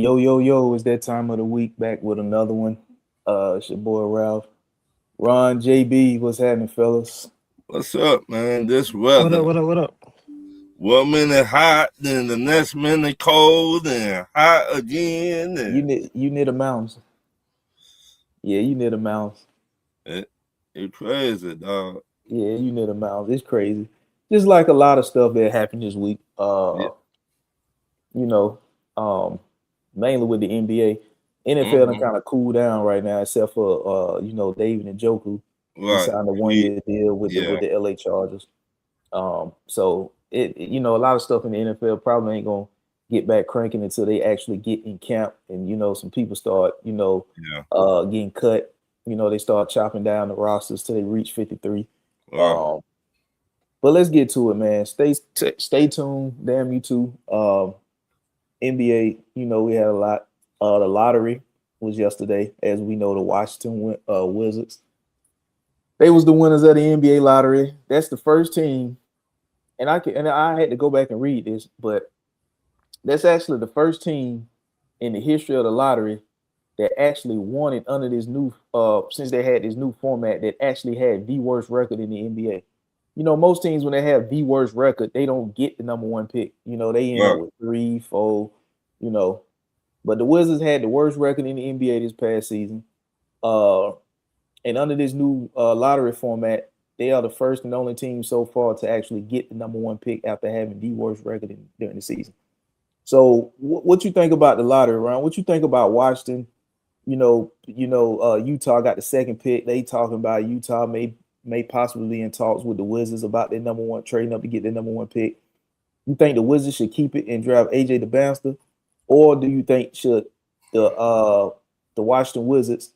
Yo, yo, yo, it's that time of the week back with another one. It's your boy Ralph. Ron, JB, what's happening, fellas? What's up, man? This What up? weather. What up? What up? One minute hot, then the next minute cold, and hot again. You near the mountains. Yeah, you near the mountains. It's crazy, dog. Yeah, you near the mountains. It's crazy. Just like a lot of stuff that happened this week. Yeah. You know, um, mainly with the NBA. NFL done Mm-hmm. kind of cooled down right now, except for David and Njoku. He Right. signed a 1 year deal with the Yeah. LA Chargers. So a lot of stuff in the NFL probably ain't gonna get back cranking until they actually get in camp and some people start Yeah. getting cut. They start chopping down the rosters till they reach 53. Wow. But let's get to it, man. Stay tuned. Damn you too. NBA. We had a lot. The lottery was yesterday, as we know. The Washington Wizards. They was the winners of the NBA lottery. That's the first team, and I had to go back and read this, but that's actually the first team in the history of the lottery that actually won it under this new since they had this new format that actually had the worst record in the NBA. Most teams when they have the worst record, they don't get the number one pick. They end up Right. with 3, 4, you know. But the Wizards had the worst record in the NBA this past season. Uh and under this new lottery format, they are the first and only team so far to actually get the number one pick after having the worst record during the season. So, what you think about the lottery, Ron? What you think about Washington? Utah got the second pick. They talking about Utah may possibly be in talks with the Wizards about their number one, trading up to get their number one pick. You think the Wizards should keep it and draft AJ DeBanster, or do you think should the Washington Wizards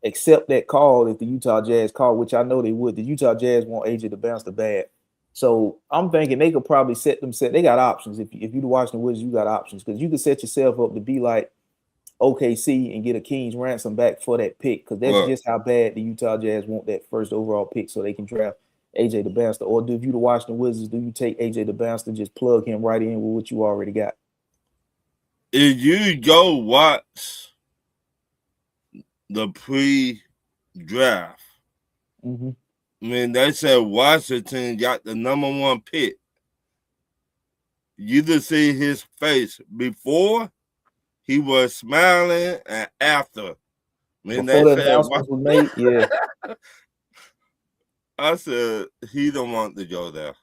accept that call if the Utah Jazz call, which I know they would? The Utah Jazz want AJ DeBanster bad. So I'm thinking they could probably they got options. If you the Washington Wizards, you got options because you could set yourself up to be like OKC and get a King's ransom back for that pick because that's Right. just how bad the Utah Jazz want that first overall pick so they can draft AJ DeBanster. Or do you the Washington Wizards, do you take AJ DeBanster and just plug him right in with what you already got? If you go watch the pre-draft, Mm-hmm. they said Washington got the number one pick. You just see his face before he was smiling and after. Before the announcements were made, yeah. I said he don't want to go there.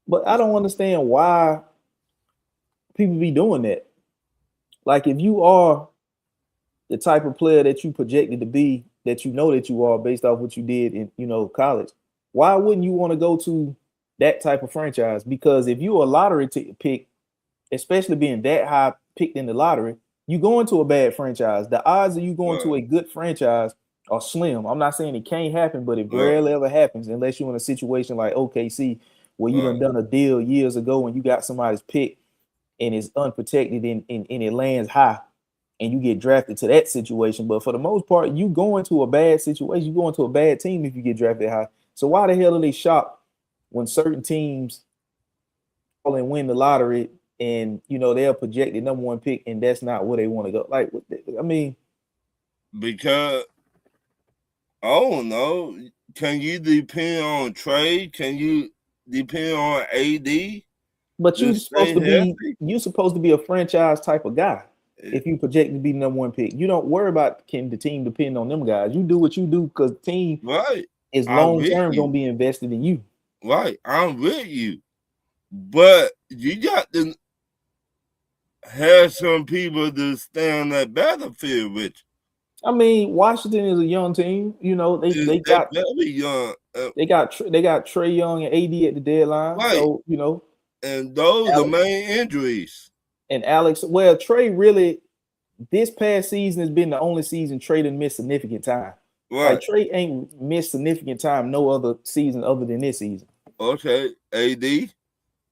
But I don't understand why people be doing that. Like if you are the type of player that you projected to be, that you know that you are based off what you did in college, why wouldn't you want to go to that type of franchise? Because if you're a lottery pick, especially being that high picked in the lottery, you go into a bad franchise. The odds of you going to a good franchise are slim. I'm not saying it can't happen, but it rarely ever happens unless you're in a situation like OKC where you done a deal years ago and you got somebody's pick and it's unprotected and it lands high and you get drafted to that situation. But for the most part, you go into a bad situation. You go into a bad team if you get drafted high. So why the hell are they shocked when certain teams fall and win the lottery and they're projected number one pick and that's not where they want to go? Like, I mean, because I don't know. Can you depend on trade? Can you depend on AD? But you're supposed to be a franchise type of guy. If you project to be the number one pick, you don't worry about can the team depend on them guys. You do what you do because the team is long term gonna be invested in you. Right, I'm with you, but you got to have some people to stay on that battlefield with you. I mean, Washington is a young team. They got very young. They got Trae Young and AD at the deadline. Right. So and those are the main injuries. And Alex, well, Trae really this past season has been the only season Trae didn't miss significant time. Right. Like Trae ain't missed significant time no other season other than this season. Okay, AD.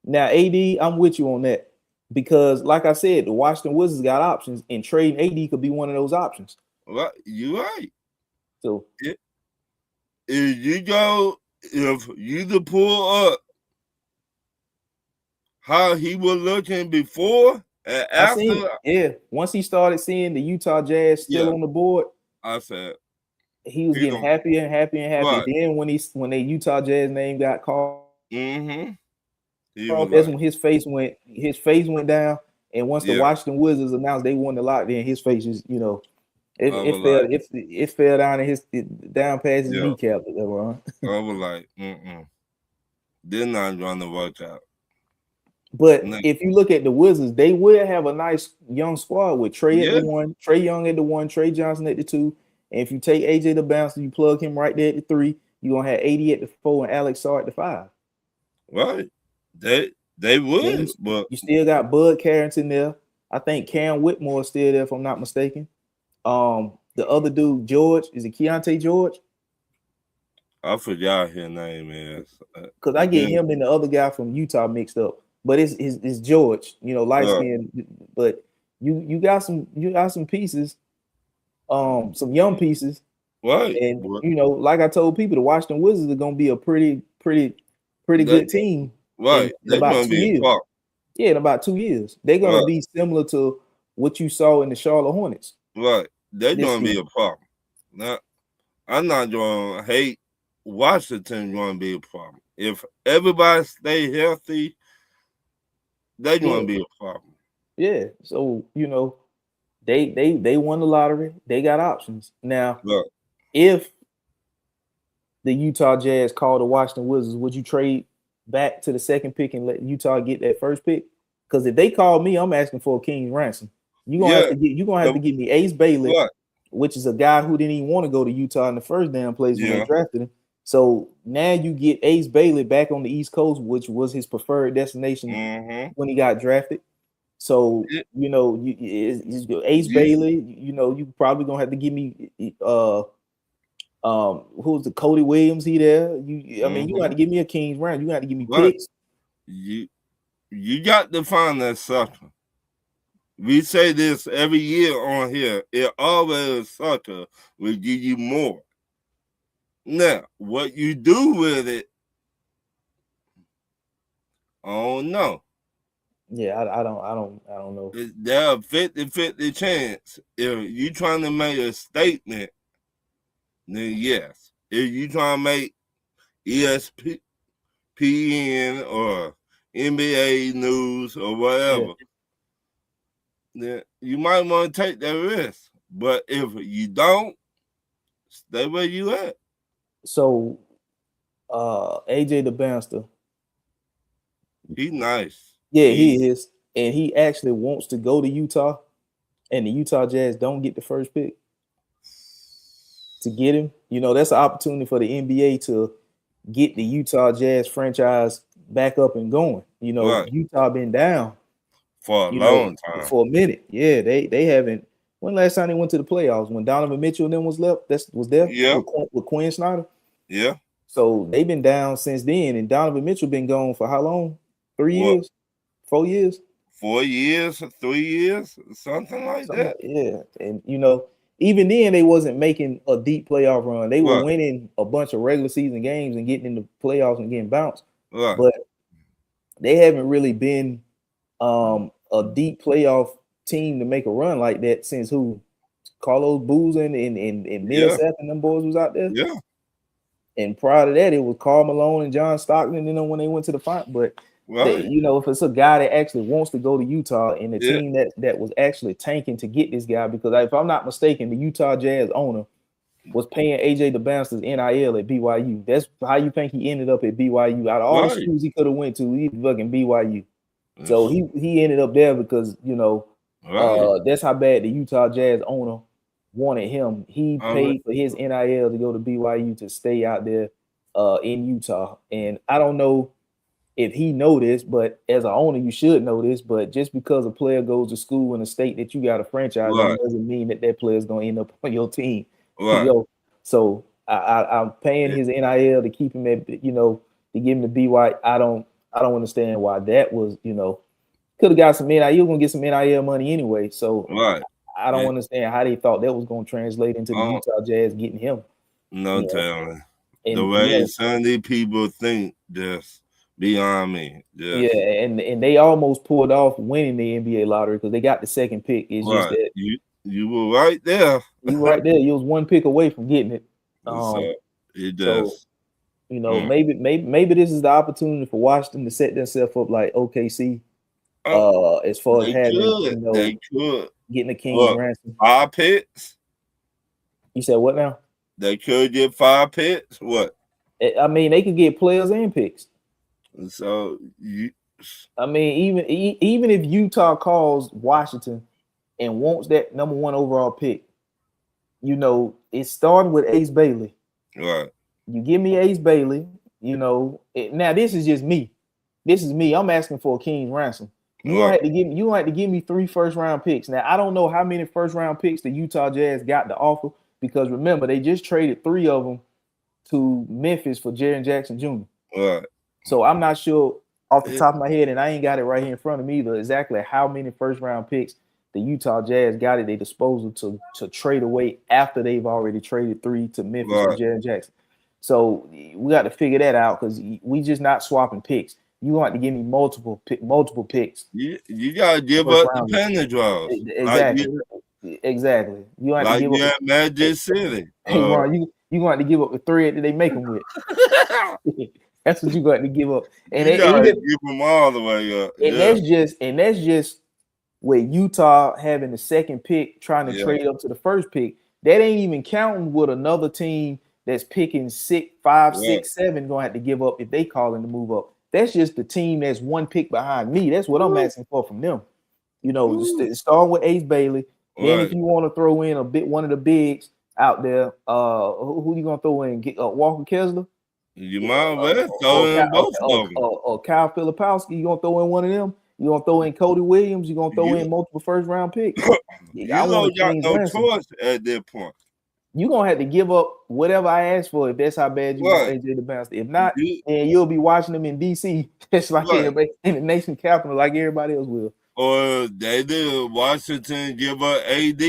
Now, AD, I'm with you on that because, like I said, the Washington Wizards got options, and trading AD could be one of those options. Right, you're right. So if you pull up how he was looking before And I seen after it. Yeah. Once he started seeing the Utah Jazz still on the board, I said he was he getting don't happier and happier and happier. right. Then when the Utah Jazz name got called, Mm-hmm. He was that's like, when his face went down. And once the yeah, Washington Wizards announced they won the lot, then his face just, I it was fell like, it fell down down past his yeah, kneecap. LeBron. I was like, they're not going to work out. But No. if you look at the Wizards, they will have a nice young squad with Trey at Yeah, the one, Trey Young at the one, Trey Johnson at the two. And if you take AJ the bouncer, you plug him right there at the three, you're gonna have 80 at the four and Alex Sarr at the five. right. They Then would, but you still got Bud Carrington there. I think Cam Whitmore is still there, if I'm not mistaken. The other dude, George, is it Keontae George? I forgot his name is. Because I get him and the other guy from Utah mixed up. But it's George, light skin. But you got some pieces, some young pieces. Right. And like I told people, the Washington Wizards are gonna be a pretty good team. Right. In about 2 years. Yeah, in about 2 years. They're gonna be similar to what you saw in the Charlotte Hornets. Right. They're gonna be a problem. Now, I'm not gonna hate Washington gonna be a problem. If everybody stay healthy, they're gonna be a problem. Yeah. So, they won the lottery. They got options. Now, if the Utah Jazz called the Washington Wizards, would you trade back to the second pick and let Utah get that first pick? Because if they call me, I'm asking for a king's ransom. You're gonna have to give me Ace Bailey, which is a guy who didn't even want to go to Utah in the first damn place when they drafted him. So now you get Ace Bailey back on the East Coast, which was his preferred destination when he got drafted. So Ace Bailey. You probably gonna have to give me who's the Cody Williams? He there? I mean, you got to give me a king's round. You got to give me picks. You got to find that sucker. We say this every year on here. It always sucker will give you more. Now, what you do with it, I don't know. Yeah, I don't know. There's a 50-50 chance. If you trying to make a statement, then yes. If you trying to make ESPN or NBA news or whatever, then you might want to take that risk. But if you don't, stay where you at. So, AJ the Bouncer, he's nice. Yeah, he is, and he actually wants to go to Utah, and the Utah Jazz don't get the first pick to get him. That's an opportunity for the NBA to get the Utah Jazz franchise back up and going. Utah been down for a long time, for a minute. Yeah, they haven't. When last time they went to the playoffs? When Donovan Mitchell and them was there? Yeah, with Quinn Snyder. Yeah. So they've been down since then, and Donovan Mitchell been gone for how long? 3 years? 4 years? 4 years, 3 years, something like that. Yeah, and even then they wasn't making a deep playoff run. They were winning a bunch of regular season games and getting into playoffs and getting bounced. But they haven't really been a deep playoff team to make a run like that since who? Carlos Boozer and Millsap and them boys was out there. Yeah. And prior to that, it was Karl Malone and John Stockton, when they went to the final. But if it's a guy that actually wants to go to Utah and the team that was actually tanking to get this guy, because if I'm not mistaken, the Utah Jazz owner was paying AJ the Bouncer's NIL at BYU. That's how you think he ended up at BYU. Out of all the schools he could have went to, he fucking BYU. So he ended up there because that's how bad the Utah Jazz owner wanted him. He paid for his NIL to go to BYU to stay out there in Utah. And I don't know if he know this, but as an owner, you should know this. But just because a player goes to school in a state that you got a franchise, doesn't mean that player is going to end up on your team. So I'm paying his NIL to keep him at, to give him the BYU. I don't understand why that was, could have got some NIL. You're going to get some NIL money anyway. So I don't understand how they thought that was going to translate into the Utah Jazz getting him. No telling. The way some of these people think this, beyond me. Yeah, Yes. and they almost pulled off winning the NBA lottery because they got the second pick. It's just Right. that You were right there. you right there. You was one pick away from getting it. So it So just maybe this is the opportunity for Washington to set themselves up like OKC, as far as they having could. getting the King's Look, ransom. 5 picks. You said what now? They could get 5 picks. What? I mean, they could get players and picks. So I mean, even if Utah calls Washington and wants that number 1 overall pick, it's starting with Ace Bailey. right. You give me Ace Bailey, now this is just me. This is me. I'm asking for a King's ransom. You don't have to give me 3 first-round picks. Now, I don't know how many first-round picks the Utah Jazz got to offer because remember, they just traded 3 of them to Memphis for Jaren Jackson Jr. Right. So I'm not sure off the top of my head, and I ain't got it right here in front of me either, exactly how many first-round picks the Utah Jazz got at their disposal to trade away after they've already traded 3 to Memphis for Jaren Jackson. So we got to figure that out because we just not swapping picks. You want to give me multiple picks. You gotta give up the penny draws. Exactly. You want to give up Magic City. Hey Ron, you want to give up the thread that they make them with. That's what you got to give up. And you gotta give them all the way up. And that's just with Utah having the second pick, trying to trade up to the first pick. That ain't even counting with another team that's picking 5, 6, 7 gonna have to give up if they calling to move up. That's just the team that's 1 pick behind me. That's what I'm asking for from them. Start with Ace Bailey. Then if you want to throw in one of the bigs out there, who you gonna throw in? Walker Kessler? You might well throw in both of them. Or Kyle Filipowski, you gonna throw in one of them? You gonna throw in Cody Williams? You gonna throw in multiple first-round picks? You got no choice at that point. You're gonna have to give up whatever I asked for if that's how bad you want AJ the bounce. If not, then you'll be watching them in DC, just like everybody in the nation capital, like everybody else will. Or they did Washington give up AD,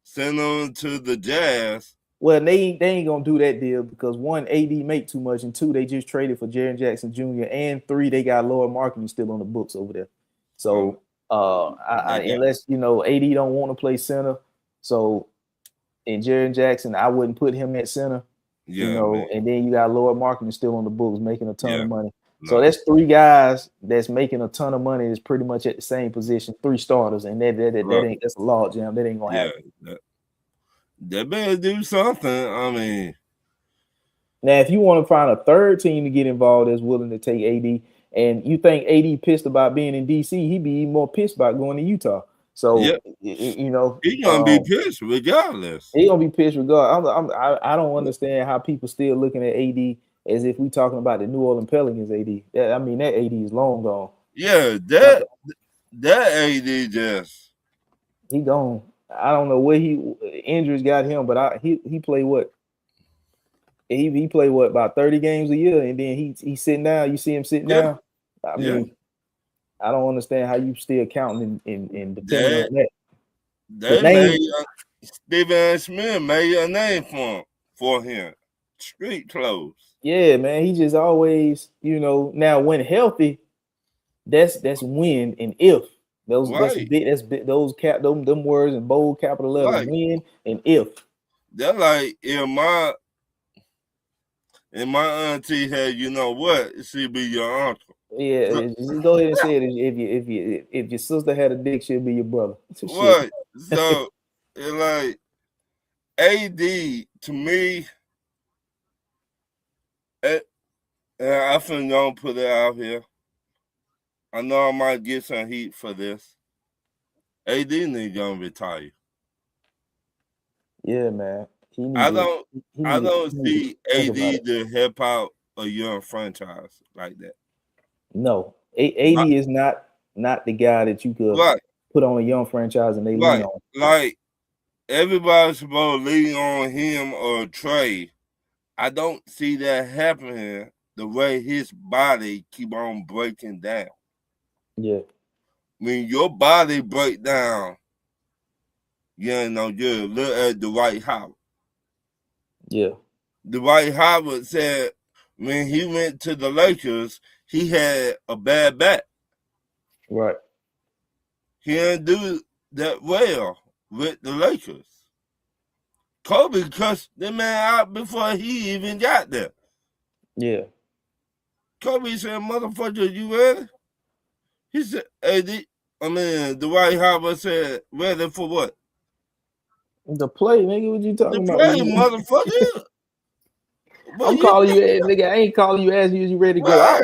send them to the Jazz. Well, they ain't gonna do that deal because 1, AD make too much, and 2, they just traded for Jaren Jackson Jr. and 3, they got Lauri Markkanen still on the books over there. So unless AD don't want to play center, so. And Jaren Jackson, I wouldn't put him at center, and then you got Lauri Markkanen still on the books making a ton of money. So that's 3 guys that's making a ton of money is pretty much at the same position, 3 starters, and that's a log jam. That ain't gonna happen. They better do something. I mean, now if you want to find a third team to get involved that's willing to take AD, and you think AD pissed about being in DC, he'd be even more pissed about going to Utah. So he's gonna be pissed regardless. He's gonna be pissed regardless. I don't understand how people still looking at AD as if we talking about the New Orleans Pelicans AD. That AD is long gone. Yeah, that AD just he gone. I don't know where injuries got him, but he played what? He played what about 30 games a year, and then he's sitting down. You see him sitting down. I mean. I don't understand how you still counting and depending on that. Stephen Smith made a name for him. Street clothes. Yeah, man. He just always, now when healthy, that's when and if. Those them words in bold capital letters, when and if. They're like if my auntie had, she'd be your uncle. Yeah, just go ahead and say it. If your sister had a dick, she'll be your brother. What? So it's like AD to me, and I finna don't put it out here. I know I might get some heat for this. AD needs to retire. Yeah, man. I don't see AD to help out a young franchise like that. No, AD is not the guy that you could put on a young franchise and they lean on. Like everybody's supposed to lean on him or Trey. I don't see that happening the way his body keep on breaking down. Yeah. When your body break down, you look at Dwight Howard. Yeah. Dwight Howard said when he went to the Lakers, he had a bad back. Right. He didn't do that well with the Lakers. Kobe cussed the man out before he even got there. Yeah. Kobe said, "Motherfucker, you ready?" He said, Dwight Howard said, "Ready for what?" The play, nigga. What you talking The about? play, motherfucker. I'm calling you, nigga. I ain't calling you, asking you, you ready to go out.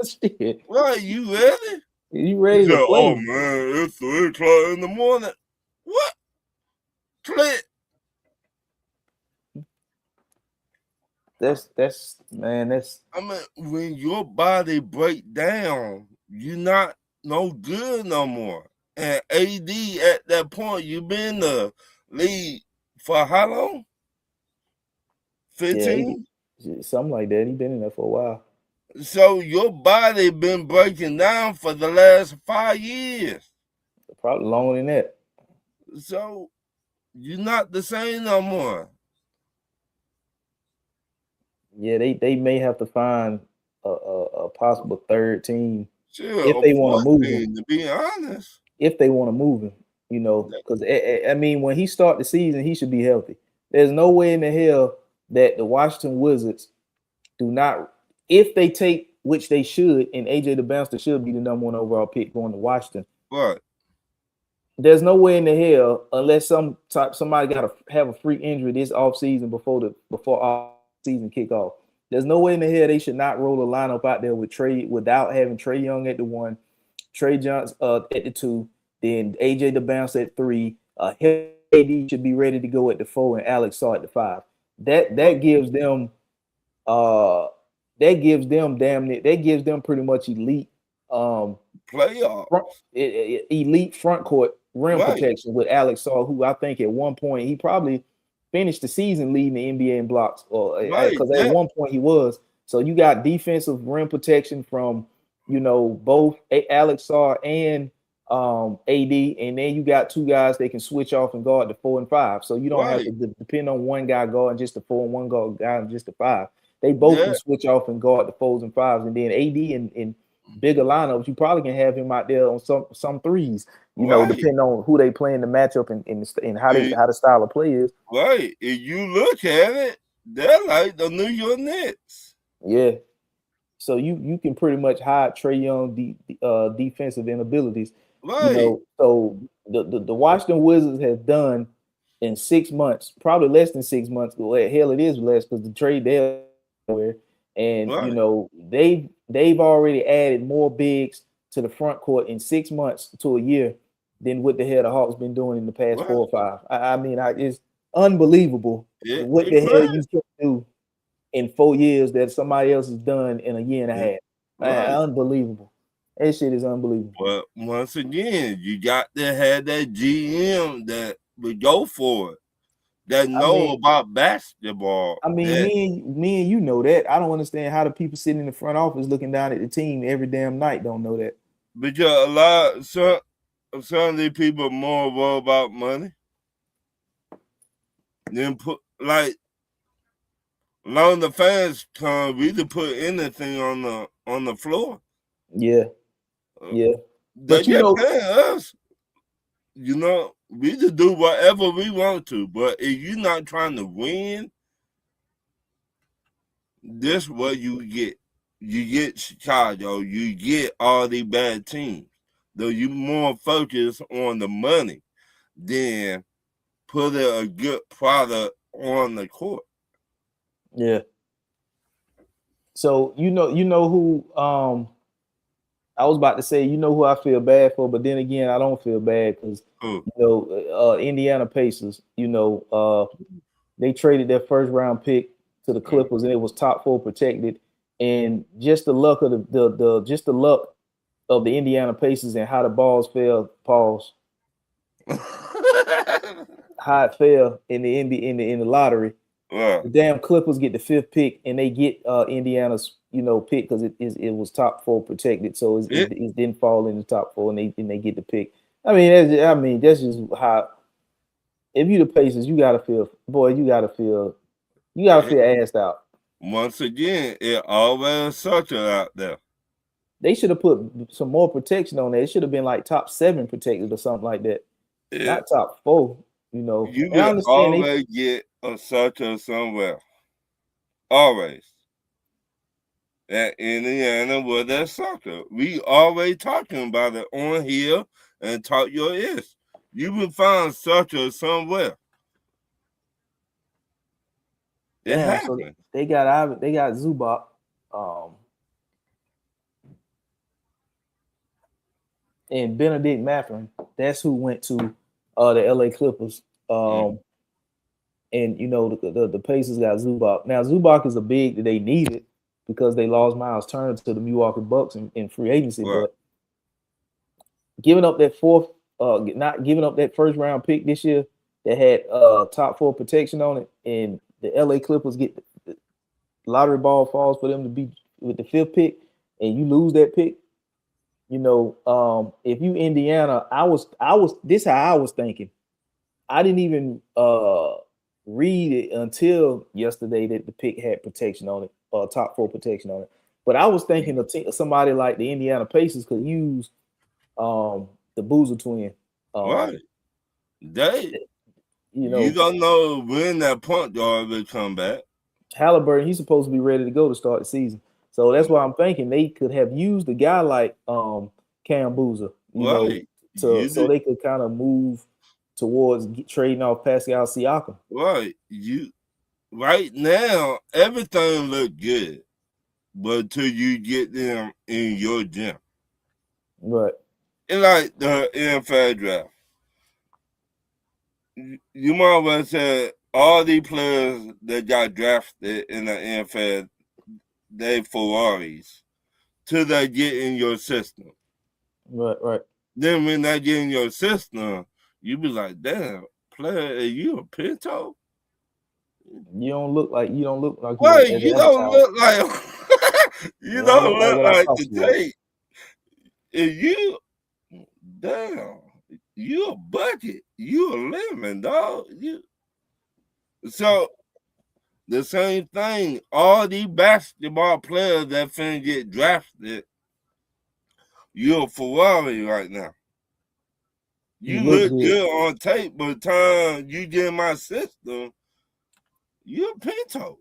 Shit. Right, you ready? You ready to play? Oh man, it's 3 o'clock in the morning. What? Click. That's man. That's. I mean, when your body break down, you're not no good no more. And AD at that point, you been the lead for how long? 15? Yeah, something like that. He been in there for a while. So your body been breaking down for the last 5 years. Probably longer than that. So you're not the same no more. Yeah, they may have to find a possible third team Sure, if they want to move him. To be honest, if they want to move him, you know, because I mean, when he start the season, he should be healthy. There's no way in the hell that the Washington Wizards do not, if they take, which they should, and AJ the Bouncer should be the number 1 overall pick going to Washington. Right. There's no way in the hell, unless somebody got to have a freak injury this offseason before off season kickoff. There's no way in the hell they should not roll a lineup out there with Trey without having Trae Young at the 1, Trey Johnson at the 2, then AJ the Bounce at 3. AD should be ready to go at the 4, and Alex Saw at the 5. That gives them pretty much elite playoff elite front court rim protection with Alex Saw, who I think at one point he probably finished the season leading the NBA in blocks, or because at one point he was. So you got defensive rim protection from, you know, both Alex Saw and AD, and then you got 2 guys they can switch off and guard the 4 and 5. So you don't have to depend on one guy guarding just the 4 and one guy and just the 5. They both can switch off and guard the 4s and 5s, and then AD in bigger lineups, you probably can have him out there on some 3s, you know, depending on who they play in the matchup and how the style of play is. Right. If you look at it, they're like the New York Knicks. Yeah. So you can pretty much hide Trae Young defensive inabilities. Right. You know, so the Washington Wizards have done in 6 months, probably less than 6 months. Well, hell, it is less because the trade there, and you know they've already added more bigs to the front court in 6 months to a year than what the hell the Hawks been doing in the past 4 or 5. I mean, it's unbelievable what the hell you can do in 4 years that somebody else has done in a year and a half. Unbelievable. That shit is unbelievable. But once again, you got to have that GM that would go for it, that know about basketball. I mean, me and you know that. I don't understand how the people sitting in the front office looking down at the team every damn night don't know that. Because some of these people are more worried about money than long the fans come, we to put anything on the floor. Yeah. But you know, us, you know, we just do whatever we want to. But if you're not trying to win, this is what you get. You get Chicago. You get all these bad teams. Though you more focus on the money than put a good product on the court. Yeah. So you know who I was about to say, you know who I feel bad for, but then again, I don't feel bad because you know Indiana Pacers, you know, they traded their first round pick to the Clippers and it was top 4 protected, and just the luck of the luck of the Indiana Pacers and how the balls fell, pause. How it fell in the lottery. The damn Clippers get the 5th pick and they get Indiana's, you know, pick because it was top 4 protected, so it didn't fall in the top 4 and they get the pick. I mean that's just how. If you the Pacers, you gotta feel assed out. Once again, it always such out there. They should have put some more protection on there. It should have been like top 7 protected or something like that, not top 4. You know, You and I will understand always get a sucker somewhere. Always. At Indiana with that sucker. We always talking about it on here and talk your ears. You will find sucker somewhere. It happened. So they got Zubac. And Benedict Mathurin. That's who went to the LA Clippers. And you know the Pacers got Zubac. Now Zubac is a big that they needed because they lost Miles Turner to the Milwaukee Bucks in free agency. Right. But giving up that not giving up that first round pick this year that had top 4 protection on it, and the LA Clippers get the lottery ball falls for them to be with the 5th pick, and you lose that pick. You know, if you Indiana, I was this how I was thinking. I didn't even read it until yesterday that the pick had protection on it, top 4 protection on it. But I was thinking of somebody like the Indiana Pacers could use the Boozer twin. Right. You don't know when that point guard will come back. Halliburton, he's supposed to be ready to go to start the season. So that's why I'm thinking they could have used a guy like Cam Boozer, you know, so they could kind of move towards trading off Pascal Siakam. Right. Right now, everything look good, but till you get them in your gym. Right. It's like the NFL draft. You might well say all these players that got drafted in the NFL, they Ferraris till they get in your system. Right. Then when they get in your system, you be like, damn, player, are you a Pinto? You don't look like Wait, you don't look like you don't look like the tape. If you damn, you a bucket, you a lemon, dog. So the same thing, all these basketball players that finna get drafted, you're a Ferrari right now. You look good on tape, but the time you get in my system, you're a Pinto.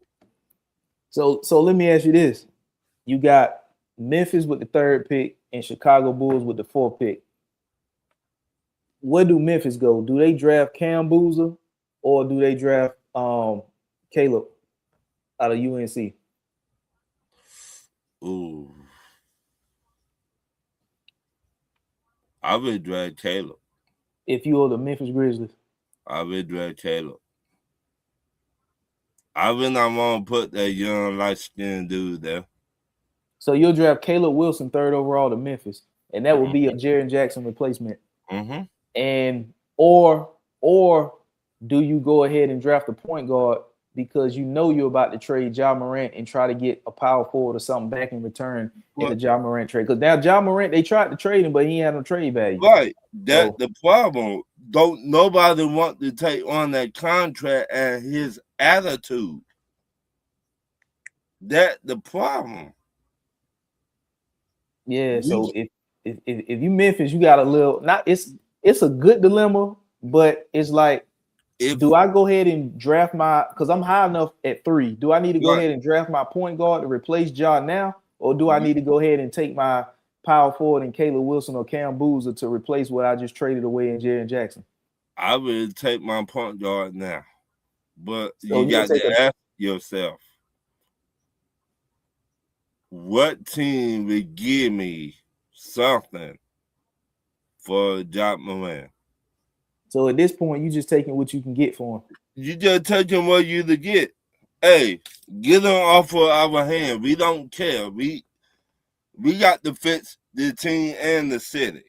So let me ask you this. You got Memphis with the 3rd pick and Chicago Bulls with the 4th pick. Where do Memphis go? Do they draft Cam Boozer or do they draft Caleb out of UNC? Ooh. I would draft Caleb. If you were the Memphis Grizzlies? I would draft Caleb. I would not want to put that young, light-skinned dude there. So you'll draft Caleb Wilson 3rd overall to Memphis, and that would be a Jaren Jackson replacement. Mm-hmm. And or do you go ahead and draft a point guard because you know you're about to trade Ja Morant and try to get a power forward or something back in return in the Ja Morant trade? Because now Ja Morant, they tried to trade him, but he had no trade value. Right. That's the problem. Don't nobody want to take on that contract and his attitude. That's the problem. Yeah. So if you Memphis, you got a little it's a good dilemma, but it's like, do I go ahead and draft because I'm high enough at 3? Do I need to go ahead and draft my point guard to replace Ja now? Or do I need to go ahead and take my power forward in Caleb Wilson or Cam Boozer to replace what I just traded away in Jaren Jackson? I would take my point guard now. But you got to ask yourself, what team would give me something for Ja Morant? So at this point, you just taking what you can get for him. You just taking what you to get. Hey, get them off of our hand. We don't care. We got to fix the team and the city.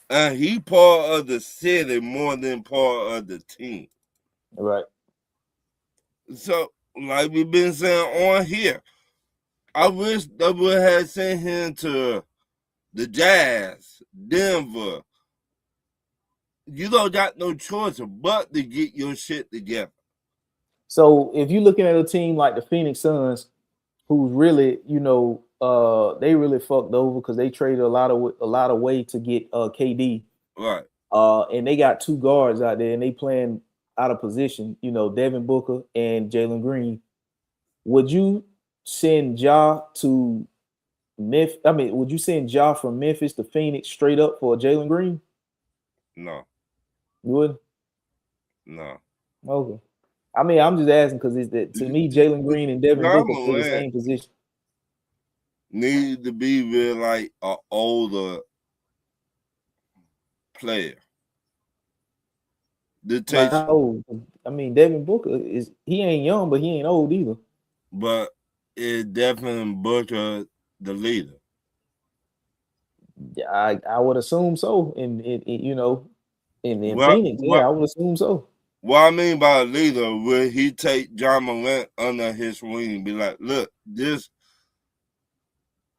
And he part of the city more than part of the team. Right. So, like we've been saying on here, I wish they would have sent him to the Jazz, Denver. You don't got no choice but to get your shit together. So if you're looking at a team like the Phoenix Suns, who's really, they really fucked over because they traded a lot of way to get KD. Right. And they got two guards out there and they playing out of position, Devin Booker and Jalen Green. Would you send Ja to Memphis? I mean, would you send Ja from Memphis to Phoenix straight up for Jalen Green? No. You would? No. Okay. I mean, I'm just asking because to me, Jalen Green and Devin Booker play the same position. Need to be with like an older player. Like how old? I mean, Devin Booker he ain't young, but he ain't old either. But it definitely Booker the leader. I would assume so. In Phoenix, I would assume so. What I mean by a leader, will he take John Morant under his wing and be like, look, this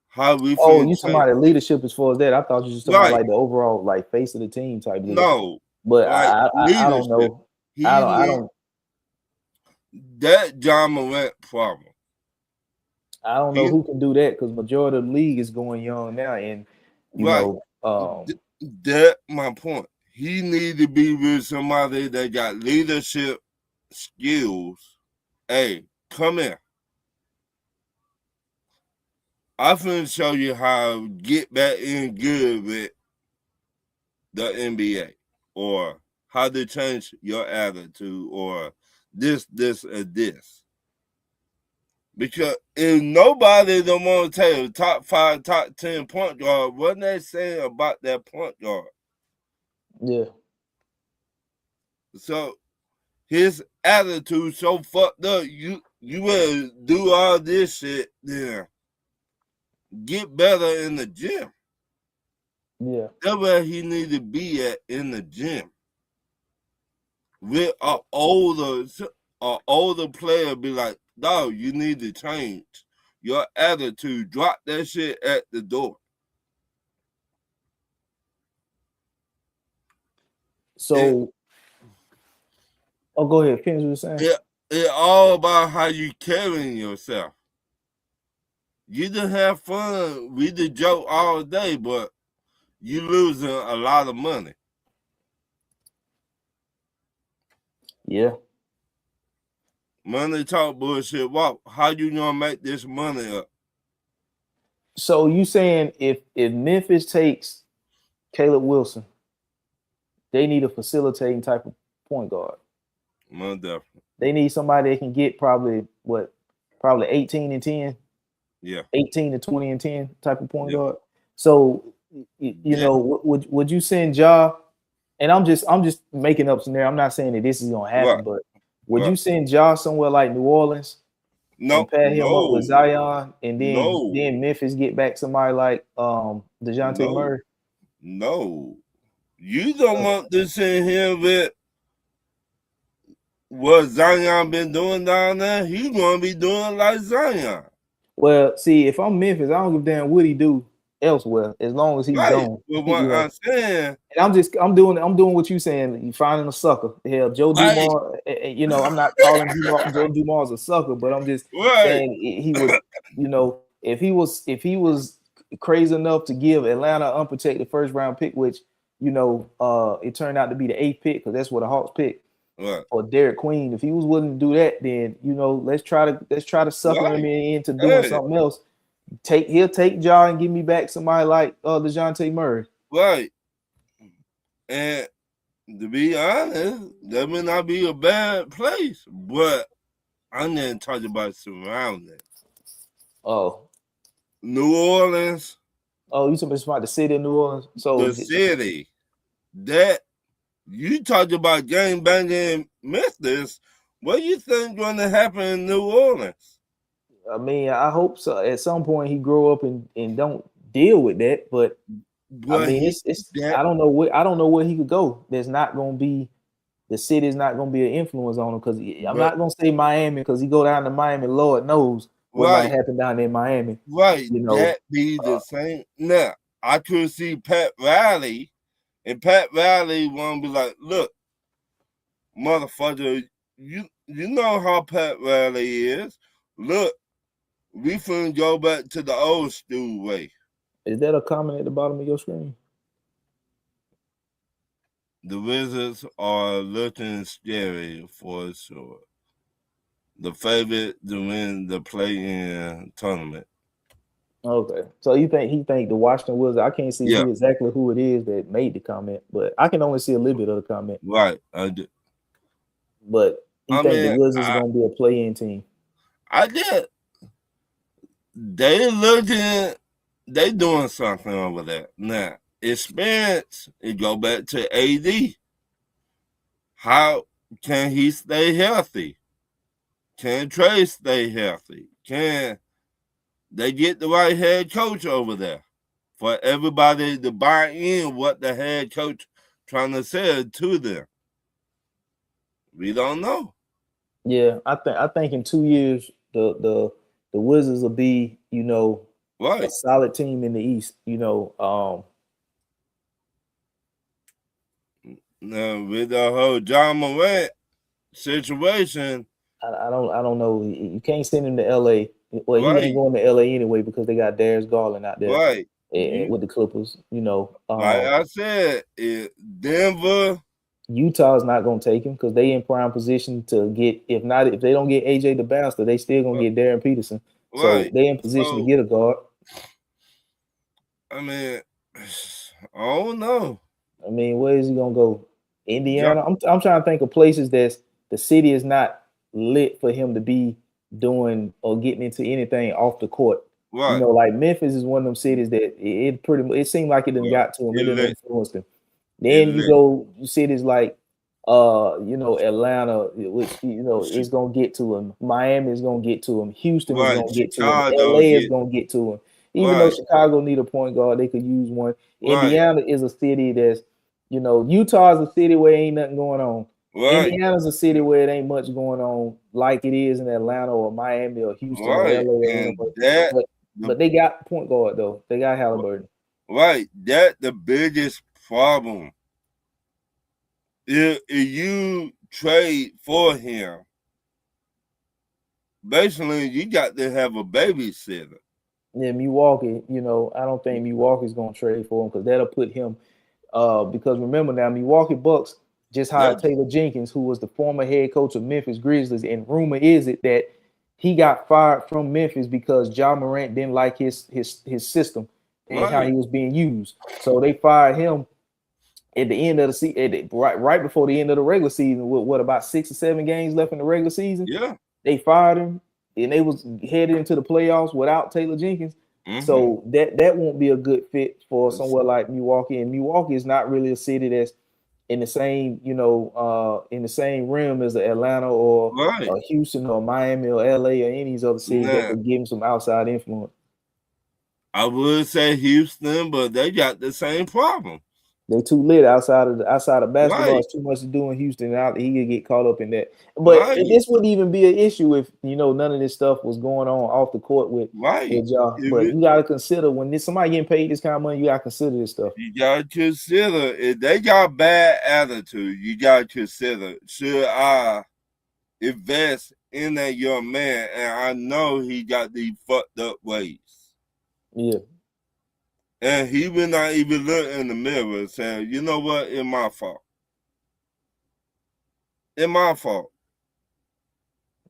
how we feel. Oh, you talking about leadership as far as that? I thought you just talking about like the overall like face of the team type leadership. No. But I don't know. I don't that John Morant problem. I don't know who can do that because majority of the league is going young now, and you know, that my point. He need to be with somebody that got leadership skills. Hey, come here. I'm finna show you how to get back in good with the NBA, or how to change your attitude, or this, and this. Because if nobody don't want to tell you top 5, top 10 point guard, what they saying about that point guard? Yeah. So his attitude so fucked up. You will do all this shit, then get better in the gym. Yeah. That's where he need to be at, in the gym. With an older player, be like, dog, you need to change your attitude. Drop that shit at the door. So, go ahead. Finish what you're saying. It's all about how you carrying yourself. You done have fun. We did joke all day, but you losing a lot of money. Yeah. Money talk bullshit. Walk. How you gonna make this money up? So you saying if Memphis takes Caleb Wilson, they need a facilitating type of point guard. Most definitely. They need somebody that can get probably 18 and 10. Yeah. 18 to 20 and 10 type of point guard. So you know, would you send Ja? And I'm just making up scenario. I'm not saying that this is gonna happen, but would you send Ja somewhere like New Orleans? No. And pair him up with Zion, and then Memphis get back somebody like DeJounte Murray? No. You don't want to send him with what Zion been doing down there. He's gonna be doing like Zion. Well, see, if I'm Memphis, I don't give a damn what he do elsewhere, as long as he's gone. But what I'm saying, and I'm doing what you saying. You finding a sucker. Hell, Joe Dumars. You know, I'm not calling Joe Dumars a sucker, but I'm just saying he would. You know, if he was crazy enough to give Atlanta unprotected first round pick, which it turned out to be the 8th pick because that's what the Hawks picked. Or Derek Queen. If he was willing to do that, then let's try to sucker him into doing something else. He'll take Ja and give me back somebody like DeJounte Murray. Right. And to be honest, that may not be a bad place, but I'm not talking about surrounding. Oh. New Orleans. Oh, you talking about the city of New Orleans? So the city. That you talked about gang banging Memphis. What do you think going to happen in New Orleans? I mean, I hope so. At some point, he grow up and don't deal with that. But I mean, it's I don't know where he could go. There's not going to be the city's not going to be an influence on him because I'm not going to say Miami because he go down to Miami. Lord knows what might happen down there in Miami. Right, that be the same. Now I could see Pat Riley. And Pat Riley want to be like, look, motherfucker, you know how Pat Riley is. Look, we finna go back to the old school way. Is that a comment at the bottom of your screen? The Wizards are looking scary for sure. The favorite to win the play-in tournament. Okay, so he think the Washington Wizards. I can't see who exactly who it is that made the comment, but I can only see a little bit of the comment. Right, I do. But he think the Wizards are gonna be a play-in team. I did. They doing something over there now. Experience. It go back to AD. How can he stay healthy? Can Trey stay healthy? Can they get the right head coach over there for everybody to buy in what the head coach trying to say to them? We don't know. Yeah, I think in 2 years the Wizards will be, right, a solid team in the East. Now with the whole John Morant situation, I don't know. You can't send him to LA. Well, he ain't going to LA anyway because they got Darius Garland out there, right? With the Clippers. Like I said, Denver, Utah's not going to take him because they in prime position to get. If they don't get AJ the Bouncer, they still gonna get Darren Peterson. So they in position to get a guard. I mean, I don't know. I mean, where is he gonna go? Indiana. I'm trying to think of places that's the city is not lit for him to be doing or getting into anything off the court. Right. Like Memphis is one of them cities that it seemed like it didn't got to him. It didn't influence him. Then you go cities like Atlanta, which is gonna get to him. Miami is gonna get to him. Houston is gonna get to him. LA is gonna get to him. Even though Chicago need a point guard, they could use one. Indiana is a city that's, Utah is a city where ain't nothing going on. Indiana's a city where it ain't much going on like it is in Atlanta or Miami or Houston or LA. But they got point guard though. They got Halliburton. Right. That's the biggest problem. If you trade for him, basically you got to have a babysitter. Yeah, Milwaukee, I don't think Milwaukee's going to trade for him because that'll put him because remember now, Milwaukee Bucks just hired Taylor Jenkins, who was the former head coach of Memphis Grizzlies, and rumor is it that he got fired from Memphis because Ja Morant didn't like his system and how he was being used. So they fired him at the end of the season, right before the end of the regular season, with what, about 6 or 7 games left in the regular season? Yeah. They fired him, and they was headed into the playoffs without Taylor Jenkins. Mm-hmm. So that won't be a good fit for somewhere like Milwaukee. And Milwaukee is not really a city that's in the same, in the same realm as Atlanta or Houston or Miami or LA or any of these other cities that could give him some outside influence. I would say Houston, but they got the same problem. They too lit outside of basketball. It's too much to do in Houston. He could get caught up in that. But this wouldn't even be an issue if none of this stuff was going on off the court with y'all. But you got to consider when somebody getting paid this kind of money, you got to consider this stuff. You got to consider if they got bad attitude. You got to consider, should I invest in that young man? And I know he got these fucked up ways. Yeah. And he will not even look in the mirror and say, you know what, it's my fault. It's my fault.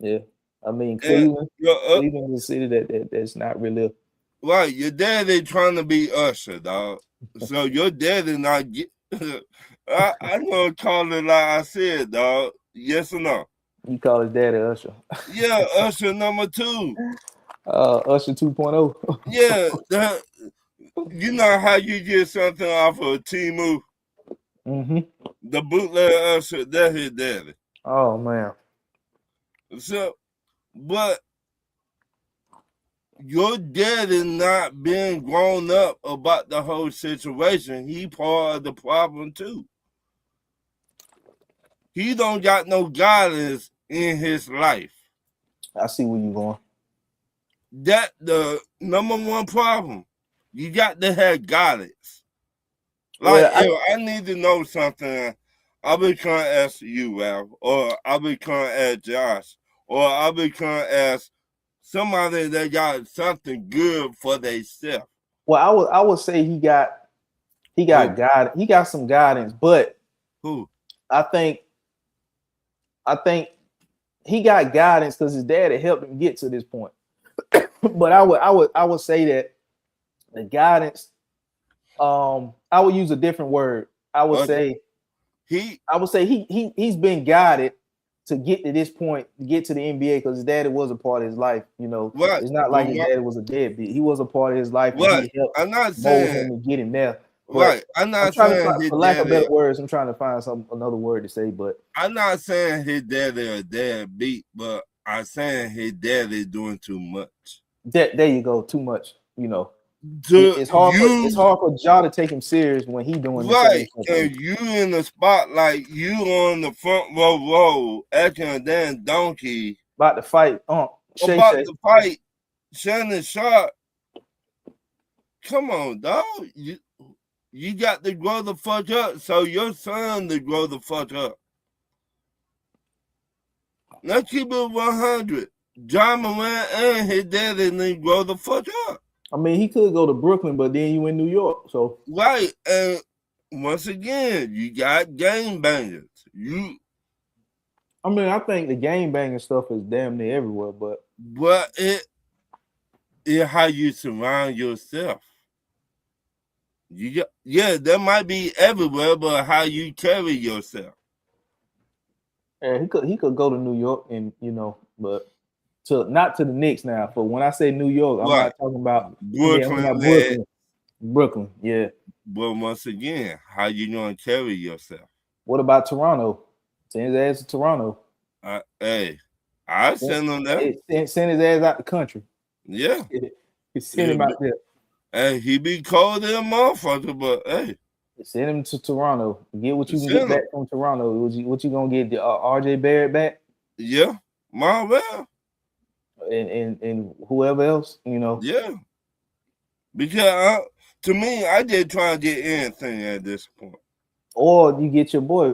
Yeah. I mean, Cleveland is a city that's not really. Right. Your daddy trying to be Usher, dog. So your daddy not get. I'm going to call it like I said, dog. Yes or no? You call his daddy Usher. Yeah, Usher number 2. Usher 2.0. Yeah. You know how you get something off of Temu? Mm-hmm. The bootleg Usher, that's his daddy. Oh, man. So, but your daddy not being grown up about the whole situation, he part of the problem too. He don't got no guidance in his life. I see where you're going. That the number one problem. You got to have guidance. Like, I need to know something. I'll be trying to ask you, Ralph, or I'll be trying to ask Josh, or I'll be trying to ask somebody that got something good for themselves. Well, I would say he got guide. He got some guidance, but Who? I think he got guidance because his dad had helped him get to this point. But I would say that the guidance, I would use a different word. I would say he's been guided to get to this point, to get to the NBA, because his daddy was a part of his life. You know, Right. It's not like his daddy was a deadbeat. He was a part of his life. Right. And he helped I'm not mold saying him and get him there. But right. I'm not saying for lack of better words, I'm trying to find another word to say. But I'm not saying his daddy a deadbeat, but I'm saying his daddy doing too much. There you go, too much. You know, it's hard for Ja to take him serious when he doing right. And you in the spotlight, you on the front row, acting a damn donkey about to fight. To fight Shannon Sharpe. Come on, dog. You got to grow the fuck up. So your son to grow the fuck up. Let's keep it 100. Ja Morant and his daddy need to grow the fuck up. I mean, he could go to Brooklyn, but then you in New York, so right. And once again, you got game bangers. I mean, I think the game banging stuff is damn near everywhere, but it how you surround yourself. That might be everywhere, but how you carry yourself. And he could go to New York, and but not to the Knicks now. For when I say New York, I'm not talking about Brooklyn. Brooklyn, yeah. But once again, how you gonna carry yourself? What about Toronto? Send his ass to Toronto. Hey, I send him there. Send his ass out the country. Yeah, send him out there. Hey, he be cold in a motherfucker, but hey, send him to Toronto. Get what you can get back from Toronto. What you gonna get? RJ Barrett back? Yeah, my well. And whoever else, Yeah, because to me, I just try to get anything at this point. Or you get your boy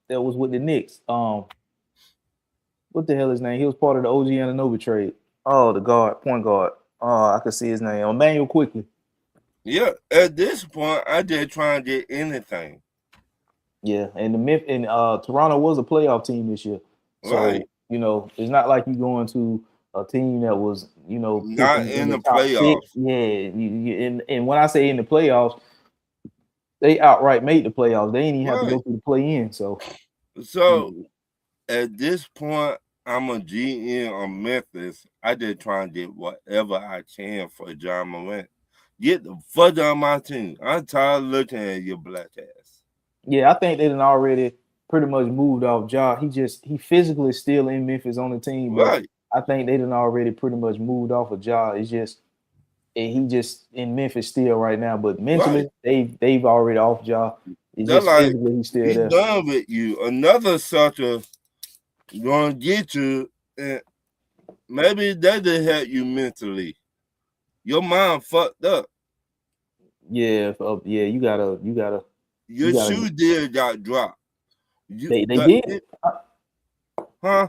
that was with the Knicks. What the hell is his name? He was part of the OG Anunoby trade. Oh, the point guard. Oh, I can see his name. Emmanuel Quickly. Yeah, at this point, I just try to get anything. Yeah, and Toronto was a playoff team this year, so right. It's not like you going to a team that was not in the playoffs. Yeah, and when I say in the playoffs, they outright made the playoffs. They didn't even have to go through the play-in. So at this point, I'm a GM on Memphis. I just try to get whatever I can for Ja Morant. Get the fuck on my team. I'm tired of looking at your black ass. Yeah, I think they done already pretty much moved off Ja. He physically still in Memphis on the team, but I think they done already pretty much moved off of Ja. It's just he just in Memphis still right now, but mentally they've already off Ja. It's just physically he's still there. Done with you. Another sucker gonna get you, and maybe that did help you mentally. Your mind fucked up. Yeah, you gotta. Your shoe deal got dropped. They did. Huh?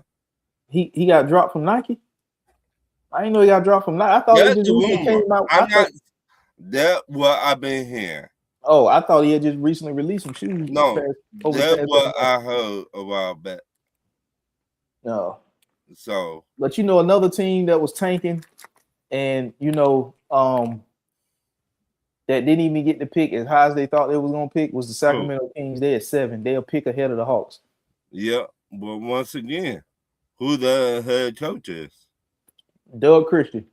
He got dropped from Nike. I didn't know he got dropped from Nike. I thought it just recently came out. That's what I've been hearing. Oh, I thought he had just recently released some shoes. No, that's what I heard a while back. No. So, but another team that was tanking, and that didn't even get the pick as high as they thought they was gonna pick was the Sacramento Kings. They at 7. They'll pick ahead of the Hawks. Yeah, but once again, who the head coach is? Doug Christie.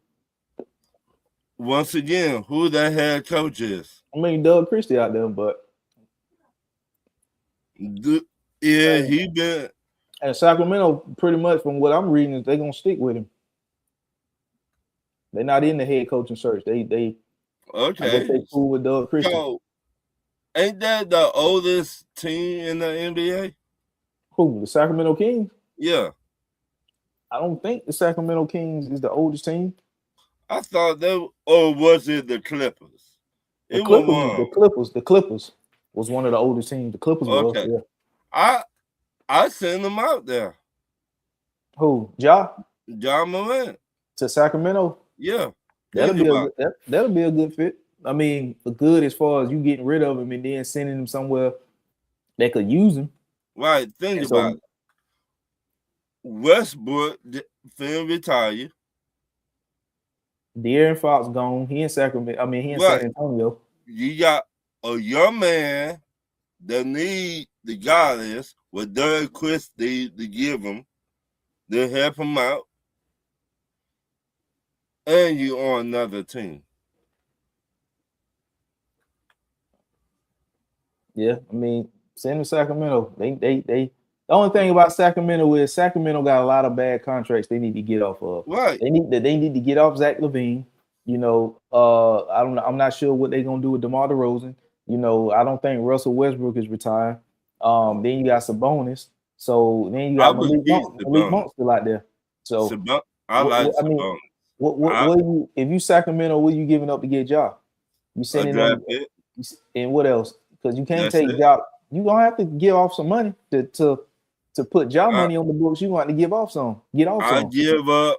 Once again, who the head coach is? I mean, Doug Christie out there, but he been. And Sacramento, pretty much from what I'm reading, is they're gonna stick with him. They're not in the head coaching search. They okay. They cool with Doug Christie. So, ain't that the oldest team in the NBA? Who? The Sacramento Kings? Yeah. I don't think the Sacramento Kings is the oldest team. I thought or was it the Clippers? The Clippers was one of the oldest teams. The Clippers was, yeah. I sent them out there. Who? Ja Morant. to Sacramento. Yeah. That'll Think be about it. that'll be a good fit. I mean, good as far as you getting rid of him and then sending him somewhere that could use him. Right. Think And about so it. Westbrook finna retire. De'Aaron Fox gone. He in Sacramento. I mean, he in Right. San Antonio. You got a young man that need the guidance with Derek Christie to give him, to help him out, and you on another team. Yeah, I mean, send him to Sacramento. They the only thing about Sacramento is Sacramento got a lot of bad contracts they need to get off of. Right. They need to get off Zach LaVine. You know, I don't know. I'm not sure what they're gonna do with DeMar DeRozan. You know, I don't think Russell Westbrook is retired. Then you got Sabonis. So then you got Malik Monk still out there. So I mean, what you if you Sacramento, what are you giving up to get Ja? You sending them, and what else? Because you can't take Ja. You gonna have to give off some money to put Ja money on the books. You want to give off some. Get off some. I give up.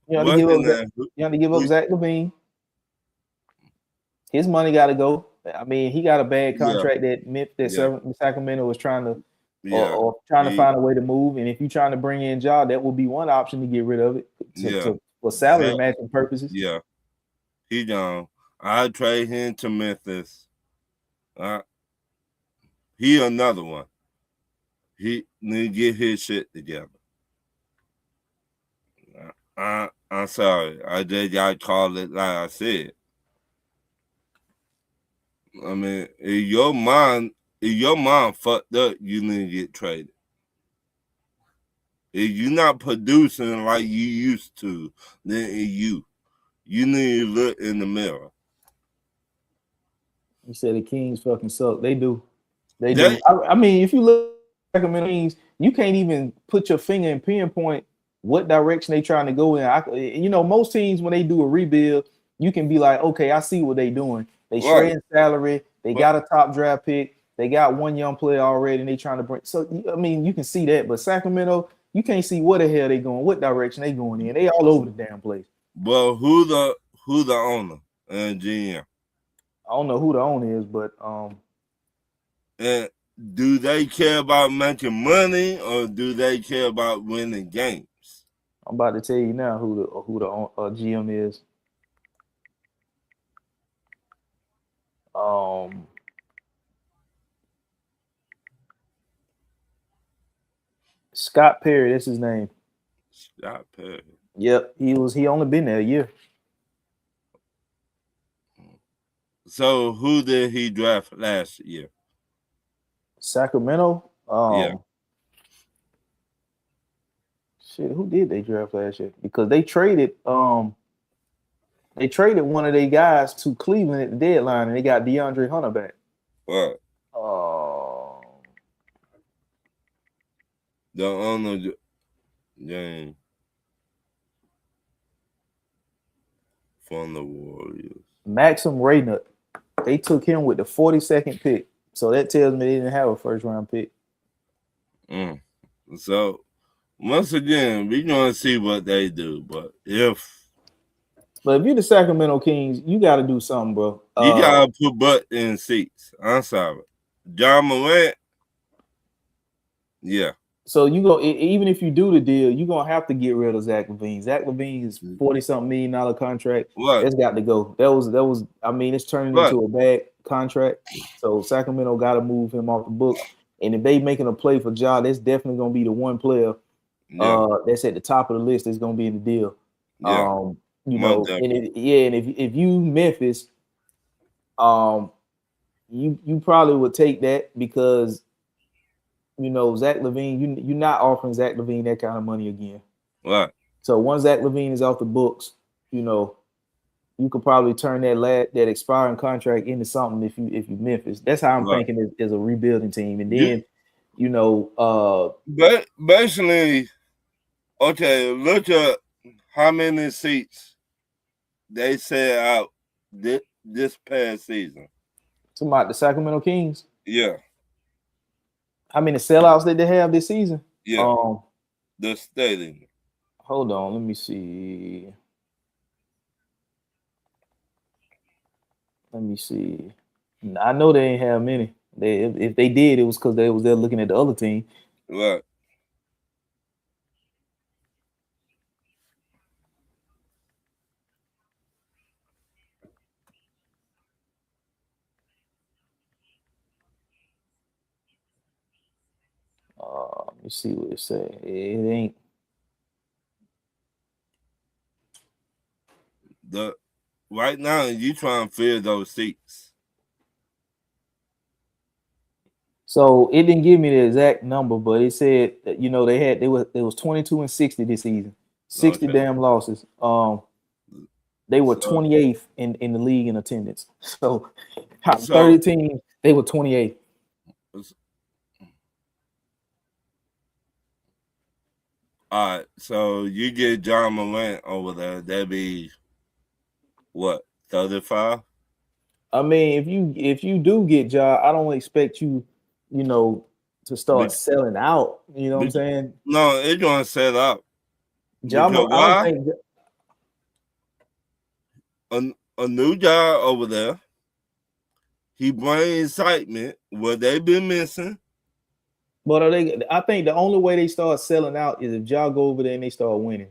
You have to give up Zach LaVine. His money got to go. I mean, he got a bad contract that Sacramento was trying to or trying to find a way to move. And if you're trying to bring in Ja, that would be one option to get rid of it for salary matching purposes. Yeah, he gone. I trade him to Memphis. He another one. He need to get his shit together. I'm sorry. I just got to call it like I said. I mean, if your mind fucked up, you need to get traded. If you're not producing like you used to, then you need to look in the mirror. You said the Kings fucking suck. They do. They do. I mean, if you look at the Kings, you can't even put your finger and pinpoint what direction they trying to go in. You know, most teams when they do a rebuild, you can be like, okay, I see what they doing. They shredding salary. They got a top draft pick. They got one young player already, and they trying to bring. So I mean, you can see that. But Sacramento, you can't see what the hell they going, what direction they going in. They all over the damn place. Well, who the owner and GM? I don't know who the owner is, but and do they care about making money or do they care about winning games? I'm about to tell you now who the GM is. Scott Perry, that's his name. Scott Perry. Yep, he only been there a year. So who did he draft last year? Sacramento. Shit, who did they draft last year? Because they traded one of their guys to Cleveland at the deadline, and they got DeAndre Hunter back. What? The owner game from the Warriors. Maxim Raynut. They took him with the 42nd pick. So that tells me they didn't have a first round pick. So once again, we're gonna see what they do. But if you're the Sacramento Kings, you gotta do something, bro. You gotta put butt in seats. I'm sorry. John Morant. Yeah. So you go, even if you do the deal, you're gonna have to get rid of Zach LaVine. Zach LaVine is $40-something million contract. That's got to go. That was. I mean, it's turning into a bad contract. So Sacramento got to move him off the books. And if they making a play for Ja, that's definitely gonna be the one player that's at the top of the list that's gonna be in the deal. Yeah. You know, and if you Memphis, you probably would take that because. You know, Zach LaVine, you're not offering Zach LaVine that kind of money again. Right. So once Zach LaVine is off the books, you know, you could probably turn that expiring contract into something if you Memphis. That's how I'm thinking as a rebuilding team. And then, you know, but basically, okay, look at how many seats they set out this past season. Talking about the Sacramento Kings. Yeah. How many sellouts did they have this season? Yeah. The stadium. Hold on, let me see. Let me see. I know they ain't have many. They if they did, it was because they was there looking at the other team. Right. Let me see what it say. It ain't. Right now you trying to fill those seats. So it didn't give me the exact number, but it said that, they was 22 and 60 this season, 60 Okay. damn losses. They were So- 28th in the league in attendance. So out of So- 30 teams, they were 28th. All right, so you get John Morant over there, that'd be what, 35? I mean, if you do get Ja, I don't expect you, to start selling out. You know what I'm saying? No, it's gonna set up. Ja, Because I don't think a new guy over there, he brings excitement what they've been missing. But I think the only way they start selling out is if Ja go over there and they start winning.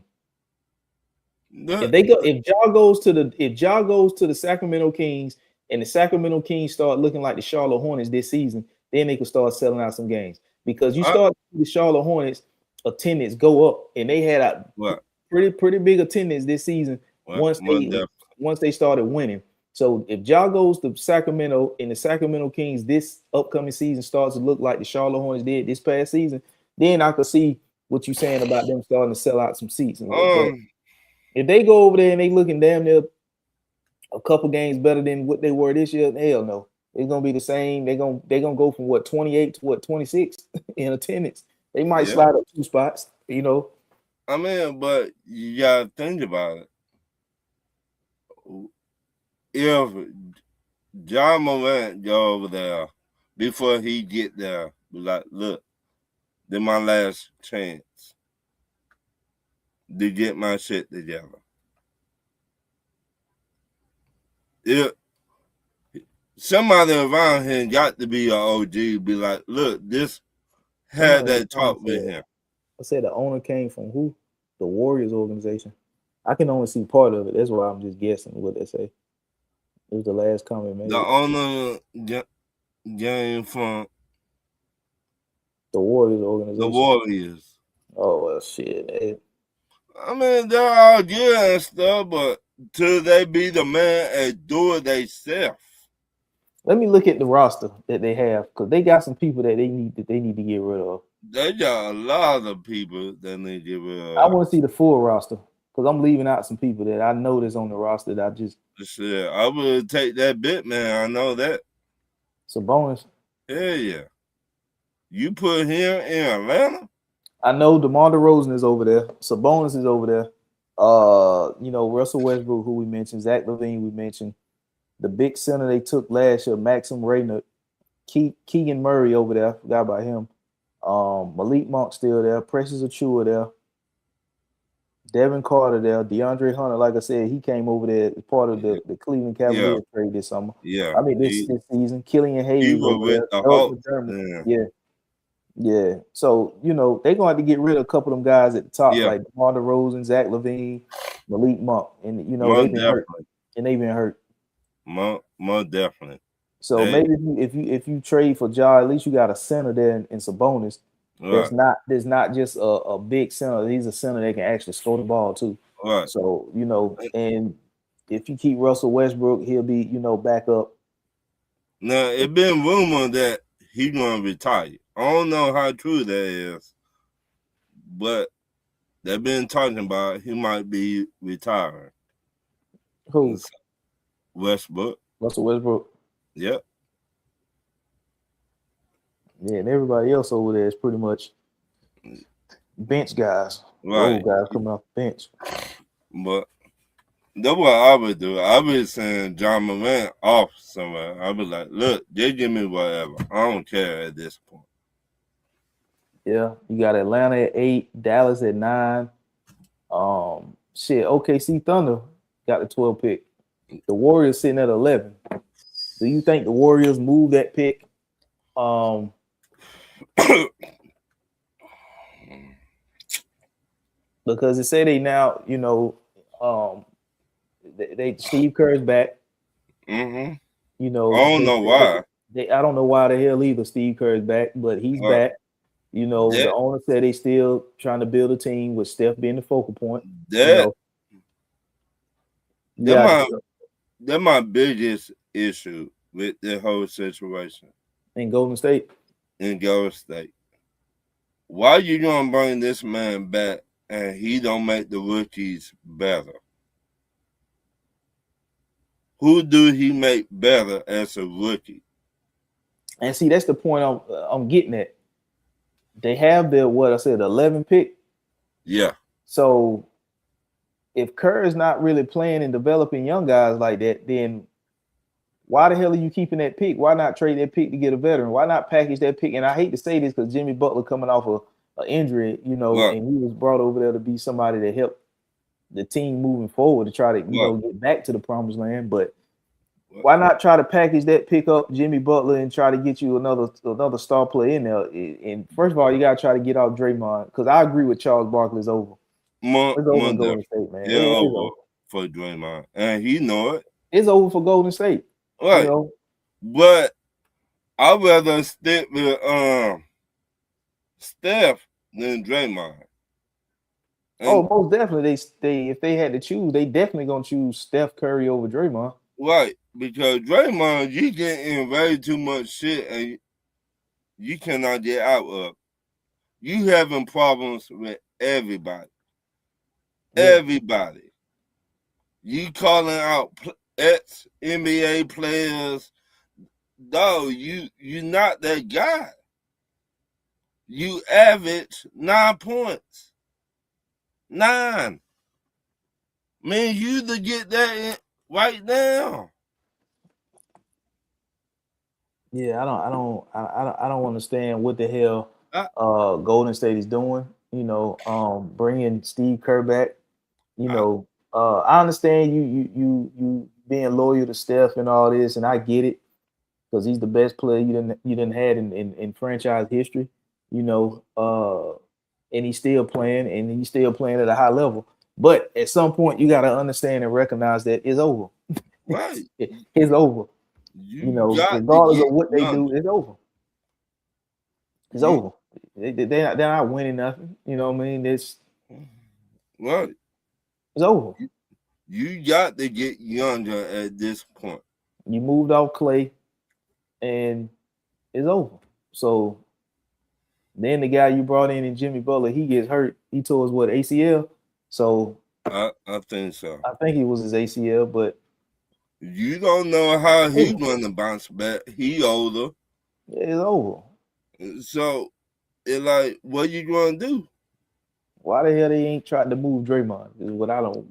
If Ja goes to the Sacramento Kings and the Sacramento Kings start looking like the Charlotte Hornets this season, then they can start selling out some games. Because you start the Charlotte Hornets attendance go up, and they had a pretty big attendance this season once they started winning. So if Ja goes to Sacramento and the Sacramento Kings this upcoming season starts to look like the Charlotte Hornets did this past season, then I could see what you're saying about them starting to sell out some seats. But if they go over there and they looking damn near a couple games better than what they were this year, hell no. It's gonna be the same. They're gonna go from 28 to 26 in attendance. They might slide up 2 spots, I mean, but you gotta think about it. If John Morant go over there before he get there, be like, look, this my last chance to get my shit together. If somebody around him got to be an OG, be like, look, this had that talk with him. I said the owner came from who? The Warriors organization. I can only see part of it. That's why I'm just guessing what they say. It was the last comment made. The owner came from the Warriors organization. The Warriors. Oh well, shit. I mean, they're all good and stuff, but till they be the man and do it themselves. Let me look at the roster that they have, because they got some people that they need to get rid of. They got a lot of people that need to get rid of. I want to see the full roster, because I'm leaving out some people that I know that's on the roster that I just. Shit, I would take that bit, man. I know that. Sabonis. Yeah. You put him in Atlanta? I know DeMar DeRozan is over there. Sabonis is over there. Russell Westbrook, who we mentioned, Zach LaVine, we mentioned. The big center they took last year, Maxim Rayner, Keegan Murray over there. I forgot about him. Malik Monk still there. Precious Achiuwa there. Devin Carter there. DeAndre Hunter, like I said, he came over there as part of the Cleveland Cavaliers trade this summer. Yeah. I mean, this season. Killian Hayes over there. Yeah. So, they're going to have to get rid of a couple of them guys at the top, like DeMar DeRozan, Zach LaVine, Malik Monk. And, they've been hurt. And they've been hurt. More definitely. So maybe if you trade for Ja, at least you got a center there in Sabonis. Right. There's not just a big center. He's a center that can actually score the ball too. Right. So and if you keep Russell Westbrook, he'll be back up. Now it's been rumored that he's gonna retire. I don't know how true that is, but they've been talking about he might be retiring. Who? Westbrook. Russell Westbrook. Yep. Yeah, and everybody else over there is pretty much bench guys. Right. Old guys coming off the bench. But that's what I would do. I would send John Morant off somewhere. I would like, look, just give me whatever. I don't care at this point. Yeah, you got Atlanta at 8, Dallas at 9. Shit, OKC Thunder got the 12 pick. The Warriors sitting at 11. Do you think the Warriors move that pick? Because they say they now, they Steve Kerr's back. Mm-hmm. You know, I don't know why. I don't know why the hell either. Steve Kerr's back, but he's back. You know, the owner said they still trying to build a team with Steph being the focal point. That's my biggest issue with the whole situation. In Golden State. Why you gonna bring this man back and he don't make the rookies better? Who do he make better as a rookie? And see, that's the point I'm getting at. They have their 11 pick. Yeah. So if Kerr is not really playing and developing young guys like that, then why the hell are you keeping that pick? Why not trade that pick to get a veteran? Why not package that pick? And I hate to say this because Jimmy Butler coming off an injury, and he was brought over there to be somebody to help the team moving forward to try to get back to the promised land. But why not try to package that pick up Jimmy Butler and try to get you another star player in there? And first of all, you gotta try to get out Draymond because I agree with Charles Barkley's over. It's over in Golden State, man. Yeah, it's over for Draymond, and he know it. It's over for Golden State. Right. But I'd rather stick with Steph than Draymond. And most definitely. They if they had to choose, they definitely gonna choose Steph Curry over Draymond. Right, because Draymond, you get in way too much shit and you cannot get out of. You having problems with everybody. Yeah. Everybody. You calling out ex-NBA players. Dog, you not that guy. You average 9 points. 9. Man, you to get that in right now. Yeah, I don't understand what the hell Golden State is doing. Bringing Steve Kerr back. I understand you being loyal to Steph and all this, and I get it because he's the best player you didn't had in franchise history. And he's still playing, at a high level. But at some point, you got to understand and recognize that it's over. Right, it's over. Regardless of what they do, it's over. It's over. They're not winning nothing. You know what I mean? It's right. It's over. You got to get younger at this point. You moved off Clay, and it's over. So then the guy you brought in Jimmy Butler, he gets hurt. He tore his ACL. So I think so. I think it was his ACL, but you don't know how he's going to bounce back. He older. It's over. So it's like, what you going to do? Why the hell they ain't trying to move Draymond? Is what I don't.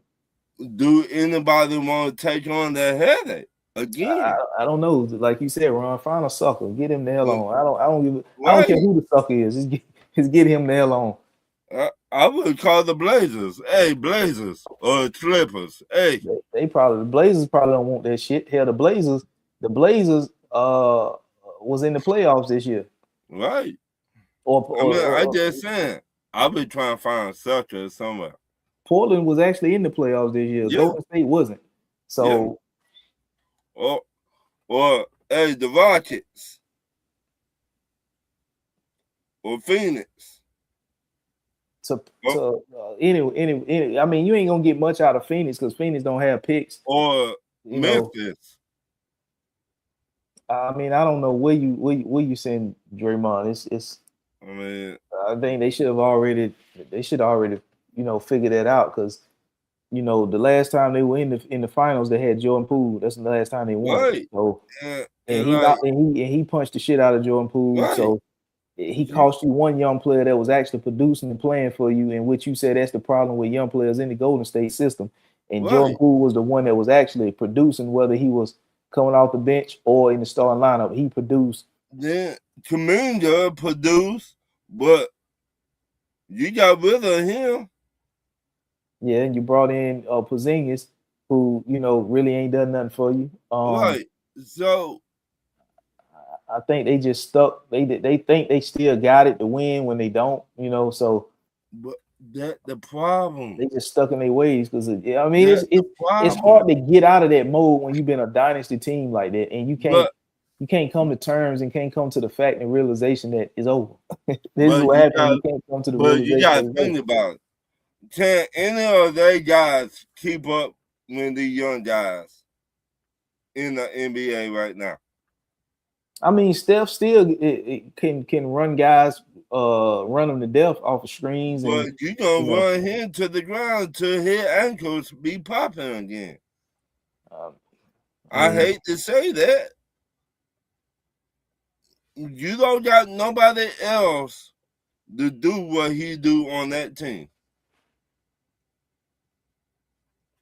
Do anybody want to take on that headache again? I don't know. Like you said, Ron, find a sucker. Get him the hell on. I don't care who the sucker is. Just get him the hell on. I would call the Blazers. Hey, Blazers or Clippers. Hey, the Blazers probably don't want that shit. Hell, the Blazers was in the playoffs this year. Right. I just saying. I've been trying to find a sucker somewhere. Portland was actually in the playoffs this year. Yeah. Golden State wasn't. So, or hey, the Rockets or Phoenix. Anyway, I mean, you ain't gonna get much out of Phoenix because Phoenix don't have picks. Or Memphis. I mean, I don't know where you send Draymond. It's. I mean, I think they should have already, figured that out because, the last time they were in the finals, they had Jordan Poole. That's the last time they won. Right. So, he punched the shit out of Jordan Poole. Right. So he cost you one young player that was actually producing and playing for you, in which you said that's the problem with young players in the Golden State system. And Jordan Poole was the one that was actually producing, whether he was coming off the bench or in the starting lineup. He produced. Then Kuminga produced, but you got rid of him. Yeah, and you brought in Porzingis, who really ain't done nothing for you. Right. So, I think they just stuck. They think they still got it to win when they don't. So but that the problem. they just stuck in their ways because I mean That the it's problem. hard to get out of that mode when you've been a dynasty team like that, and you can't But come to terms and can't come to the fact and realization that it's over. This is but what you happens when got you can't come to the but you realization got that to it's think over. about it. Can any of they guys keep up with the young guys in the NBA right now? I mean, Steph still can run guys, run them to death off of screens, But and you gonna you know, run him to the ground till his ankles be popping again. um, I I mean, hate to say that. You don't got nobody else to do what he do on that team.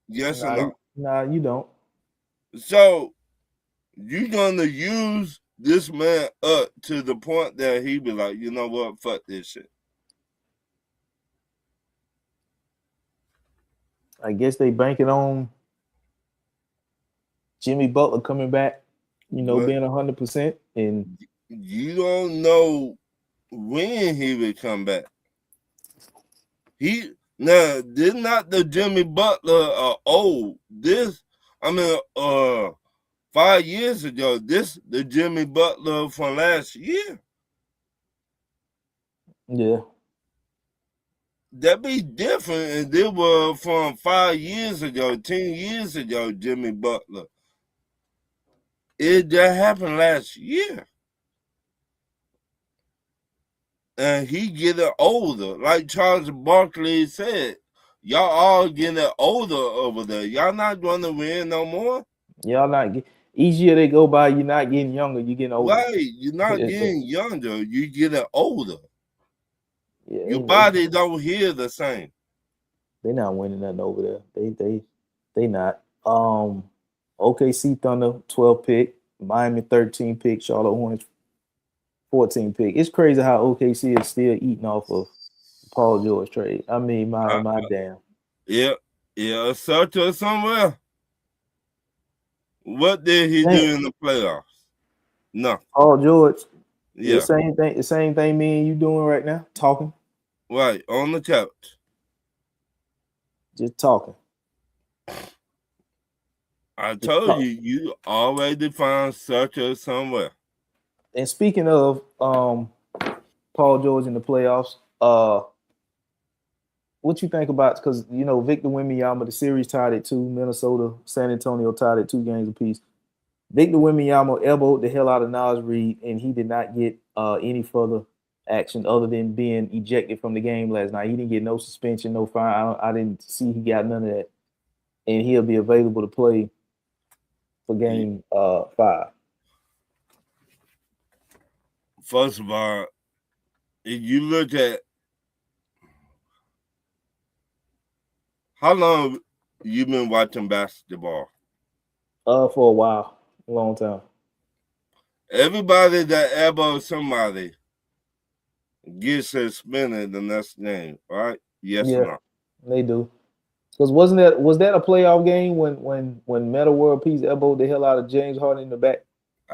Yes or no? nah, you don't. So you gonna use this man up to the point that he be like, you know what, fuck this shit. I guess they banking on Jimmy Butler coming back, But being 100%, and you don't know when he will come back. This not the Jimmy Butler old. 5 years ago, this the Jimmy Butler from last year. yeah, That be different if they were from 5 years ago, 10 years ago, Jimmy Butler. It just happened last year. And he getting older. Like Charles Barkley said, y'all all getting older over there. Y'all not going to win no more. y'all not each year they go by, you're not getting younger, you're getting older. Right. You're not getting younger. You getting older. Yeah, Your body don't hear the same. They're not winning nothing over there. They not. OKC Thunder 12 pick, Miami 13 pick, Charlotte Hornets 14 pick. It's crazy how OKC is still eating off of Paul George trade. I mean, my damn. Yeah, search or somewhere. What did he do in the playoffs? No. Paul George. Yeah. The same thing me and you doing right now, talking. Right, on the couch. Just talking. I told you, you already found search or somewhere. And speaking of Paul George in the playoffs, what you think about, because Victor Wembanyama, the series tied at 2, Minnesota, San Antonio tied at 2 games apiece. Victor Wembanyama elbowed the hell out of Naz Reid, and he did not get any further action other than being ejected from the game last night. He didn't get no suspension, no fine. I didn't see he got none of that, and he'll be available to play for game 5. First of all, if you look at how long you been watching basketball? For a while, a long time. Everybody that elbows somebody gets suspended the next game, right? Yes or no? They do. Because was that a playoff game when Metta World Peace elbowed the hell out of James Harden in the back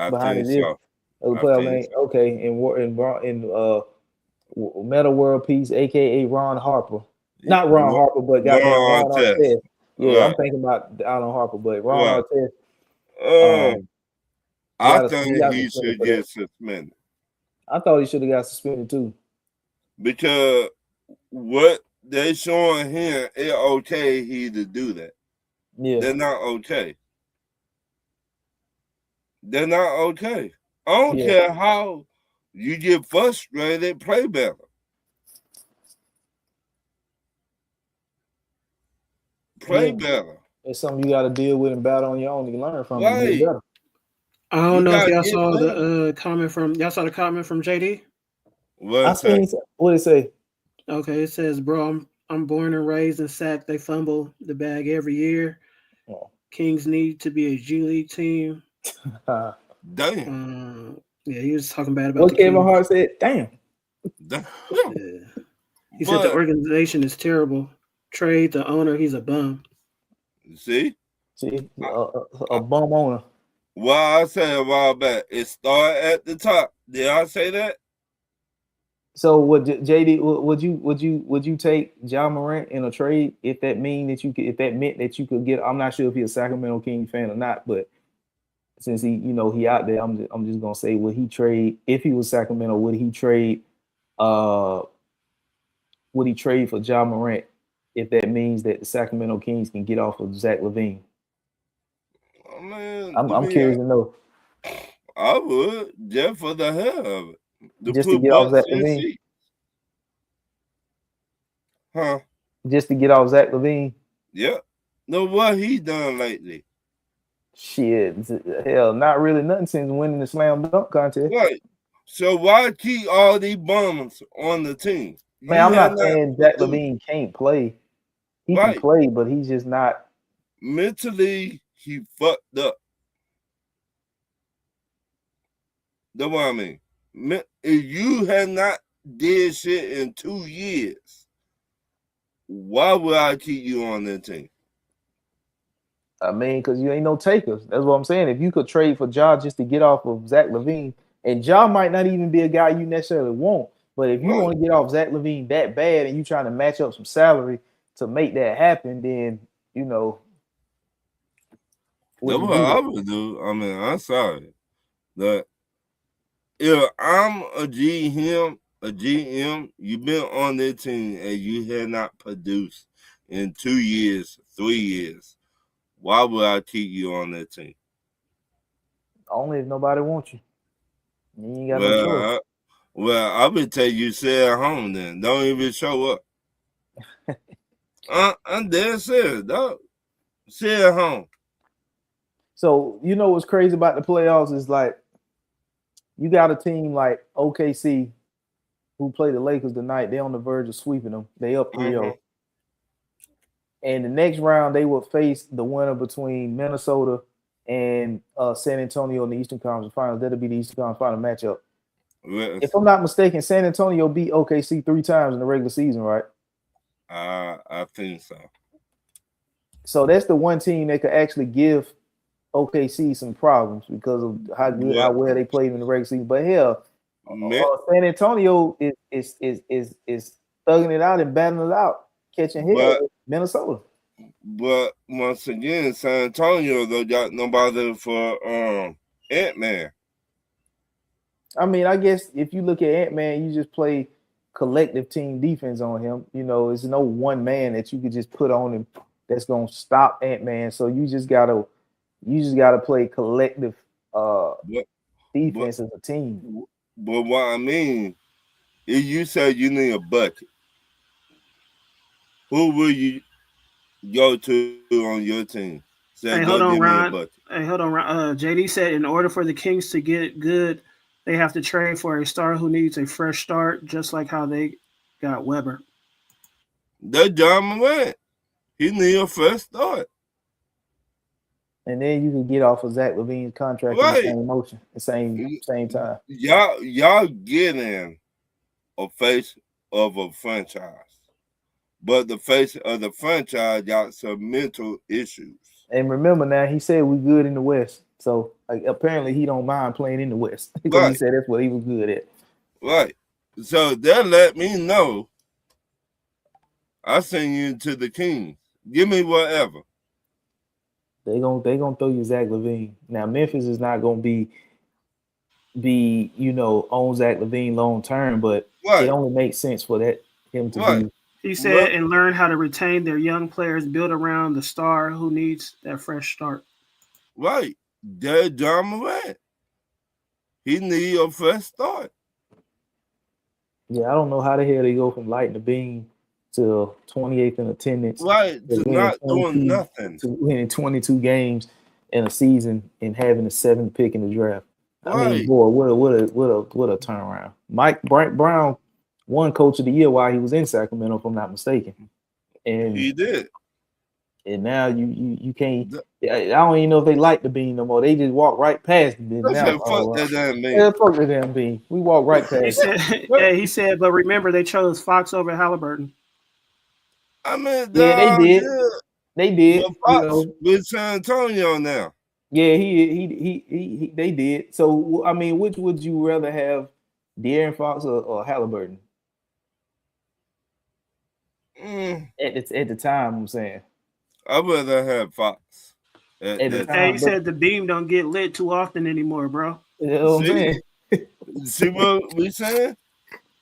behind his ear? That was a playoff game. So. Okay, in Metta World Peace, aka Ron Harper, not Ron Harper, but goddamn Ron Artest. Yeah, right. I'm thinking about Alan Harper, but Ron Artest. I think he should get suspended. I thought he should have got suspended too. Because what they showing him, it's okay he to do that. Yeah. They're not okay. They're not okay. I don't care how you get frustrated, play better. Play better. It's something you got to deal with and battle on your own. You can learn from it and get better. I don't know if y'all saw the comment from JD. I seen what it say. Okay, it says, "Bro, I'm born and raised in Sac. They fumble the bag every year. Oh. Kings need to be a G League team." Damn. Yeah, he was talking bad about what Kevin Hart said. Damn. Yeah. He said the organization is terrible. Trade the owner. He's a bum. See? See, a bum owner. What I said a while back, it started at the top. Did I say that? So would JD would you take Ja Morant in a trade if that meant that you could get? I'm not sure if he's a Sacramento King fan or not, but since he out there, I'm just gonna say, would he trade if he was Sacramento? Would he trade for Ja Morant if that means that the Sacramento Kings can get off of Zach LaVine? Oh, man, I'm curious to know. I would just for the hell of it. Just to get off Zach LaVine. Huh? Just to get off Zach LaVine. Yep. No, what he done lately? Shit, hell, not really nothing since winning the slam dunk contest. Right. So why keep all these bums on the team? Man, I'm not saying Zach LaVine can't play. He can play, but he's just not mentally. He fucked up. That's what I mean. If you had not did shit in 2 years, why would I keep you on that team? I mean, because you ain't no takers. That's what I'm saying. If you could trade for Ja just to get off of Zach LaVine, and Ja might not even be a guy you necessarily want, but if you want to get off Zach LaVine that bad and you trying to match up some salary to make that happen, then That's what I would do. I mean, I'm sorry. That if I'm a GM, you've been on that team and you had not produced in 2 years, 3 years, why would I keep you on that team? Only if nobody wants you. You ain't got no choice. I would tell you stay at home then. Don't even show up. I'm dead serious, dog. Stay at home. So, what's crazy about the playoffs is like you got a team like OKC who play the Lakers tonight. They're on the verge of sweeping them. They up 3-0. And the next round, they will face the winner between Minnesota and San Antonio in the Eastern Conference Finals. That'll be the Eastern Conference Final matchup. Yes. If I'm not mistaken, San Antonio beat OKC 3 times in the regular season, right? I think so. So that's the one team that could actually give OKC some problems because of how well they played in the regular season. But hell, San Antonio is thugging it out and battling it out, catching hit with Minnesota. But once again, San Antonio though got nobody for Ant-Man. I mean, I guess if you look at Ant-Man, you just play collective team defense on him. There's no one man that you could just put on him that's gonna stop Ant-Man. So you just gotta play collective defense as a team. But what I mean, if you say you need a bucket, who will you go to on your team? Hey, hold on, Ron. JD said in order for the Kings to get good, they have to trade for a star who needs a fresh start, just like how they got Weber. That's Ja Morant. He need a fresh start. And then you can get off of Zach LaVine's contract in the same motion, the same time. Y'all getting a face of a franchise, but the face of the franchise got some mental issues. And remember now, he said we good in the West, so apparently he don't mind playing in the West because he said that's what he was good at. Right. So that let me know I send you to the Kings. Give me whatever. They gonna throw you Zach LaVine. Now Memphis is not gonna be on Zach LaVine long term, but it only makes sense for him to be. He said, and learn how to retain their young players, build around the star who needs that fresh start. Right, that's Ja Morant. He need a fresh start. Yeah, I don't know how the hell they go from lighting the beam to 28th in attendance. Right, to not doing nothing. To winning 22 games in a season and having the 7th pick in the draft. I mean, boy, what a turnaround. Mike Brown won Coach of the Year while he was in Sacramento, if I'm not mistaken. And he did. And now you can't. I don't even know if they like the beam no more. They just walk right past it. Fuck that damn beam. Yeah, fuck that damn beam. We walk right past it. He said, but remember they chose Fox over Halliburton. I mean, Yeah, they did. yeah, They did. but You Fox know. with San Antonio now. Yeah, he they did. So I mean, which would you rather have, De'Aaron Fox or Halliburton? At the time, I'm saying. I'd rather have Fox at At the that Hey, time. you time, but said the beam don't get lit too often anymore, bro. you know what I'm saying? See what we saying?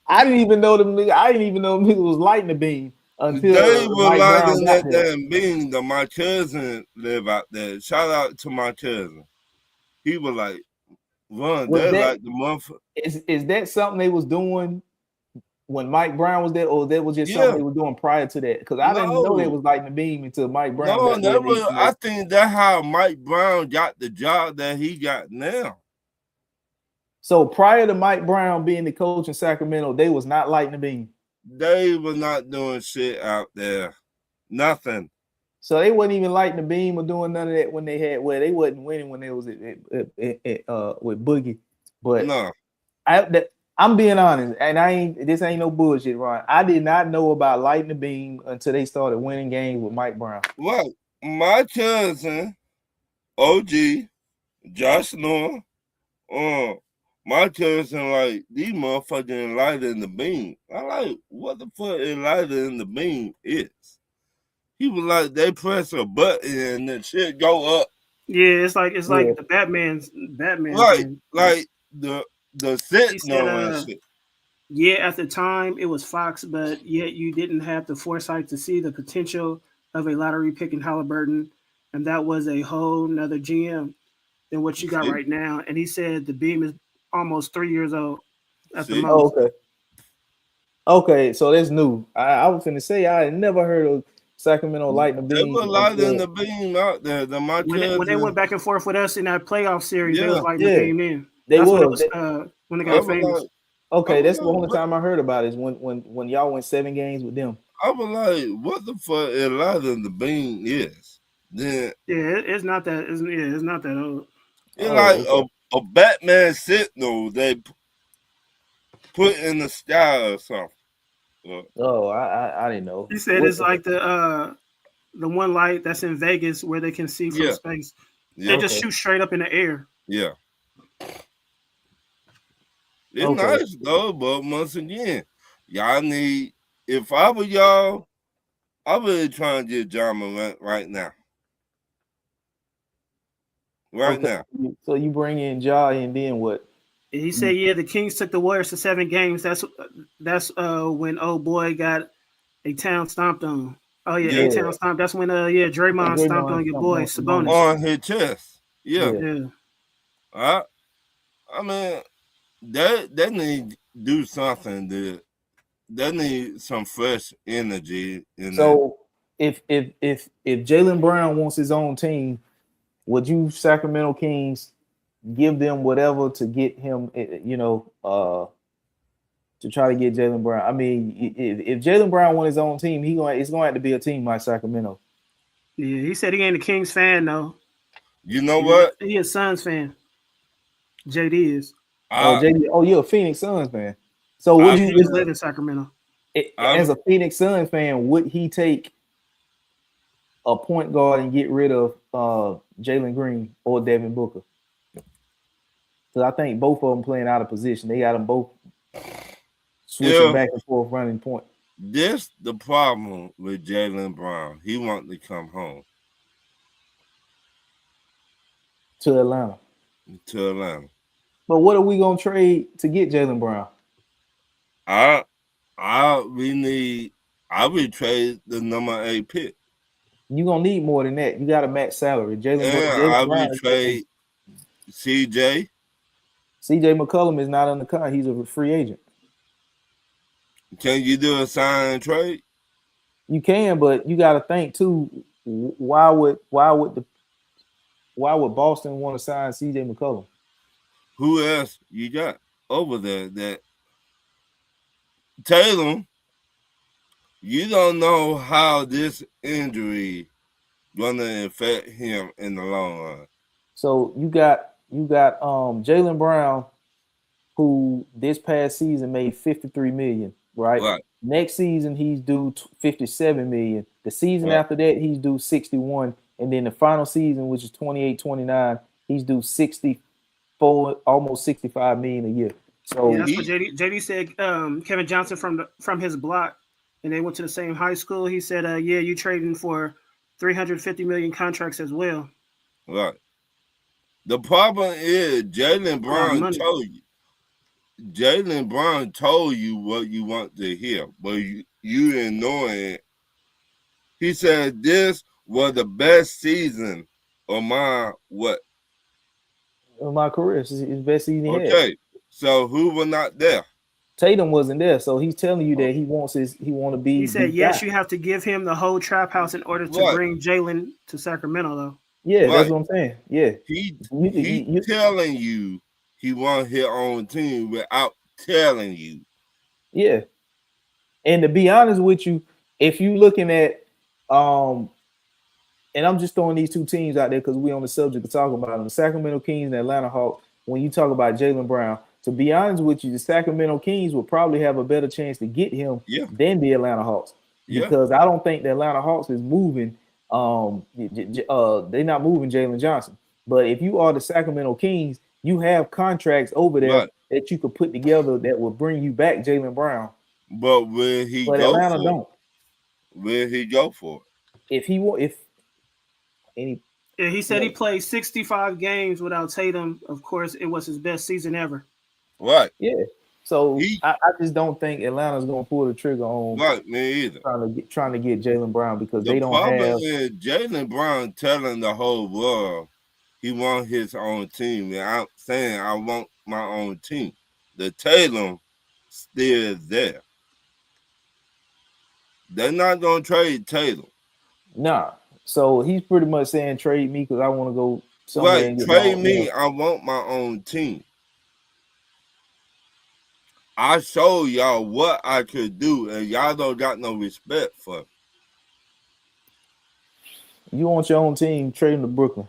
I didn't even know them niggas was lighting the beam They until were Mike Brown lighting got that there. damn beam that my cousin live out there. Shout out to my cousin. He was like, run, Was they're that like the month. is that something they was doing when Mike Brown was there, or that was just something Yeah. they was doing prior to that? Because I didn't know they was lighting the beam until Mike Brown No, got there. I think that's how Mike Brown got the job that he got now. So prior to Mike Brown being the coach in Sacramento, they was not lighting the beam. They were not doing shit out there. Nothing. So they wasn't even lighting the beam or doing none of that when they had they wasn't winning when they was with Boogie. But no, I'm being honest, and this ain't no bullshit, Ron. I did not know about lighting the beam until they started winning games with Mike Brown. Well, my cousin, OG, Josh Noah, my cousin, like, these motherfucking lighter in the beam. I like, what the fuck is lighter in the beam is? He was like, they press a button and the shit go up. Yeah, it's like the Batman right, thing. Like the Sentinel and shit. Yeah, at the time it was Fox, but yet you didn't have the foresight to see the potential of a lottery pick in Halliburton, and that was a whole nother GM than what you got right now. And he said the beam is almost 3 years old at the most. Oh, okay, so that's new. I was going to say I had never heard of Sacramento lighting the beam. They were lighting the beam out there. When they went back and forth with us in that playoff series, they was lighting the beam in. That's when they got famous. Okay, that's the only time I heard about it is when y'all went 7 games with them. I was like, what the fuck is lighting the beam is? Then it's not that. It's not that old. It's like a Batman Sentinel they put in the sky or something. I didn't know. He said it's like the one light that's in Vegas where they can see from space. They just shoot straight up in the air. Yeah. It's nice though, but once again, y'all need. If I were y'all, I really trying to get John Morant right now. Now. So you bring in Ja and then what? He said, the Kings took the Warriors to 7 games. That's when old boy got a town stomped on. Oh yeah, a town stomped. That's when Draymond stomped on your boy Sabonis on his chest. Yeah. Yeah. I mean, they need to do something. They need some fresh energy in so if Jaylen Brown wants his own team, would you Sacramento Kings give them whatever to get him, to try to get Jaylen Brown? I mean, if Jaylen Brown wants his own team, it's going to have to be a team like Sacramento. Yeah, he said he ain't a Kings fan though. You know what? He a Suns fan. JD is. JD. Oh, you're a Phoenix Suns fan. So would you just live in Sacramento? As a Phoenix Suns fan, would he take a point guard and get rid of Jalen Green or Devin Booker? Because I think both of them playing out of position. They got them both switching back and forth running point. This the problem with Jaylen Brown. He wants to come home to Atlanta. But what are we gonna trade to get Jaylen Brown? I would trade the number 8 pick. You're gonna need more than that. You got to match salary. I would trade CJ. CJ McCollum is not on the car. He's a free agent. Can you do a sign and trade? You can, but you got to think too. Why would Boston want to sign CJ McCollum? Who else you got over there? That Tatum. You don't know how this injury gonna affect him in the long run. So you got Jaylen Brown, who this past season made $53 million. right? Right. Next season he's due 57 million. The season Right. after that he's due 61, and then the final season, which is 28-29, he's due 64, almost 65 million a year. So Yeah, that's what JD said. Kevin Johnson from his block, and they went to the same high school. He said, "Yeah, you trading for 350 million contracts as well." Right. The problem is Jaylen Brown money. told you. Jaylen Brown told you what you want to hear, but you ignoring it. He said this was the best season of my what? in my career, it's his best season he had. Okay, so who was not there? Tatum wasn't there, so he's telling you that he want to be. He said, the "Yes, guy. you have to give him the whole trap house in order to Right. bring Jalen to Sacramento, though." Yeah, Right. that's what I'm saying. Yeah, He you- telling you he want his own team without telling you. yeah. And to be honest with you, if you looking at and I'm just throwing these two teams out there because we on the subject of talking about them, the Sacramento Kings and the Atlanta Hawks. When you talk about Jaylen Brown, to be honest with you, the Sacramento Kings will probably have a better chance to get him than the Atlanta Hawks. Because I don't think the Atlanta Hawks is moving. They're not moving Jalen Johnson. But if you are the Sacramento Kings, you have contracts over there that you could put together that will bring you back Jaylen Brown. But will he But go Atlanta for don't. it? Will he go for it? Yeah, he said he played 65 games without Tatum. Of course, it was his best season ever. Right. Yeah. So I just don't think Atlanta's gonna pull the trigger on me either. Trying to get Jaylen Brown because The they don't problem have. is Jaylen Brown telling the whole world he wants his own team, and I'm saying I want my own team. The Tatum still there. They're not gonna trade Tatum. Nah. So he's pretty much saying trade me because I want to go somewhere and get trade me. I want my own team. I show y'all what I could do, and y'all don't got no respect for me. You want your own team, trading to Brooklyn.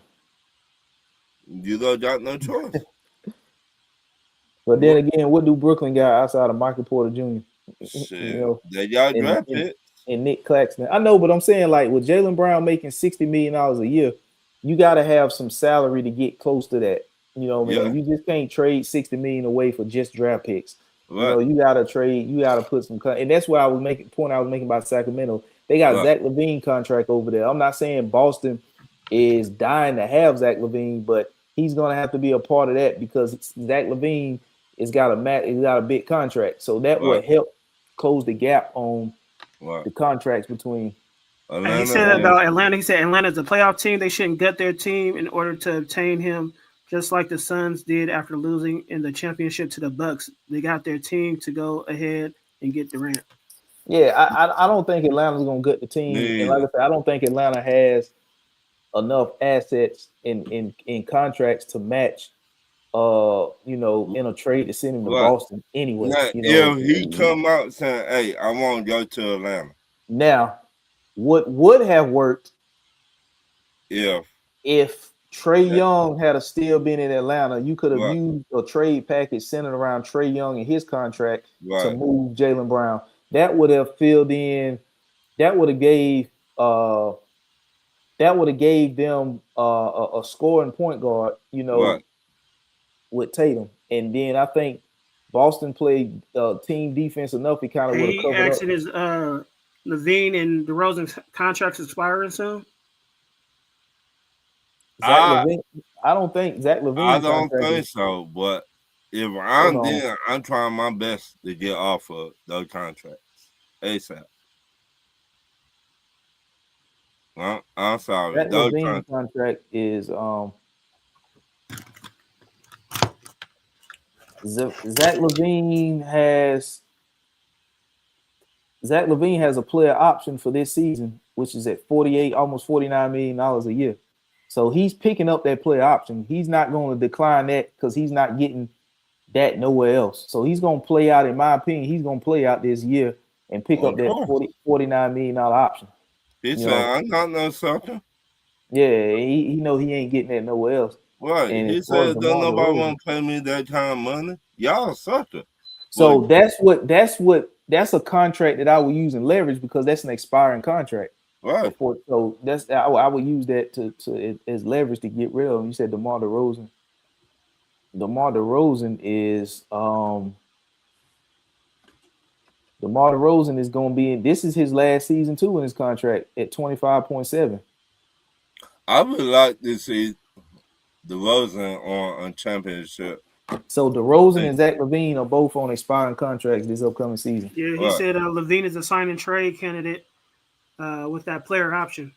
You don't got no choice. But then again, what do Brooklyn got outside of Michael Porter Jr.? Shit. They got draft picks. And Nick Claxton. I know, but I'm saying, like, with Jaylen Brown making $60 million a year, you got to have some salary to get close to that. You know what I mean? You just can't trade $60 million away for just draft picks. Right. You know, you got to trade. You got to put some. And that's why I was making about Sacramento. They got Zach LaVine contract over there. I'm not saying Boston is dying to have Zach LaVine, but he's going to have to be a part of that because Zach LaVine has got a big contract. So that would help close the gap on the contracts between. And he said about Atlanta, he said Atlanta's a playoff team. They shouldn't gut their team in order to obtain him, just like the Suns did after losing in the championship to the Bucks. They got their team to go ahead and get Durant. Yeah, I don't think Atlanta's going to gut the team. And like I said, I don't think Atlanta has enough assets in contracts to match in a trade to send him to Boston anyway. Now, if he come out saying, "Hey, I want to go to Atlanta." Now, what would have worked if Trae Young had still been in Atlanta? You could have used a trade package centered around Trae Young and his contract to move Jaylen Brown. That would have filled in. That would have gave them a scoring point guard. With Tatum, and then I think Boston played team defense enough. He kind of would have covered up. He is LaVine and DeRozan's contracts expiring soon. LaVine, I don't think Zach LaVine. I don't think so, but if I'm there, I'm trying my best to get off of those contracts ASAP. Well, I'm sorry. That LaVine contract is Zach LaVine has a player option for this season, which is at 48, almost $49 million a year. So he's picking up that player option. He's not going to decline that because he's not getting that nowhere else. So he's going to play out, in my opinion, he's going to play out this year and pick up that $49 million option. He said, I'm not no sucker. Yeah, he know he ain't getting that nowhere else. Right. And he said, don't nobody want to pay me that kind of money. Y'all sucker. So that's what that's a contract that I would use in leverage because that's an expiring contract. Right. So that's I would use that to as leverage to get rid of him. You said DeMar DeRozan. DeMar DeRozan is DeMar DeRozan is going to be in. This is his last season too in his contract at 25.7. I would like to see DeRozan on championship. So DeRozan and Zach LaVine are both on expiring contracts this upcoming season. Yeah, he said LaVine is a sign and trade candidate with that player option.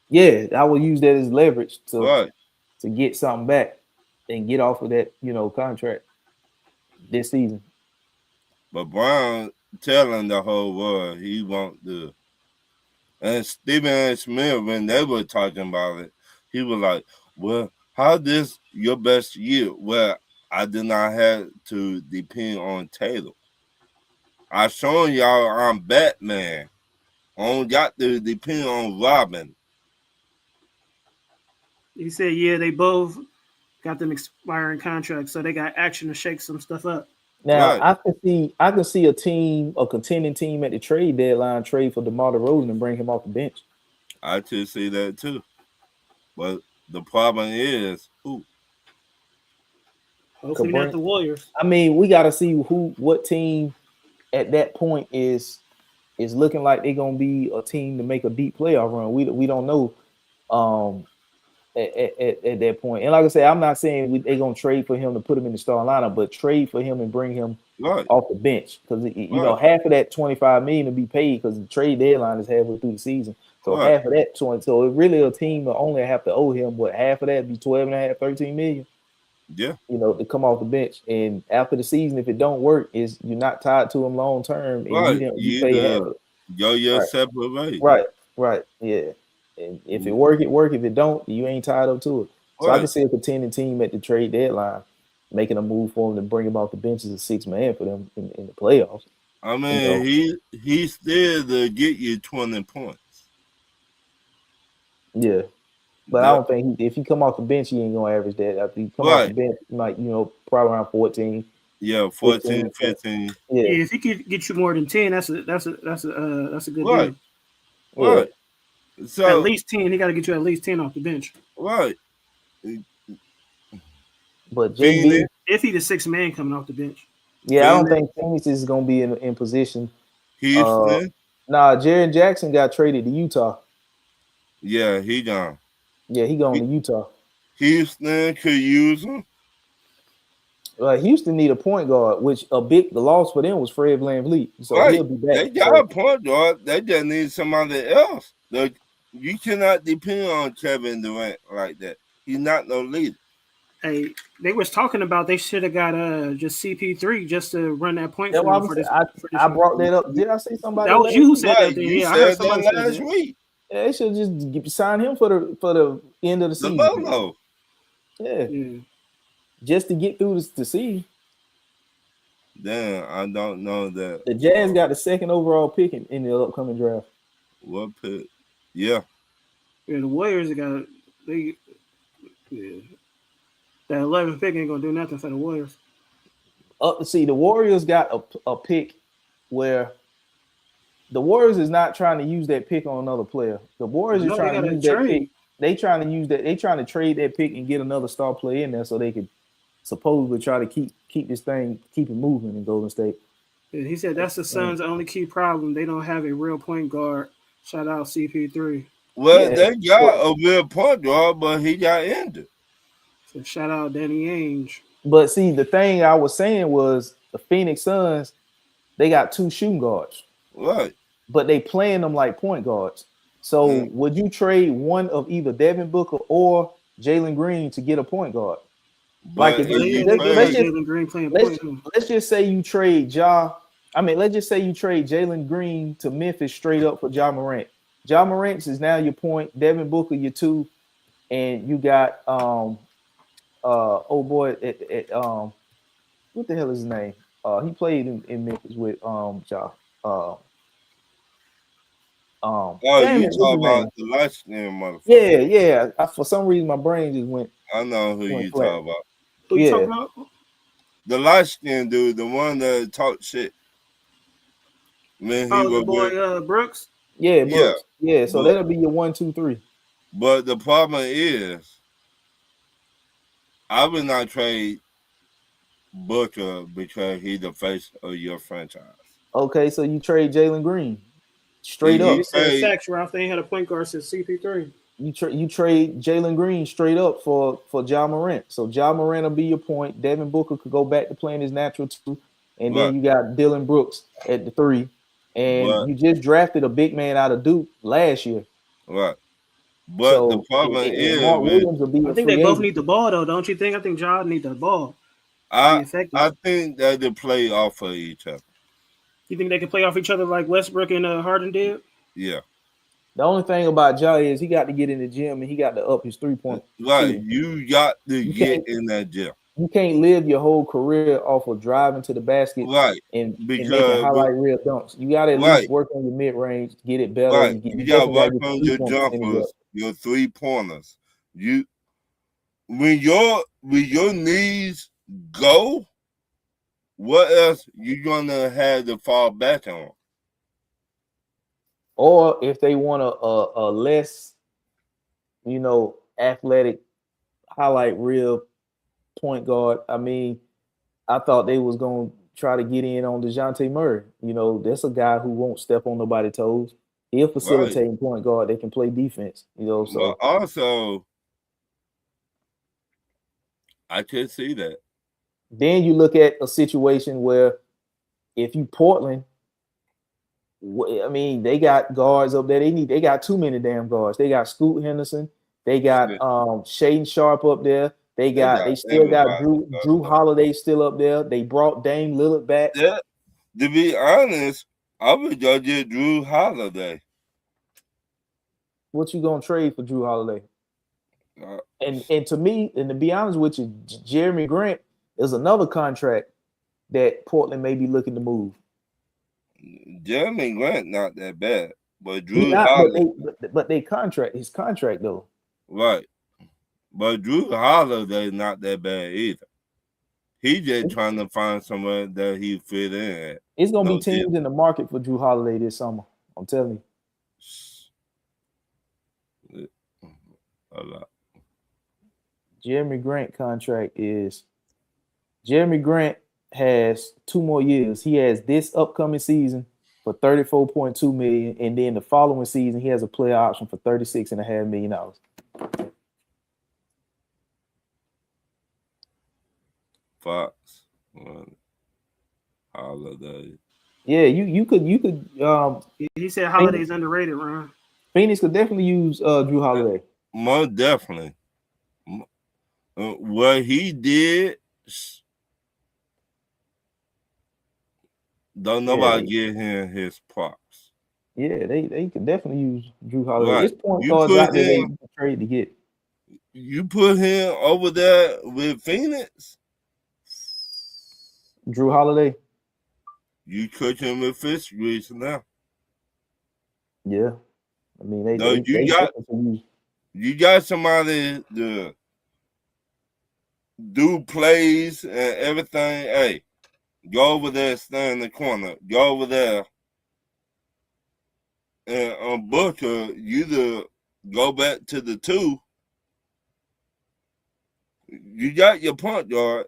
Yeah, I will use that as leverage to get something back and get off of that, contract this season. But Brown telling the whole world he won't do. And Stephen A. Smith, when they were talking about it, he was like, well, how this your best year? Well, I did not have to depend on Taylor. I shown y'all I'm Batman. I don't got to depend on Robin. He said, yeah, they both got them expiring contracts, so they got action to shake some stuff up. Now I can see a contending team at the trade deadline trade for DeMar DeRozan and bring him off the bench. I could see that too. But the problem is who? Hopefully not the Warriors. I mean, we got to see what team at that point is looking like they're gonna be a team to make a deep playoff run. We don't know at that point. And like I said, I'm not saying they're gonna trade for him to put him in the starting lineup, but trade for him and bring him off the bench because half of that $25 million to be paid because the trade deadline is halfway through the season. So half of that 20. So it really a team will only have to owe him half of that be 12.5, 13 million. Yeah, to come off the bench, and after the season, if it don't work, you're not tied to him long term, and you pay him. Go your separate way. Right, yeah. And if it work, it work. If it don't, you ain't tied up to it. So I can see a contending team at the trade deadline making a move for him to bring him off the bench as a 6-man for them in the playoffs. I mean, he's there to get you 20 points. Yeah. But I don't think if he come off the bench, he ain't gonna average that. After he come off the bench, like probably around 14. Yeah, 14, 15. Yeah, if he could get you more than 10, that's a good deal. Right. So at least 10, he got to get you at least 10 off the bench. Right. But JB, if he's the 6th man coming off the bench. Yeah, I don't think Phoenix is gonna be in position. Houston. Jaren Jackson got traded to Utah. Yeah, he gone. Yeah, he going to Utah. Houston could use him. Houston need a point guard, which the loss for them was Fred VanVleet. So he'll be back. They got a point guard. They just need somebody else. You cannot depend on Kevin Durant like that. He's not no leader. Hey, they was talking about they should have got just CP3 just to run that point. I brought that up. Did I say somebody? That was you who said that. Yeah, I heard somebody last week. Yeah, they should just sign him for the end of the season. Logo. Yeah, just to get through the season. Damn, I don't know that. The Jazz got the 2nd overall pick in the upcoming draft. What pick? Yeah. Yeah, the Warriors got that 11th pick ain't gonna do nothing for the Warriors. The Warriors got a pick where the Warriors is not trying to use that pick on another player. The Warriors are trying to use that pick. They trying to use that. They trying to trade that pick and get another star player in there so they could supposedly try to keep this thing, keep it moving in Golden State. Yeah, he said that's the Suns' only key problem. They don't have a real point guard. Shout out CP3. Well, they got a real point guard, but he got injured. So shout out Danny Ainge. But see, the thing I was saying was the Phoenix Suns, they got 2 shooting guards. Right. But they playing them like point guards. So would you trade one of either Devin Booker or Jalen Green to get a point guard? But let's just say you trade let's just say you trade Jalen Green to Memphis straight up for Ja Morant. Ja Morant is now your point, Devin Booker your 2, and you got what the hell is his name? He played in Memphis with Ja. You talk about the light skin motherfucker. Yeah. For some reason, my brain just went. I know who you talk about. Who you talking about? The light skin dude, the one that talk shit. when he Oh, the was boy with. Brooks. Yeah, Yeah, Brooks. Yeah, so but that'll be your 1, 2, 3. but the problem is, I would not trade Booker because he's the face of your franchise. Okay, so you trade Jalen Green straight If You you up. said trade, sacks, Ralph. They ain't had a point guard since CP3. You trade Jalen Green straight up for Ja Morant. So Ja Morant will be your point. Devin Booker could go back to playing his natural 2, and then right, you got Dylan Brooks at the 3. And but you just drafted a big man out of Duke last year. right, but the So problem and Mark is, Williams will be I a think they free both agent. need the ball, though, don't you think? I think Ja need the ball to be I effective. I think that they play off of each other. You think they can play off each other like Westbrook and Harden did? Yeah, The only thing about Ja is he got to get in the gym and he got to up his 3-point right. shooting. You got to You get can't in that gym. you can't live your whole career off of driving to the basket Right, and making because highlight reel dunks. You got to at least right, work on your mid range, get it better. right. You You got to definitely got to work get on your your 3-point percentage up. jumpers, your 3-pointers. You when your knees go, what else you gonna have to fall back on? Or if they want a less, athletic highlight reel point guard, I mean, I thought they was gonna try to get in on DeJounte Murray. That's a guy who won't step on nobody's toes. He'll Right. facilitate point guard. They can play defense. But So also, I could see that. then you look at a situation where if you Portland, I mean, they got guards up there. They got too many damn guards. They got Scoot Henderson. They got Shit, Shaden Sharp up there. they They got still got everybody. Drew Holiday still up there. They brought Dame Lillard back. Yeah, to be honest, I would just get Drew Holiday. What you gonna trade for Drew Holiday? Uh, And to me, and to be honest with you, Jeremy Grant is another contract that Portland may be looking to move. Jeremy Grant not that bad, but He Drew not, Holiday, but his contract though. right? But Drew Holiday not that bad either. He just trying to find somewhere that he fit in at. It's gonna be No teams in the market for Drew Holiday this summer. I'm telling you. A lot. Jeremy Grant contract is Jeremy Grant has 2 more years. He has this upcoming season for $34.2 million, and then the following season he has a player option for $36.5 million. Fox, Holiday. Yeah, you could He said Holiday's underrated, Ron. Phoenix could definitely use Drew Holiday. Most definitely. What he did, don't nobody give him his props. Yeah, they could definitely use Drew Holiday. Right. There's point guards out there they can trade to get. You put him over there with Phoenix. Drew Holiday. You cook him with fish grease now. Yeah, I mean you got somebody to do plays and everything. Hey, go over there, stand in the corner. Go over there, and on Booker, you to go back to the 2. You got your point guard.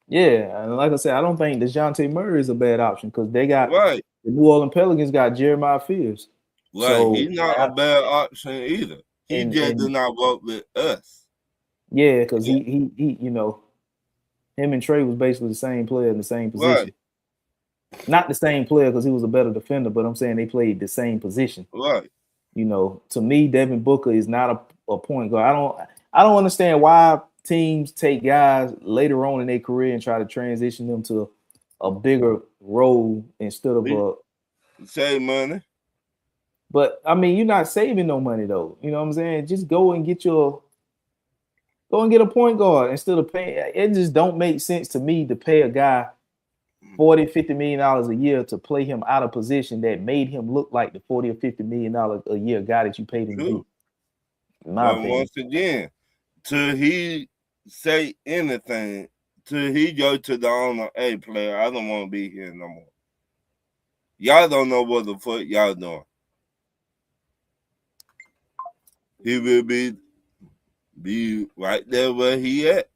Yeah, and like I said, I don't think DeJounte Murray is a bad option because they got right. The New Orleans Pelicans got Jeremiah Fears. Right, so he's not a bad option either. He just did not work with us. Yeah, because he him and Trey was basically the same player in the same position. Right. Not the same player because he was a better defender, but I'm saying they played the same position. Right. To me, Devin Booker is not a point guard. I don't understand why teams take guys later on in their career and try to transition them to a bigger role instead of save money. But I mean, you're not saving no money though. You know what I'm saying? Just go and get a point guard instead of paying. It just don't make sense to me to pay a guy $40-50 million a year to play him out of position that made him look like the $40 or $50 million a year guy that you paid him to be. But once again, till he say anything, till he go to the owner, hey player, I don't want to be here no more. Y'all don't know what the fuck y'all doing. He will be right there where he at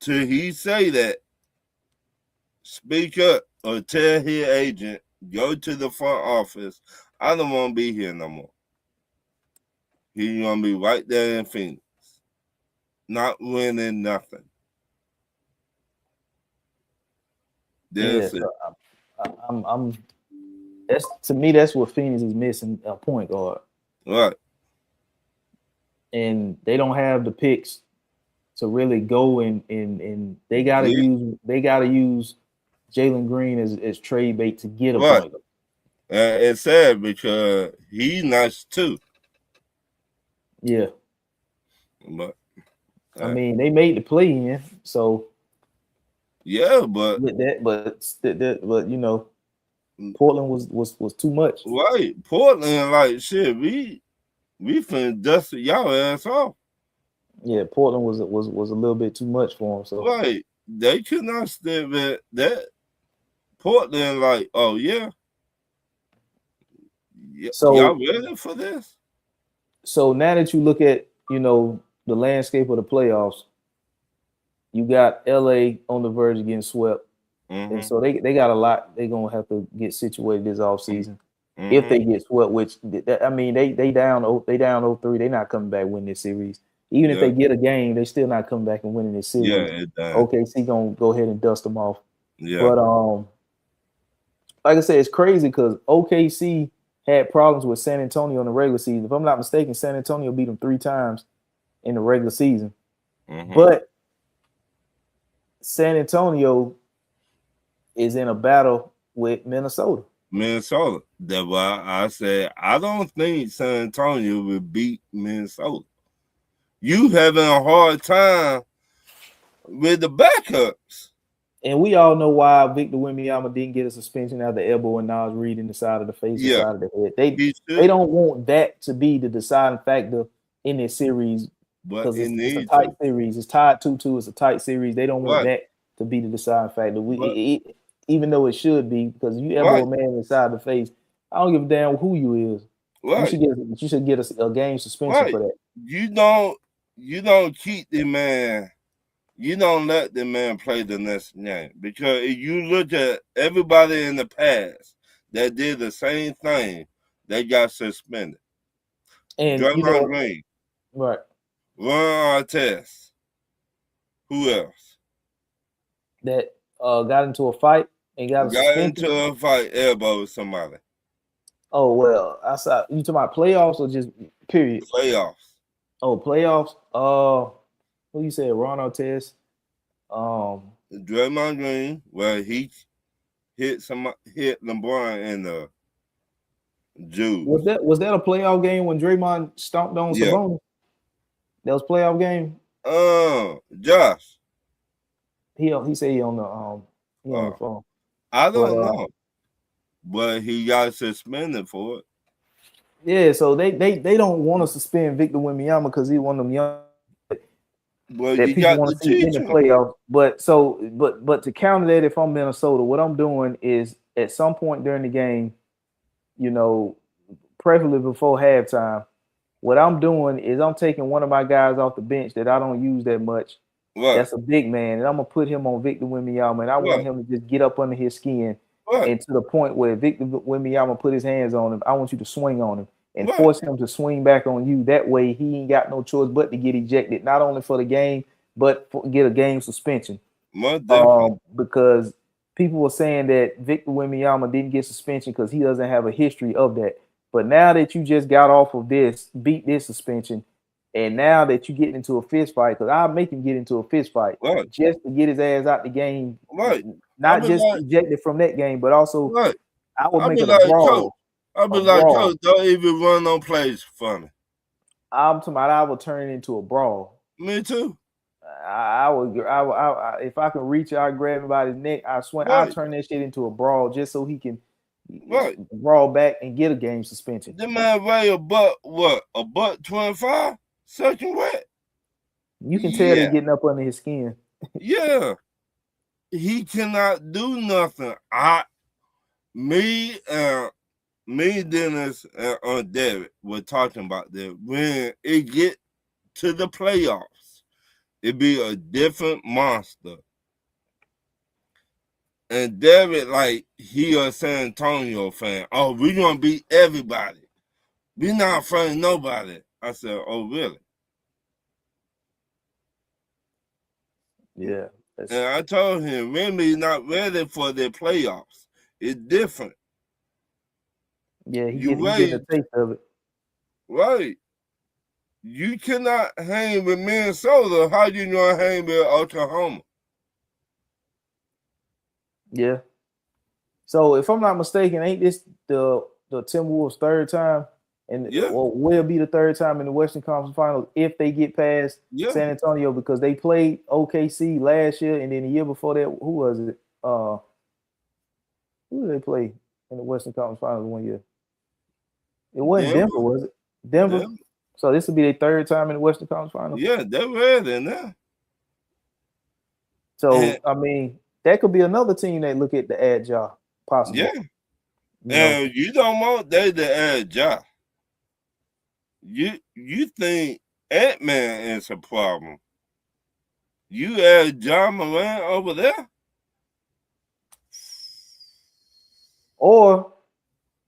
till he say that. Speak up or tell his agent, go to the front office. I don't want to be here no more. He gonna be right there in Phoenix, not winning nothing. That's it. I'm. That's to me. That's what Phoenix is missing, a point guard. Right. And they don't have the picks to really go and they gotta use Jalen Green as trade bait to get a point. It's sad because he's nice too. Yeah. But I mean, they made the play in, so yeah, but you know, Portland was too much. Right. Portland, like shit, we finna dust y'all ass off. Yeah, Portland was a little bit too much for them. So right, they could not step at that. Portland, like, oh yeah. So y'all ready for this? So now that you look at, you know, the landscape of the playoffs, you got LA on the verge of getting swept. Mm-hmm. And so they got a lot they're gonna have to get situated this offseason. Mm-hmm. If they get swept, which I mean they down 0-3, they're not coming back winning this series. Even if they get a game, they still not coming back and winning this series. Yeah, OKC gonna go ahead and dust them off. Yeah. But like I said, it's crazy because OKC had problems with San Antonio in the regular season. If I'm not mistaken, San Antonio beat them 3 times in the regular season. Mm-hmm. But San Antonio is in a battle with Minnesota. That's why I said I don't think San Antonio will beat Minnesota. You having a hard time with the backups. And we all know why Victor Wembanyama didn't get a suspension after elbow and Nas Reed in the side of the face and side of the head. They don't want that to be the deciding factor in this series because it's a tight series. It's tied 2-2. It's a tight series. They don't want that to be the deciding factor. Even though it should be, because you elbow a man inside the face, I don't give a damn who you is. Right. You should get a game suspension for that. You don't keep the man. You don't let the man play the next game, because if you look at everybody in the past that did the same thing, they got suspended. And Draymond Green, right? Ron Artest. Who else? That got into a fight and got into a fight, elbowed somebody. Oh well, I saw you talking about playoffs or just period? Playoffs. Oh, playoffs. Who you said? Ron Artest. Draymond Green, where he hit LeBron in the Jews. Was that a playoff game when Draymond stomped on Sabonis? That was playoff game. Josh. He said he on the phone. I don't know, but he got suspended for it. Yeah, so they don't want to suspend Victor Wembanyama because he's one of them young. Well, that people want to see in the playoffs. But to counter that, if I'm Minnesota, what I'm doing is at some point during the game, you know, preferably before halftime, what I'm doing is I'm taking one of my guys off the bench that I don't use that much. Right. That's a big man, and I'm gonna put him on Victor Wembanyama, and I want him to just get up under his skin, and to the point where Victor Wembanyama put his hands on him. I want you to swing on him and force him to swing back on you. That way, he ain't got no choice but to get ejected, not only for the game, but get a game suspension. Because people were saying that Victor Wembanyama didn't get suspension because he doesn't have a history of that. But now that you just got off of beat this suspension, and now that you get into a fist fight, because I'll make him get into a fist fight just to get his ass out the game. Right. Not just ejected from that game, but also I would make it a brawl. I'll be like, Coach, don't even run on plays for me. I'm talking about I will turn it into a brawl. Me too. I would if I can reach out, grab him by his neck, I swear I'll turn that shit into a brawl just so he can brawl back and get a game suspension. The man weigh a buck 25? Second wet. You can tell he's getting up under his skin. Yeah. He cannot do nothing. me, Dennis, and David were talking about that. When it get to the playoffs, it be a different monster. And David, like, he a San Antonio fan. Oh, we gonna beat everybody. We not afraid of nobody. I said, oh, really? Yeah. And I told him, Wembley not ready for the playoffs. It's different. Yeah, he getting a taste of it. Right. You cannot hang with Minnesota. How you gonna hang with Oklahoma? Yeah. So if I'm not mistaken, ain't this the Timberwolves' third time? And will be the third time in the Western Conference Finals if they get past San Antonio, because they played OKC last year, and then the year before that, who was it? Who did they play in the Western Conference Finals one year? It wasn't Denver, was it? Denver. So this will be their third time in the Western Conference Finals. Yeah, they're ready now. So I mean, that could be another team they look at to add Ja, possibly. Yeah. You don't want they to add Ja. You think Ant-Man is a problem. You add John Morant over there? Or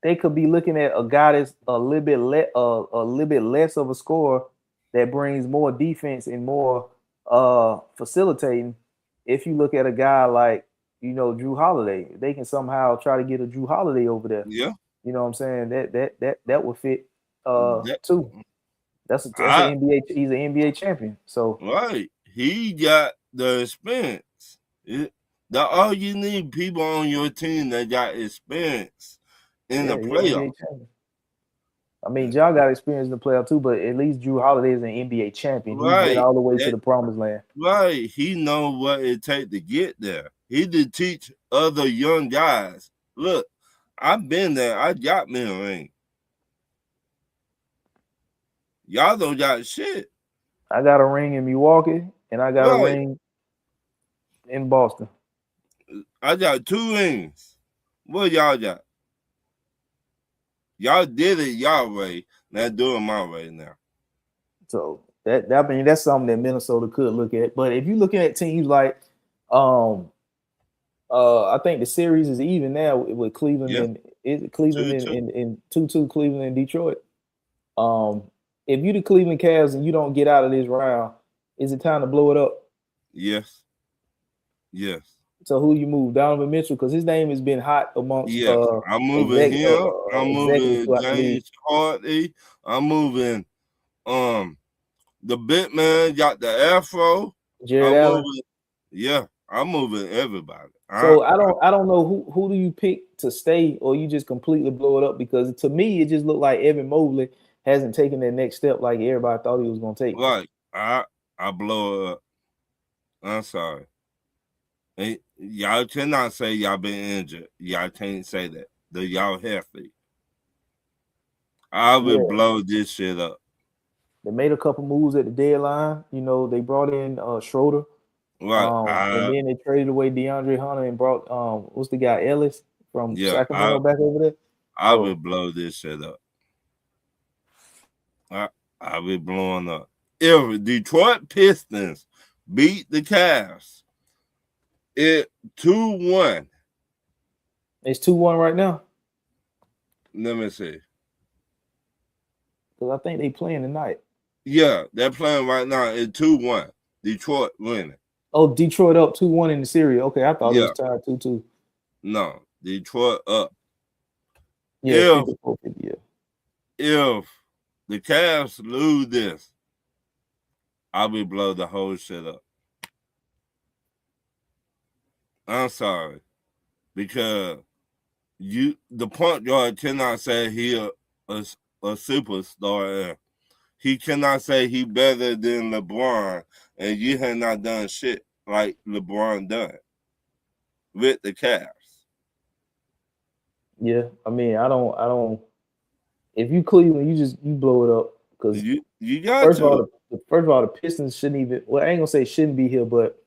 they could be looking at a guy that's a little bit less of a scorer that brings more defense and more facilitating. If you look at a guy like, Drew Holiday, they can somehow try to get a Drew Holiday over there. Yeah. You know what I'm saying? That would fit too. That's an NBA. He's an NBA champion. So right, he got the experience. All you need people on your team that got experience in the playoffs. I mean, Ja got experience in the playoff too, but at least Drew Holiday is an NBA champion. Right. He's been all the way to the promised land. Right. He knows what it takes to get there. He did teach other young guys. Look, I've been there. I got me a ring. Y'all don't got shit. I got a ring in Milwaukee, and I got a ring in Boston. I got 2 rings. What y'all got? Y'all did it y'all way. Now do it my way now. So that's something that Minnesota could look at. But if you're looking at teams like, I think the series is even now with Cleveland and Cleveland and 2-2 Cleveland and Detroit. If you the Cleveland Cavs and you don't get out of this round, is it time to blow it up? Yes. So who you move? Donovan Mitchell, because his name has been hot amongst. I'm moving him. I'm moving James Harden. I'm moving the big man got the afro. Jared Allen. I'm moving everybody. So I don't know who do you pick to stay, or you just completely blow it up, because to me it just looked like Evan Mobley hasn't taken that next step like everybody thought he was gonna take. Right. I blow it up. I'm sorry. And y'all cannot say y'all been injured. Y'all can't say that. Y'all healthy. I will blow this shit up. They made a couple moves at the deadline. They brought in Schroeder. Right. And then they traded away DeAndre Hunter and brought what's the guy, Ellis from Sacramento back over there. I will blow this shit up. I will blowing up. If Detroit Pistons beat the Cavs, it's 2-1. It's 2-1 right now. Let me see. Because I think they playing tonight. Yeah, they're playing right now. It's 2-1. Detroit winning. Oh, Detroit up 2-1 in the series. Okay, I thought it was tied 2-2. No, Detroit up. Yeah, if the Cavs lose this, I will blow the whole shit up. I'm sorry, because the point guard cannot say he a superstar. He cannot say he better than LeBron, and you have not done shit like LeBron done with the Cavs. Yeah, I mean, I don't. If you Cleveland, you blow it up, because you got first of all, the Pistons shouldn't even. Well, I ain't gonna say shouldn't be here, but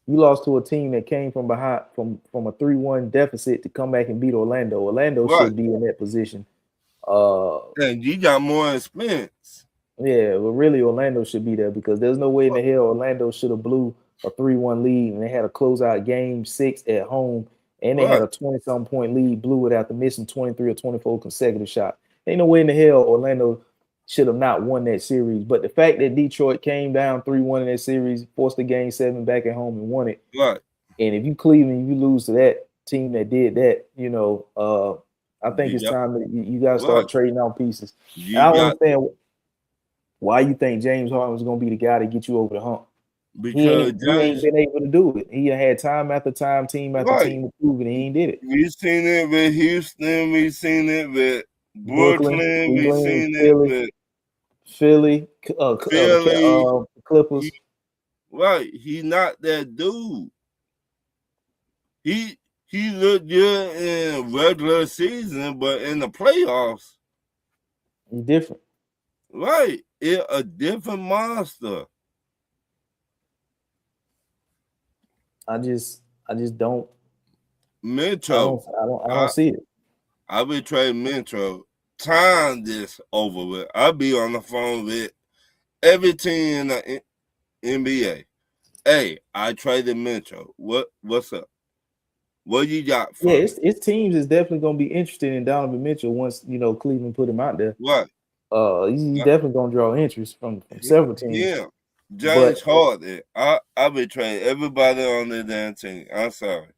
You lost to a team that came from behind from a 3-1 deficit to come back and beat Orlando. Orlando Right. should be in that position. And you got more experience. Yeah, well, really, Orlando should be there because there's no way in the hell Orlando should have blew a 3-1 lead and they had a closeout game 6 at home and they had a 20-something point lead, blew it after missing 23 or 24 consecutive shots. Ain't no way in the hell Orlando should have not won that series. But the fact that Detroit came down 3-1 in that series, forced the game 7 back at home and won it. Right. And if you Cleveland, you lose to that team that did that, I think it's time that you got to start trading out pieces. I don't understand why you think James Harden was going to be the guy to get you over the hump. Because he ain't been able to do it. He had time after time, team after team to prove it, and he ain't did it. We've seen it with Houston. We've seen it with Brooklyn. We've seen Philly, it with Philly, Clippers. He's not that dude. He looked good in regular season, but in the playoffs, he's different. Right. It's a different monster. I just don't. Metro. I don't see it. I would trade Metro. Time this over with. I'll be on the phone with every team in the NBA. Hey, I traded Metro. What's up? What you got? Yeah, it's teams is definitely gonna be interested in Donovan Mitchell once Cleveland put him out there. What? He's definitely gonna draw interest from several teams. Yeah, James Harden. I would trade everybody on the damn team. I'm sorry,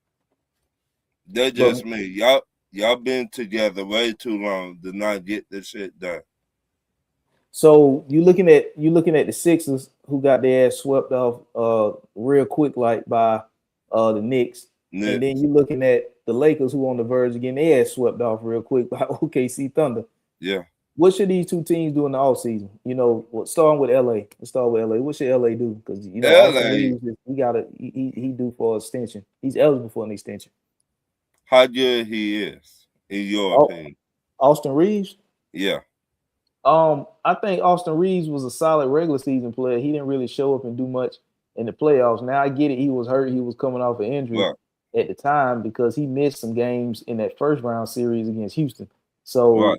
that's just me. Y'all been together way too long to not get this shit done. So you looking at the Sixers who got their ass swept off real quick like by the Knicks. And then you're looking at the Lakers who on the verge of getting their ass swept off real quick by OKC Thunder. Yeah. What should these two teams do in the offseason? Starting with LA. Let's start with LA. What should LA do? Because LA, he due for an extension. He's eligible for an extension. How good he is, in your opinion? Austin Reeves? Yeah. I think Austin Reeves was a solid regular season player. He didn't really show up and do much in the playoffs. Now I get it. He was hurt. He was coming off an injury at the time because he missed some games in that first round series against Houston. So,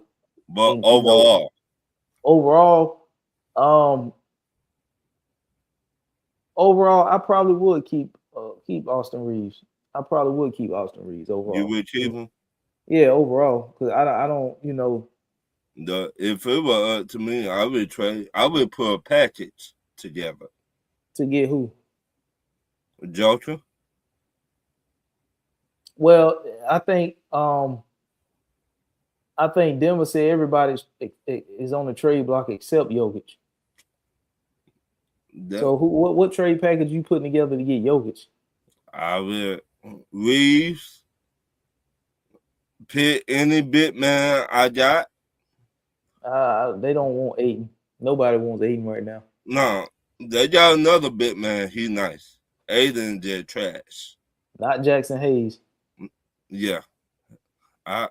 but overall, I probably would keep Austin Reeves. I probably would keep Austin Reeves overall. You would keep him? Yeah, overall, because I don't. If it were up to me, I would trade. I would put a package together. To get who? Joker. Well, I think Denver said everybody is on the trade block except Jokic. So what trade package you putting together to get Jokic? I will Reeves, pick any big man I got. They don't want Ayton. Nobody wants Ayton right now. No, they got another big man. He's nice. Ayton did trash. Not Jackson Hayes. Yeah.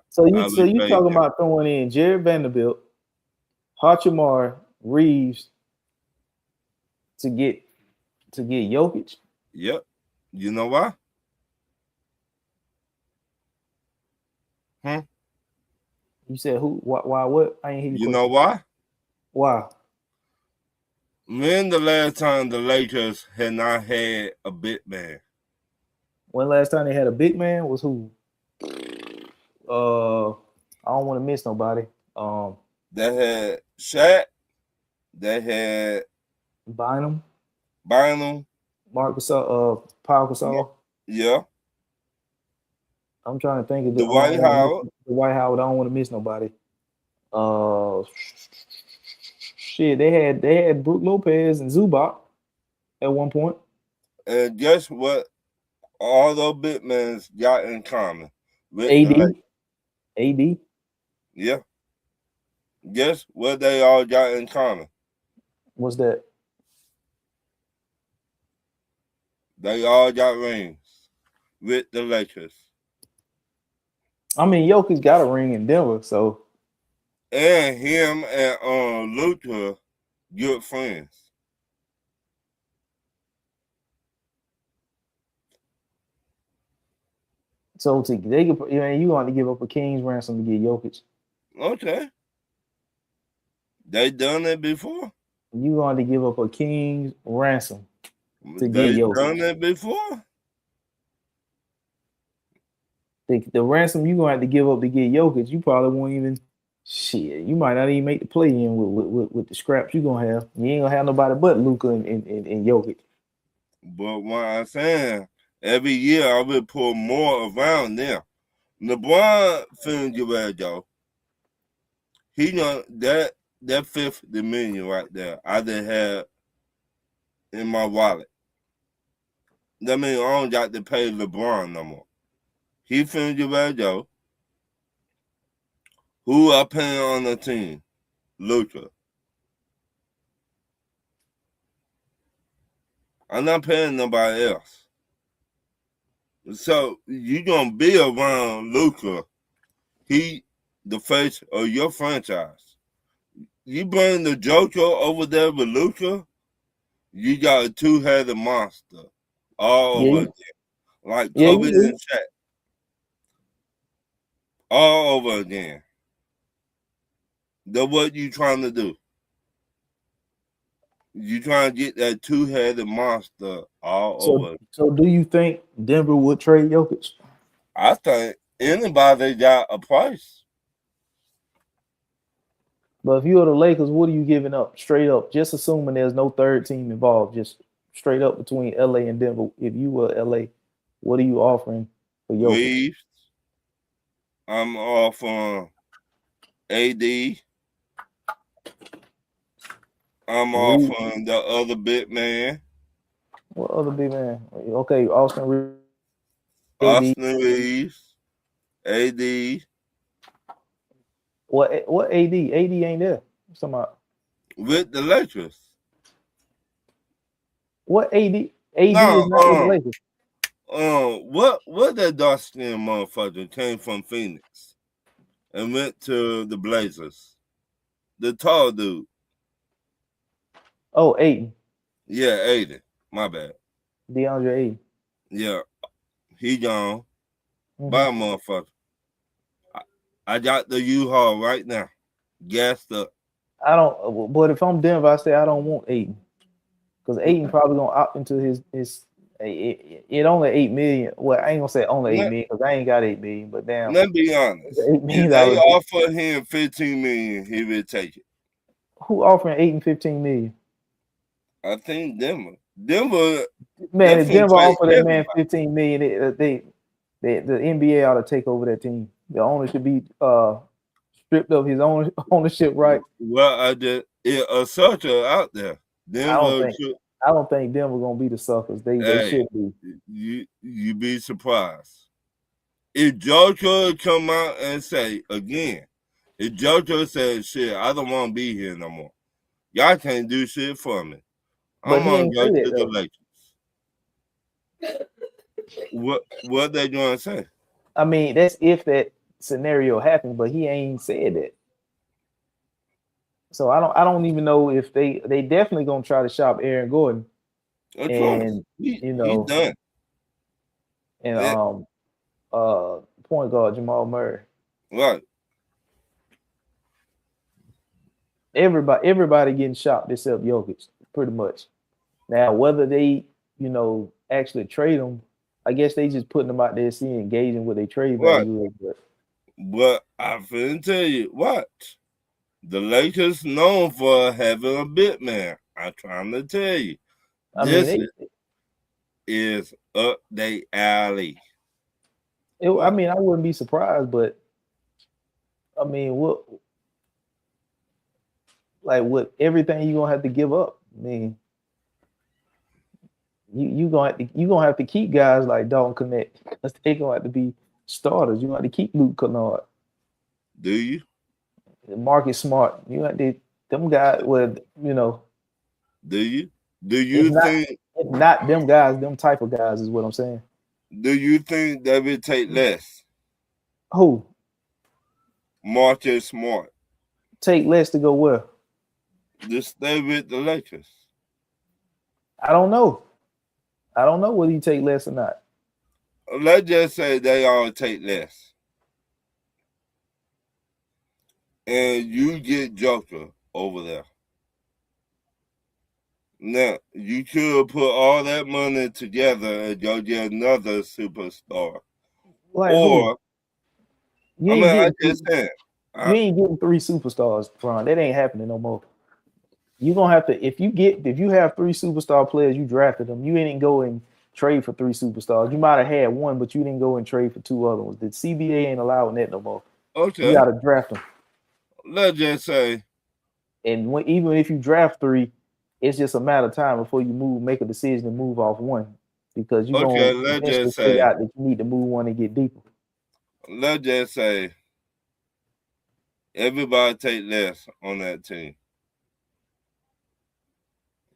So you talking about throwing in Jared Vanderbilt, Hachimura, Reeves to get Jokic? Yep. You know why? You said who? Why? What? I ain't hear you. You know why? Why? When the last time the Lakers had not had a big man? When last time they had a big man was who? I don't want to miss nobody. They had Shaq. They had Bynum. Marc Gasol, Paul Gasol. Yeah. I'm trying to think of Dwight Howard. Dwight Howard. I don't want to miss nobody. Shit, they had Brook Lopez and Zubac at one point. And guess what? All those big men got in common. AD. Yeah. Guess what they all got in common? What's that? They all got rings with the Lakers. I mean, Jokic got a ring in Denver, so. And him and Luka, good friends. So they could, you want to give up a king's ransom to get Jokic. Okay. They done it before. You going to give up a king's ransom to get They Jokic. done it before. The ransom you gonna have to give up to get Jokic, you probably won't even shit. You might not even make the play in with the scraps you gonna have. You ain't gonna have nobody but Luka and Jokic. But what I'm saying, every year I will put more around there. LeBron finna get ready, though. He know that fifth dominion right there, I didn't have in my wallet. That means I don't got to pay LeBron no more. He finna get ready, though. Who I paying on the team? Luka. I'm not paying nobody else. So you gonna be around Luka. He the face of your franchise. You bring the Joker over there with Luka, you got a two-headed monster all over again. Like Kobe and Shaq. All over again. That's what you trying to do. You trying to get that two-headed monster all over. So do you think Denver would trade Jokic? I think anybody got a price. But if you're the Lakers, what are you giving up? Straight up, just assuming there's no third team involved, just straight up between LA and Denver. If you were LA, what are you offering for Jokic? Reeves. I'm offering AD. I'm offering the other big man. What other big man? Okay, Austin Reeves. Austin Reeves. AD. What AD? AD ain't there. What's talking about? With the Lakers. What AD? AD is not with the Lakers. What that dark skinned motherfucker came from Phoenix and went to the Blazers? The tall dude. Oh, Ayton. Yeah, Ayton. My bad. DeAndre Ayton. Yeah. He gone. Bye, motherfucker. I got the U-Haul right now. Gassed up. I don't, but if I'm Denver, I say I don't want Ayton. Because Ayton probably gonna opt into his it only $8 million. Well, I ain't gonna say only $8 million because I ain't got $8 million, but damn. Let's be honest. $8 million. If they offer him $15 million, he will take it. Who offering $8 and $15 million? I think Denver. Man, if Denver offer that man $15 million, the NBA ought to take over that team. The owner should be stripped of his own ownership right. Well, a sucker out there. Denver I don't think Denver gonna be the suckers. They should be. You be surprised. If Joker come out and say again, if Joker says shit, I don't want to be here no more. Y'all can't do shit for me. I'm gonna go to the Lakers. What they gonna say? I mean, that's if that scenario happens, but he ain't said that. So I don't even know if they definitely gonna try to shop Aaron Gordon. And he's done. And point guard Jamal Murray. Right. Everybody getting shopped except Jokic, pretty much. Now, whether they, actually trade him, I guess they just putting them out there, seeing engaging with their trade value. But I'm finna tell you what. The Lakers known for having a big man. I'm trying to tell you. This is up their alley. I wouldn't be surprised, but I mean, what everything you're gonna have to give up. I mean, you gonna have to keep guys like Dalton Knecht because they gonna have to be starters. You have to keep Luke Kennard. Do you? Marcus Smart. You have to them guys with Do you? Do you think not them guys, them type of guys is what I'm saying. Do you think they will take less? Who? Marcus Smart. Take less to go where? Just stay with the Lakers. I don't know. I don't know whether you take less or not. let's just say they all take less. And you get Joker over there. Now, you could put all that money together and go get another superstar. Like or, you I ain't mean, I getting just said. you ain't getting 3 superstars, Ron. That ain't happening no more. You're gonna have to if you have 3 superstar players, you drafted them. You didn't go and trade for 3 superstars. You might have had one, but you didn't go and trade for 2 other ones. The CBA ain't allowing that no more. Okay. You gotta draft them. Let's just say. And even if you draft 3, it's just a matter of time before you make a decision to move off one because you're Okay, gonna let's eventually just figure say. out that you need to move one and get deeper. Let's just say everybody take less on that team.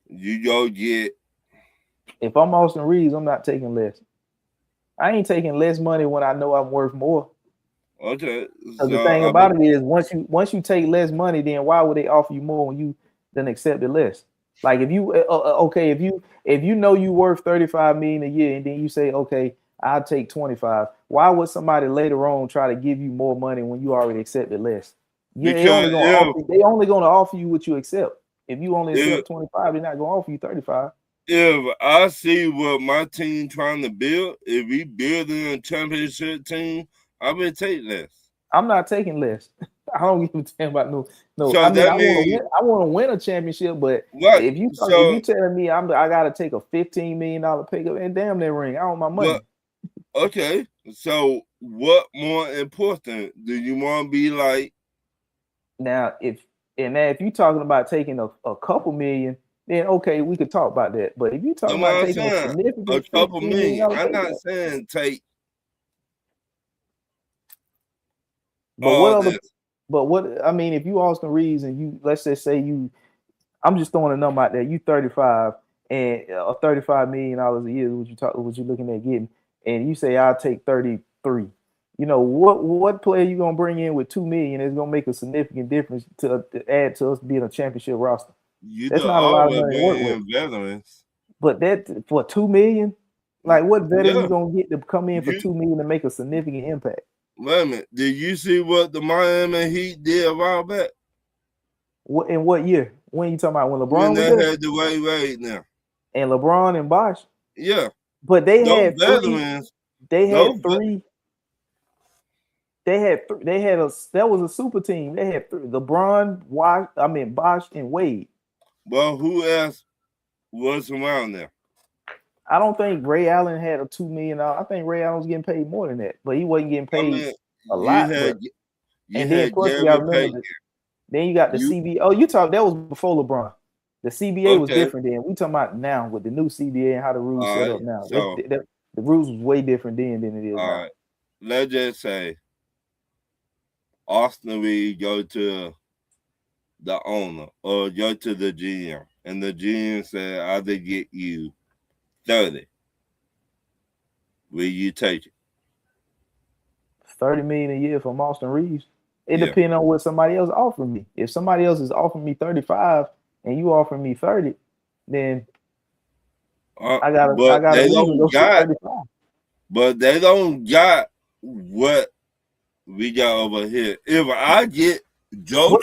You go get. If I'm Austin Reeves, I'm not taking less. I ain't taking less money when I know I'm worth more. Okay. So the thing about it is, once you take less money, then why would they offer you more when you then accept it less? Like if you okay, if you know you worth 35 million a year, and then you say, okay, I'll take 25. Why would somebody later on try to give you more money when you already accepted less? Yeah, they only gonna offer you what you accept. If you only accept 25, they're not gonna offer you 35. If I see what my team trying to build, if we building a championship team, I will take less. I'm not taking less. I don't give a damn about no. So I mean, I want to win a championship, but right. if you telling me I got to take a $15 million pay cut, and damn that ring, I want my money. Okay, so what more important do you want to be like? Now, if you're talking about taking a couple million, then okay, we could talk about that. But if you're talking about taking a significant couple million, I'm not cut, saying take. But what I mean, if you Austin Reeves and you, let's just say I'm just throwing a number out there. You 35 and $35 million a year. What you looking at getting? And you say I'll take 33. You know what player you gonna bring in with $2 million is gonna make a significant difference to add to us being a championship roster? That's not a lot of money to work with. Veterans. But that for $2 million, like what veteran you gonna get to come in for $2 million to make a significant impact? Wait a minute. Did you see what the Miami Heat did a while back? What in what year? When you talking about when LeBron when was they there? had the Wade now. And LeBron and Bosh? Yeah. But they had veterans. They had 3. That was a super team. They had 3. LeBron, Bosh, and Wade. Well, who else was around there? I don't think Ray Allen had a $2 million. I think Ray Allen was getting paid more than that, but he wasn't getting paid a lot. Then plus you got to remember then you got the CBA. Oh, that was before LeBron. The CBA was different then. We talking about now with the new CBA and how the rules set up now. So, the rules was way different then than it is now. Right. Let's just say Austin Reeves go to the owner or go to the GM, and the GM said, "I did get you 30. Will you take it?" $30 million a year from Austin Reeves. It depends on what somebody else offered me. If somebody else is offering me 35 and you offering me 30, then I gotta go 35. But they don't got what we got over here. If I get Joker,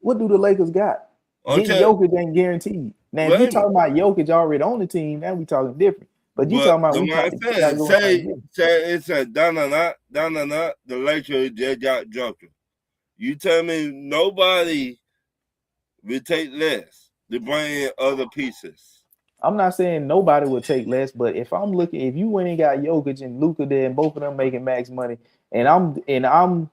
what do the Lakers got? Getting Jokic ain't guaranteed. Now, if you talking about Jokic already on the team, now we talking different. But you talking about say it's a the Lakers just got Joker. You tell me nobody will take less to bring in other pieces. I'm not saying nobody would take less, but if you went and got Jokic and Luka there and both of them making max money, and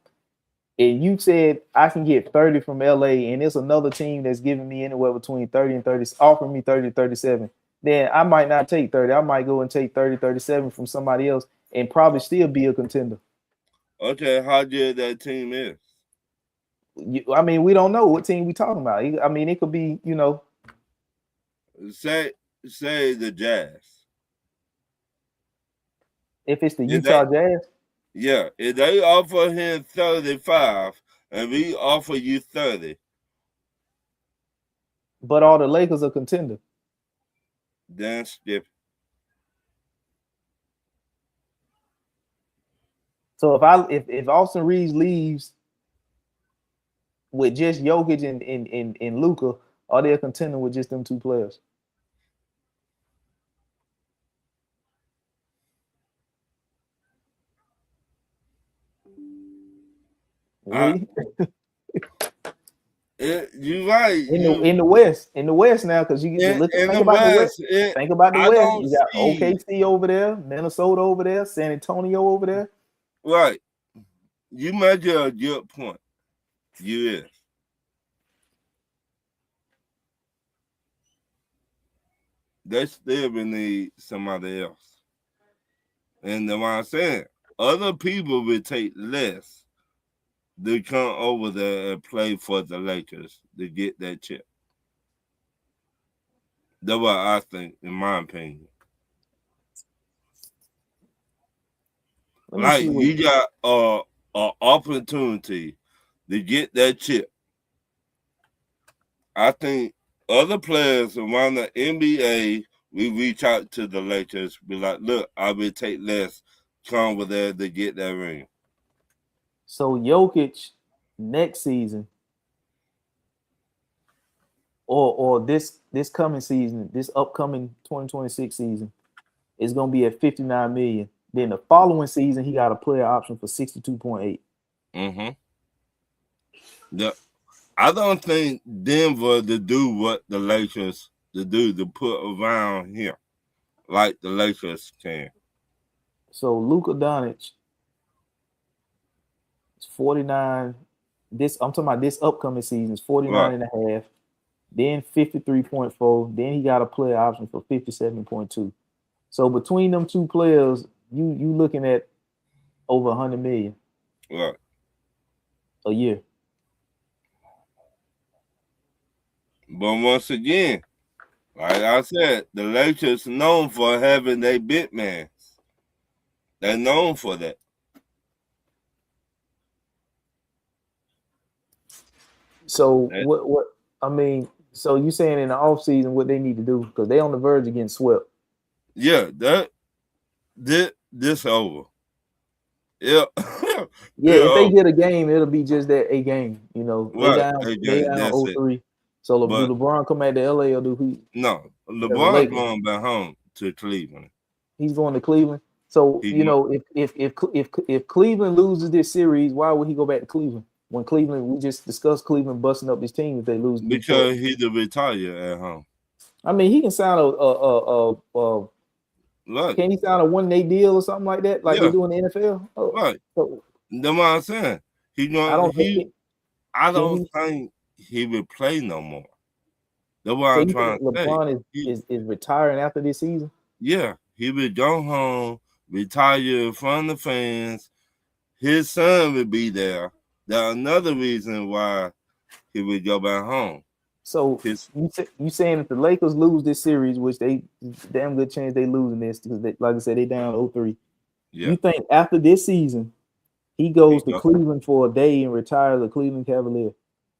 you said I can get 30 from LA, and it's another team that's giving me anywhere between 30 and 30, offering me 30 to 37, then I might not take 30. I might go and take 30, 37 from somebody else and probably still be a contender. Okay, how good that team is? I mean, we don't know what team we talking about. I mean, it could be, say the Jazz. If it's the Utah Jazz? Yeah, if they offer him 35 and we offer you 30. But all the Lakers are contender. Then skip. So if Austin Reeves leaves with just Jokic and Luka, are they a contender with just them two players? Really? You're right. In the West now, because you get to look In think the about the West, West. Think about the I West. don't You got see OKC over there, Minnesota over there, San Antonio over there. right. You made a good point. You is. They still will need somebody else. And then what I'm saying, other people will take less to come over there and play for the Lakers to get that chip. That's what I think, in my opinion. Like you got an opportunity to get that chip. I think other players around the NBA, we reach out to the Lakers, be like, look, I will take less, come over there to get that ring. So Jokic next season, or this coming season, this upcoming 2026 season, is gonna be at 59 million. Then the following season, he got a player option for 62.8. Mm-hmm. Yeah. I don't think Denver to do what the Lakers to do to put around here, like the Lakers can. So Luka Doncic is 49. I'm talking about this upcoming season is 49 and a half, then 53.4, then he got a player option for 57.2. So between them two players, you looking at over 100 million a year. But once again, like I said, the Lakers known for having their big man. They're known for that. So what I mean, so you saying in the offseason what they need to do, because they on the verge of getting swept. Yeah, this over. Yeah. Yeah, if they get a game, it'll be just that a game. You know, they down 0-3. So do LeBron come back to LA or do he? No, LeBron going back home to Cleveland. He's going to Cleveland. So if Cleveland loses this series, why would he go back to Cleveland? When Cleveland, we just discussed Cleveland busting up this team if they lose. Because he's a retire at home. I mean, he can sign can he sign a 1-day deal or something like that, like they do in the NFL? Right. So, that's what I'm saying. I don't think he will play no more. That's what I'm trying to say. LeBron is retiring after this season? Yeah. He would go home, retire in front of the fans. His son would be there. That's another reason why he would go back home. So you saying if the Lakers lose this series, which they damn good chance they losing this because like I said, they down 0-3. Yeah. You think after this season, he goes to Cleveland for a day and retires a Cleveland Cavalier?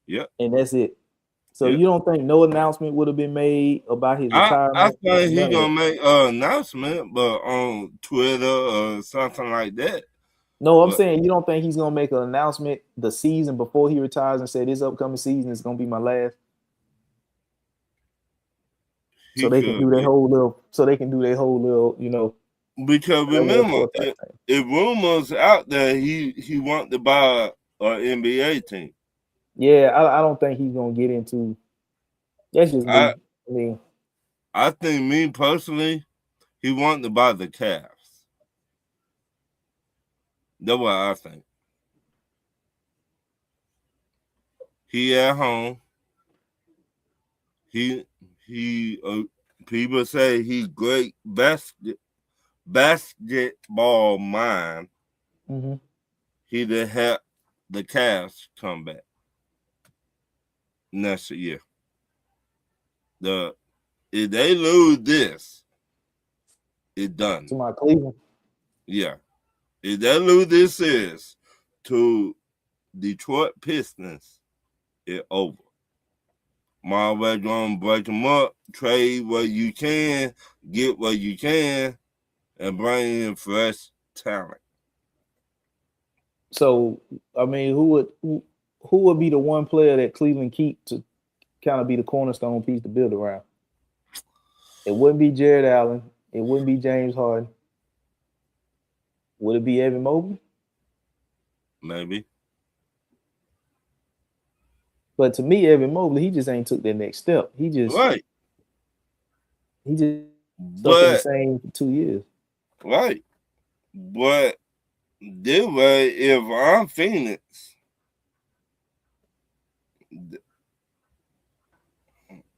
Yeah. And that's it. So you don't think no announcement would have been made about his retirement? I think he's gonna make an announcement, but on Twitter or something like that. No, I'm saying you don't think he's gonna make an announcement the season before he retires and say this upcoming season is gonna be my last. So they can do their whole little, you know. Because remember, if rumors out there, he want to buy an NBA team. Yeah, I don't think he's gonna get into. That's just me. I think me personally, he want to buy the Cavs. That's what I think. He at home. He people say he great basketball mind. Mm-hmm. He to help the Cavs come back next year. If they lose this, it's done. To my Cleveland. Yeah. If they lose this is to Detroit Pistons, it's over. Marvel gonna break them up, trade what you can, get what you can, and bring in fresh talent. So I mean, who would be the one player that Cleveland keep to kind of be the cornerstone piece to build around? It wouldn't be Jared Allen. It wouldn't be James Harden. Would it be Evan Mobley? Maybe. But to me, Evan Mobley, he just ain't took that next step. He just Right. stuck in the But same for 2 years. right. But this way, if I'm Phoenix,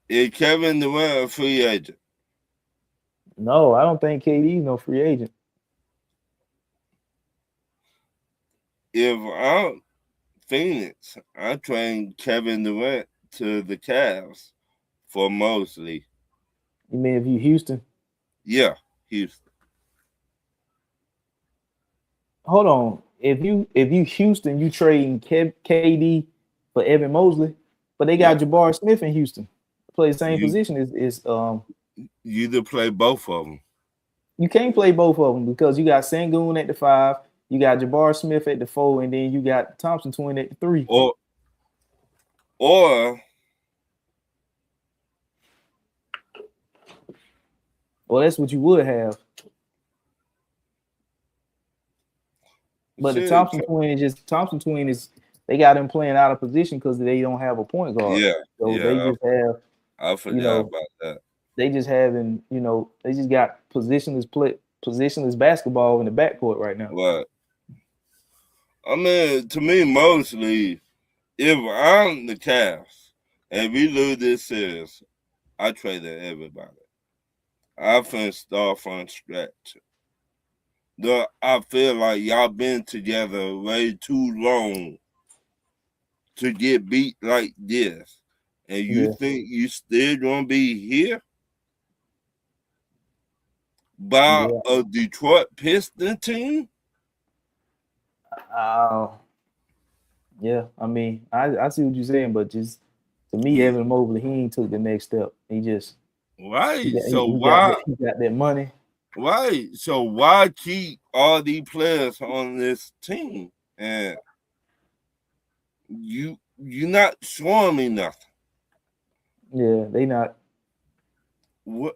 is Kevin Durant a free agent? No, I don't think KD's no free agent. If I'm Phoenix, I trade Kevin Durant to the Cavs for Mosley. You mean if you Houston? Yeah, Houston. Hold on. If you Houston, you trading KD for Evan Mosley, but they got Jabari Smith in Houston. Play the same position is you either play both of them. You can't play both of them because you got Sengun at the 5, you got Jabari Smith at the 4, and then you got Thompson twin at the 3. Or well, that's what you would have. But the Thompson twin is they got him playing out of position because they don't have a point guard. Yeah. So they just have. I forgot about that. They just having, they just got positionless basketball in the backcourt right now. Right. I mean, to me, mostly, if I'm the Cavs and we lose this series, I traded everybody. I finna start from scratch. I feel like y'all been together way too long to get beat like this. And you think you still gonna be here by a Detroit Piston team? Yeah, I mean, I see what you're saying, but just to me, Evan Mobley, he ain't took the next step. He just right. He Why he got that money? Right. So why keep all these players on this team? And you're not showing me nothing. Yeah, they not. What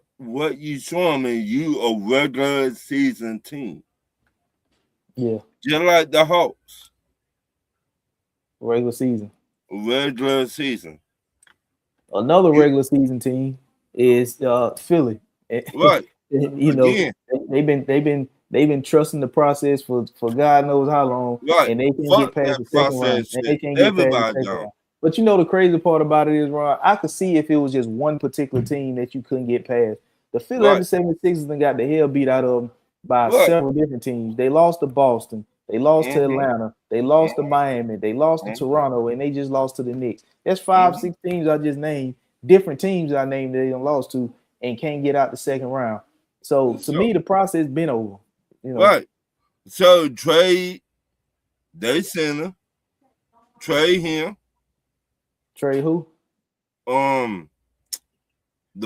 you showing me? You a regular season team. Yeah. Just like the Hawks. Regular season. Regular season. Another regular season team is Philly. Right. They've been trusting the process for God knows how long, right. And they can't get past the second round. And they can't get past the second round. But the crazy part about it is, Ron, I could see if it was just one particular team that you couldn't get past. The Philadelphia 76ers then got the hell beat out of them by several different teams. They lost to Boston. They lost to Atlanta. They lost to Miami. They lost to Toronto, and they just lost to the Knicks. That's 5-6 teams I just named. Different teams I named that they lost to and can't get out the second round. So to me, the process been over. Right. So trade their center, trade him. Trade who? The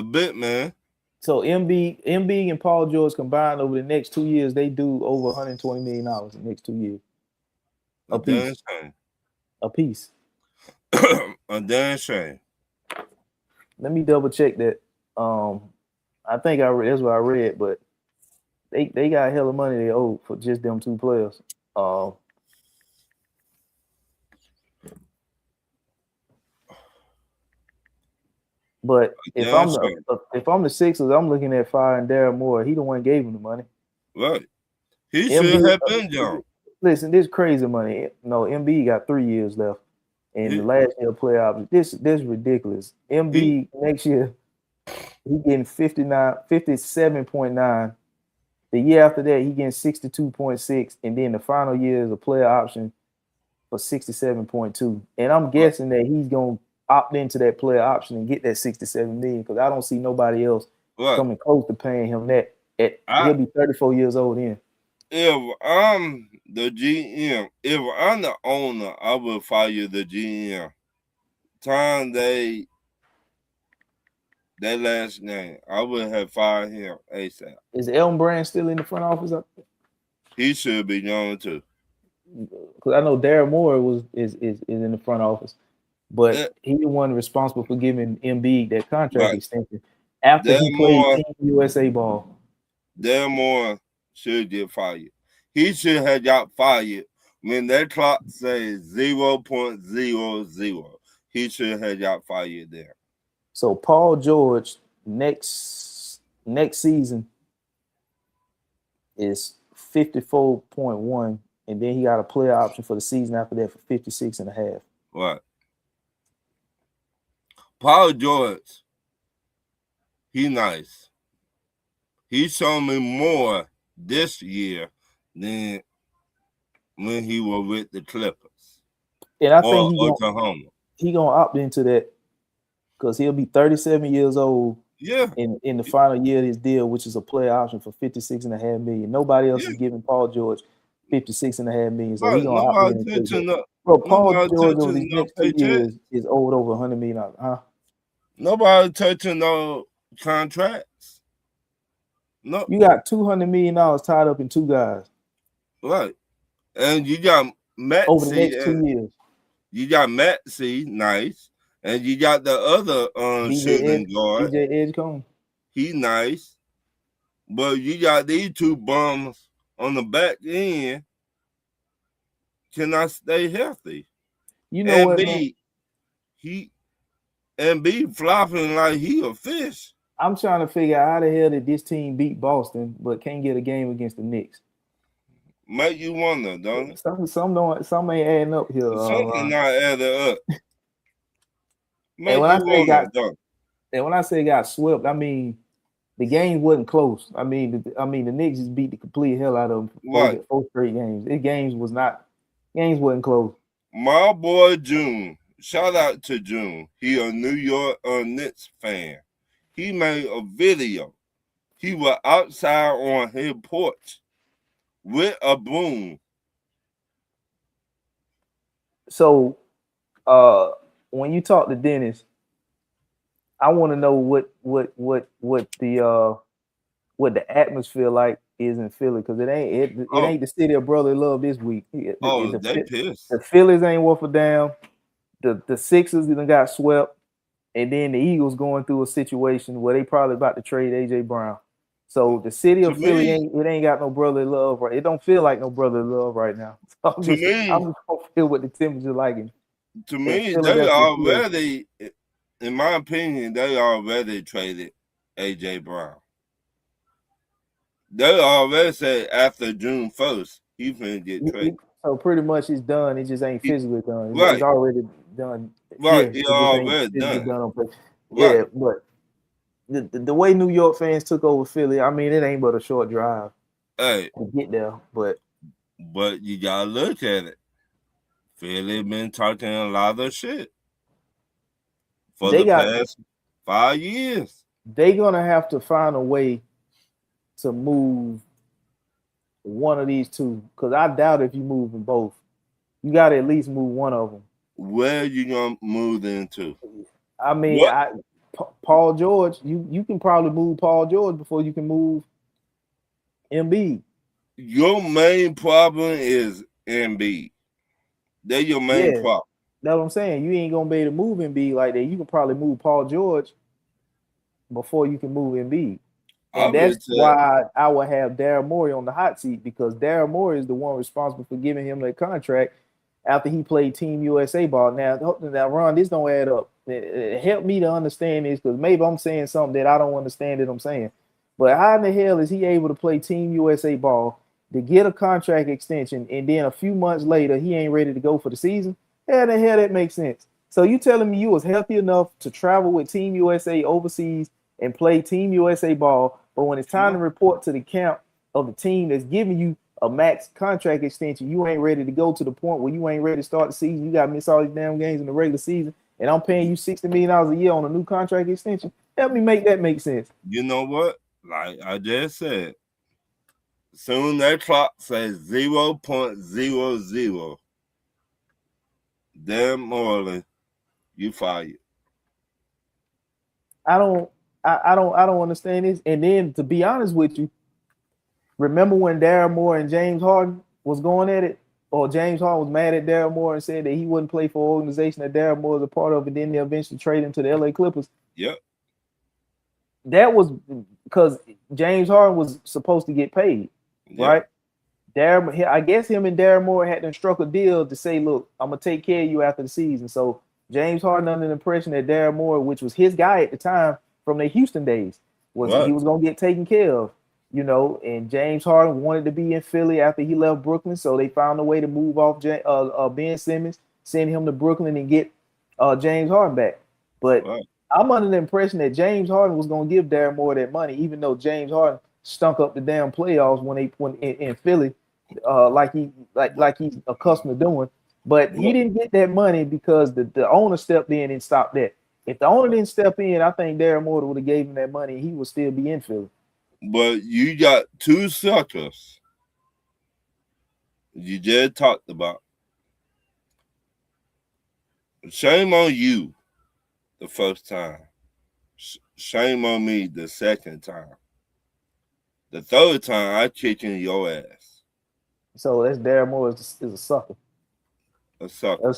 big man. So Embiid and Paul George combined over the next 2 years, they do over $120 million in the next 2 years. A piece. A piece. A damn shame. Let me double check that. I think that's what I read, but they got hella money they owe for just them two players. But if I'm the Sixers, I'm looking at firing Daryl Moore. He the one gave him the money. Right. He should have been down. Listen, this crazy money. No, Embiid got 3 years left. And the last year playoffs. This is ridiculous. Embiid next year, he getting 57.9. The year after that, he getting 62.6. And then the final year is a player option for 67.2. And I'm guessing that he's gonna opt into that player option and get that 67 million because I don't see nobody else coming close to paying him that. He'll be 34 years old then. If I'm the GM, if I'm the owner, I will fire the GM. Time they last name, I would have fired him ASAP. Is Elton Brand still in the front office up there? He should be going too. because I know Daryl Moore is in the front office, Yeah, but he the one responsible for giving Embiid that contract right. extension after he played Team USA ball. Daryl Moore should get fired. He should have got fired when that clock says 0.00. He should have got fired there. So Paul George next season is 54.1, and then he got a player option for the season after that for 56.5. Right. Paul George, he nice. He showed me more this year than when he was with the Clippers. And I or think Oklahoma. He gonna opt into that because he'll be 37 years old. Yeah. In the final year of his deal, which is a player option for $56.5 million. Nobody else is giving Paul George $56.5 million. So he's gonna opt in and take that. Bro, Paul George over these next 2 years is owed over $100 million. Huh? Nobody touching no contracts. No. You got $200 million tied up in 2 guys. Right. And you got Maxey over the next 2 years. You got Maxey, nice. And you got the other shooting guard. DJ Edgecombe. He nice. But you got these 2 bums on the back end. Cannot stay healthy. You know what, man? Be flopping like he a fish. I'm trying to figure out how the hell did this team beat Boston but can't get a game against the Knicks. Make you wonder, don't it? Some ain't adding up here. Something not adding up. And when I say got swept, I mean the game wasn't close. I mean the Knicks just beat the complete hell out of them for 4 straight games. Games wasn't close. My boy June, shout out to June. He a New York Knicks fan. He made a video. He was outside on his porch with a broom. So when you talk to Dennis, I want to know what the atmosphere like is in Philly, because it ain't the city of brotherly love this week. They pissed. The Phillies ain't worth a damn. The Sixers even got swept, and then the Eagles going through a situation where they probably about to trade AJ Brown. So the city of Philly ain't got no brotherly love right. It don't feel like no brotherly love right now. So I'm just gonna feel what the temperature like. To me, they already, in my opinion, they already traded AJ Brown. They already said after June 1st, he's gonna get traded. So pretty much it's done. It just ain't physically done. Right. It's already done. Right, it's already done. Right. Yeah, but the way New York fans took over Philly, I mean, it ain't but a short drive to get there. But you gotta look at it. Philly been talking a lot of shit for the past 5 years. They gonna have to find a way to move one of these 2, because I doubt if you move them both. You got to at least move one of them. Where you gonna move into? I mean, Paul George. You can probably move Paul George before you can move Embiid. Your main problem is Embiid. They're your main problem. That's what I'm saying. You ain't gonna be able to move Embiid like that. You can probably move Paul George before you can move Embiid. And that's why I would have Daryl Morey on the hot seat, because Daryl Morey is the one responsible for giving him that contract after he played Team USA ball. Now, Ron, this don't add up. Help me to understand this, because maybe I'm saying something that I don't understand that I'm saying. But how in the hell is he able to play Team USA ball, to get a contract extension, and then a few months later he ain't ready to go for the season? How the hell that makes sense? So you telling me you was healthy enough to travel with Team USA overseas and play Team USA ball, but when it's time to report to the camp of the team that's giving you a max contract extension, you ain't ready to go to the point where you ain't ready to start the season. You got to miss all these damn games in the regular season, and I'm paying you $60 million a year on a new contract extension. Help me make that make sense. You know what? Like I just said, soon that clock says 0.00. Damn Marlin, you fired. I don't understand this. And then, to be honest with you, remember when Daryl Moore and James Harden was going at it or James Harden was mad at Daryl Morey and said that he wouldn't play for an organization that Daryl Morey was a part of, and then they eventually traded him to the LA Clippers. Yep. That was because James Harden was supposed to get paid, right? Daryl, I guess him and Daryl Morey had to struck a deal to say, look, I'm gonna take care of you after the season. So James Harden under the impression that Daryl Morey, which was his guy at the time from the Houston days, he was gonna get taken care of, you know. And James Harden wanted to be in Philly after he left Brooklyn, so they found a way to move off Ben Simmons, send him to Brooklyn, and get James Harden back. But I'm under the impression that James Harden was gonna give Daryl Morey that money, even though James Harden stunk up the damn playoffs when in Philly. Like he's accustomed to doing, but he didn't get that money because the owner stepped in and stopped that. If the owner didn't step in, I think Daryl Morey would have gave him that money. He would still be in Philly. But you got two suckers you just talked about. Shame on you the first time. Shame on me the second time. The third time, I kicking your ass. So that's Daryl Morey is a sucker. A sucker.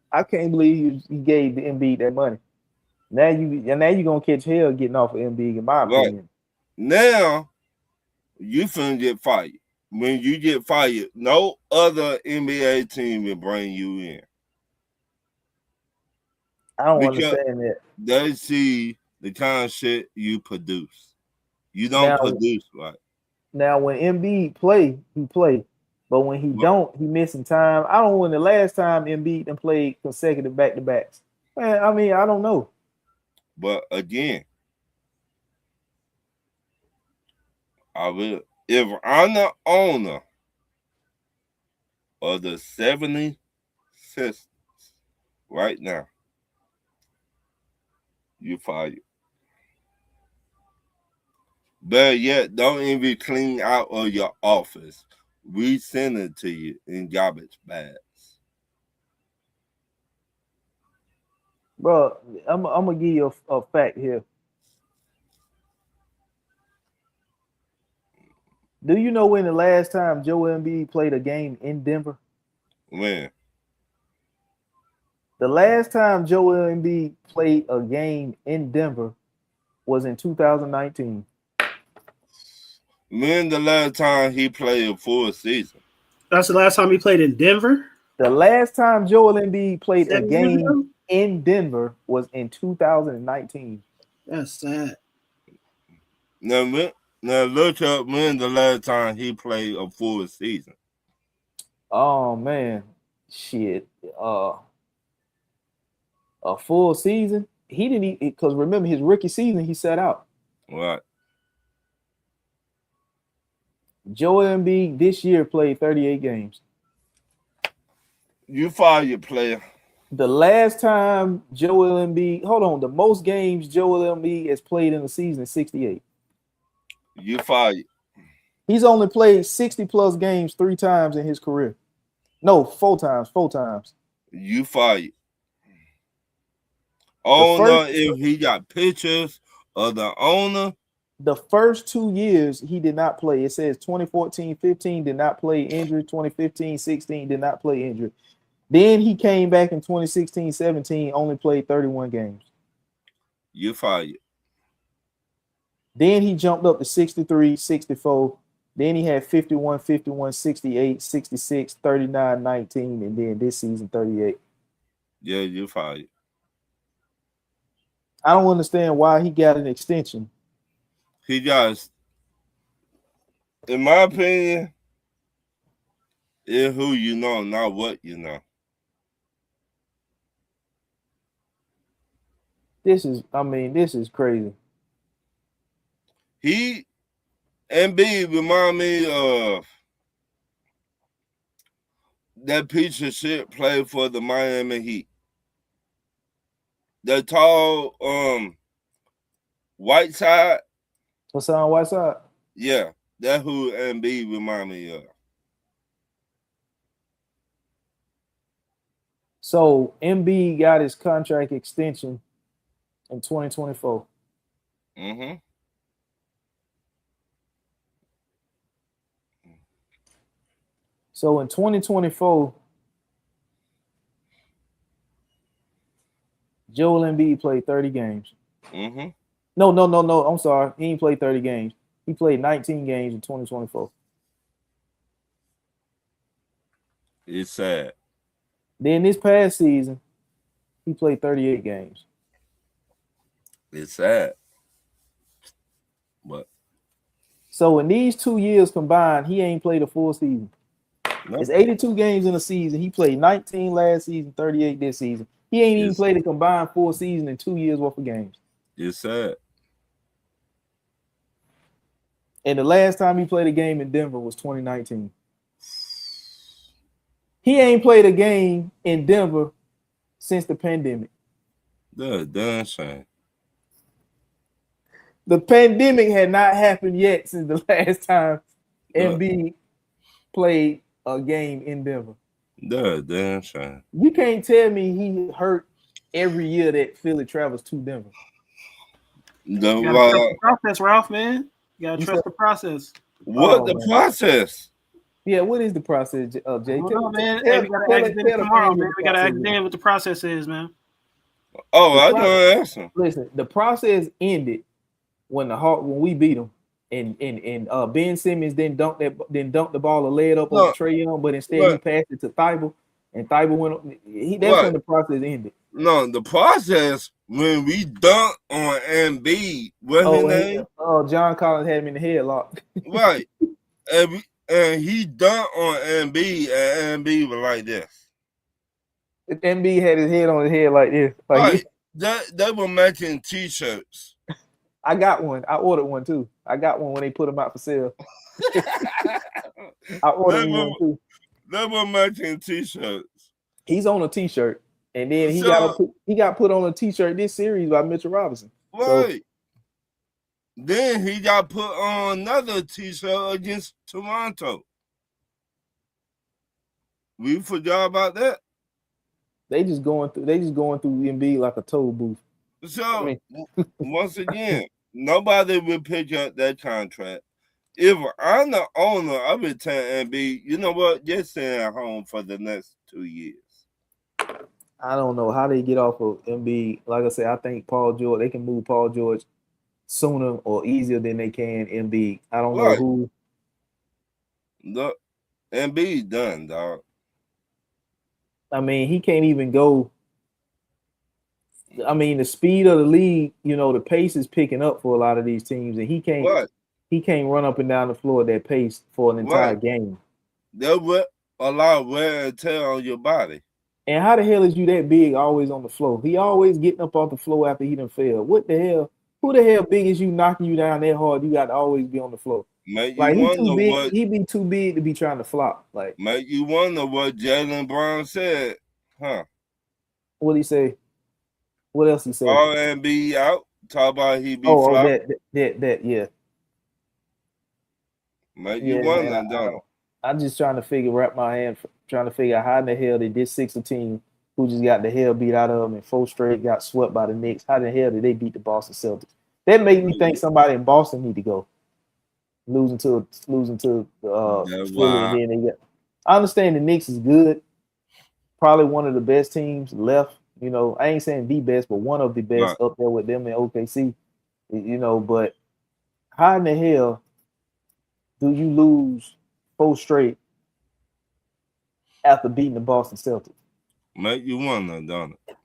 I can't believe he gave the Embiid that money. Now you're gonna catch hell getting off of Embiid, in my opinion. Now you finna get fired. When you get fired, no other NBA team will bring you in. I don't understand that. They see the kind of shit you produce. You don't produce right. Now, when Embiid play, he play. But when he don't, he missing time. I don't know when the last time Embiid and played consecutive back-to-backs. Man, I mean, I don't know. But again, if I'm the owner of the 76ers right now, you fired. Better yet, don't even clean out of your office. We send it to you in garbage bags. Bro, I'm gonna give you a fact here. Do you know when the last time Joel Embiid played a game in Denver? When? The last time Joel Embiid played a game in Denver was in 2019. When the last time he played a full season? That's the last time he played in Denver? The last time Joel Embiid played a game in Denver was in 2019. That's sad. Now look up when the last time he played a full season. Oh man, shit. A full season? He didn't, because remember his rookie season he sat out. Right. Joel Embiid this year played 38 games. You fire your player. The last time Joel Embiid, the most games Joel Embiid has played in the season is 68. You fire. He's only played 60 plus games 3 times in his career. No, 4 times. You fire. Owner, if he got pictures of the owner. The first 2 years he did not play. It says 2014-15 did not play injured. 2015-16 did not play injured. Then he came back in 2016-17, only played 31 games. You fired. Then he jumped up to 63, 64. Then he had 51, 51, 68, 66, 39, 19, and then this season 38. Yeah, you fired. I don't understand why he got an extension. He got, in my opinion, it's who you know, not what you know. This is crazy. Embiid remind me of that piece of shit played for the Miami Heat. The tall Whiteside. Hassan Whiteside? Yeah, that's who Embiid remind me of. So Embiid got his contract extension in 2024. Mm-hmm. So in 2024, Joel Embiid played 30 games. Mm-hmm. No. I'm sorry. He ain't played 30 games. He played 19 games in 2024. It's sad. Then this past season, he played 38 games. It's sad. But So in these 2 years combined, he ain't played a full season. no, It's 82 games in a season. He played 19 last season, 38 this season. He ain't even played a combined full season in 2 years worth of games. it's sad. And the last time he played a game in Denver was 2019. He ain't played a game in Denver since the pandemic. That's done shame. The pandemic had not happened yet since the last time Embiid played a game in Denver. That's done shame. You can't tell me he hurt every year that Philly travels to Denver. You gotta trust the process, Ralph, man. You gotta trust the process. What the process? Yeah, what is the process, Jay? Man. Hey, we gotta ask them tomorrow, man. We gotta ask them what the process is, man. Oh, I don't ask him. Listen, the process ended when we beat them, and Ben Simmons then dunked the ball or laid up on Trae Young, but instead he passed it to Thibault, and Thibault went. That's when the process ended. No, the process when we dunked on Embiid, what's his name? John Collins had him in the headlock. Right, and he dunked on Embiid, and Embiid was like this. Embiid had his head on his head like this. Right. They were making T-shirts. I got one. I ordered one too. I got one when they put them out for sale. I ordered one too. They were making T-shirts. He's on a T-shirt, and then he got put on a T-shirt this series by Mitchell Robinson. Right. Then he got put on another T-shirt against Toronto. We forgot about that. They just going through Embiid like a toll booth. So once again, nobody will pick up that contract. If I'm the owner, I would tell Embiid, you know what, just stay at home for the next 2 years. I don't know how they get off of Embiid. Like I said, I think Paul George, they can move Paul George sooner or easier than they can Embiid. I don't know who. Look, Embiid done, dog. I mean, he can't even go. I mean, the speed of the league, the pace is picking up for a lot of these teams, and he can't run up and down the floor at that pace for an entire game. There will a lot of wear and tear on your body. And how the hell is you that big always on the floor? He always getting up off the floor after he done failed. What the hell? Who the hell big is you knocking you down that hard? You got to always be on the floor. Like he too big. He be too big to be trying to flop. Like, make you wonder what Jaylen Brown said, huh? What he say? What else he said? R&B out. Talk about he be flop. That yeah. Make you wonder, don't. I'm just trying to wrap my hand, trying to figure out how in the hell did this Sixers team, who just got the hell beat out of them and 4 straight got swept by the Knicks, how the hell did they beat the Boston Celtics? That made me think somebody in Boston need to go. Losing to Philly, and then I understand the Knicks is good, probably one of the best teams left. I ain't saying the best, but one of the best up there with them in OKC. But how in the hell do you lose 4 straight after beating the Boston Celtics? Make you wonder, don't it?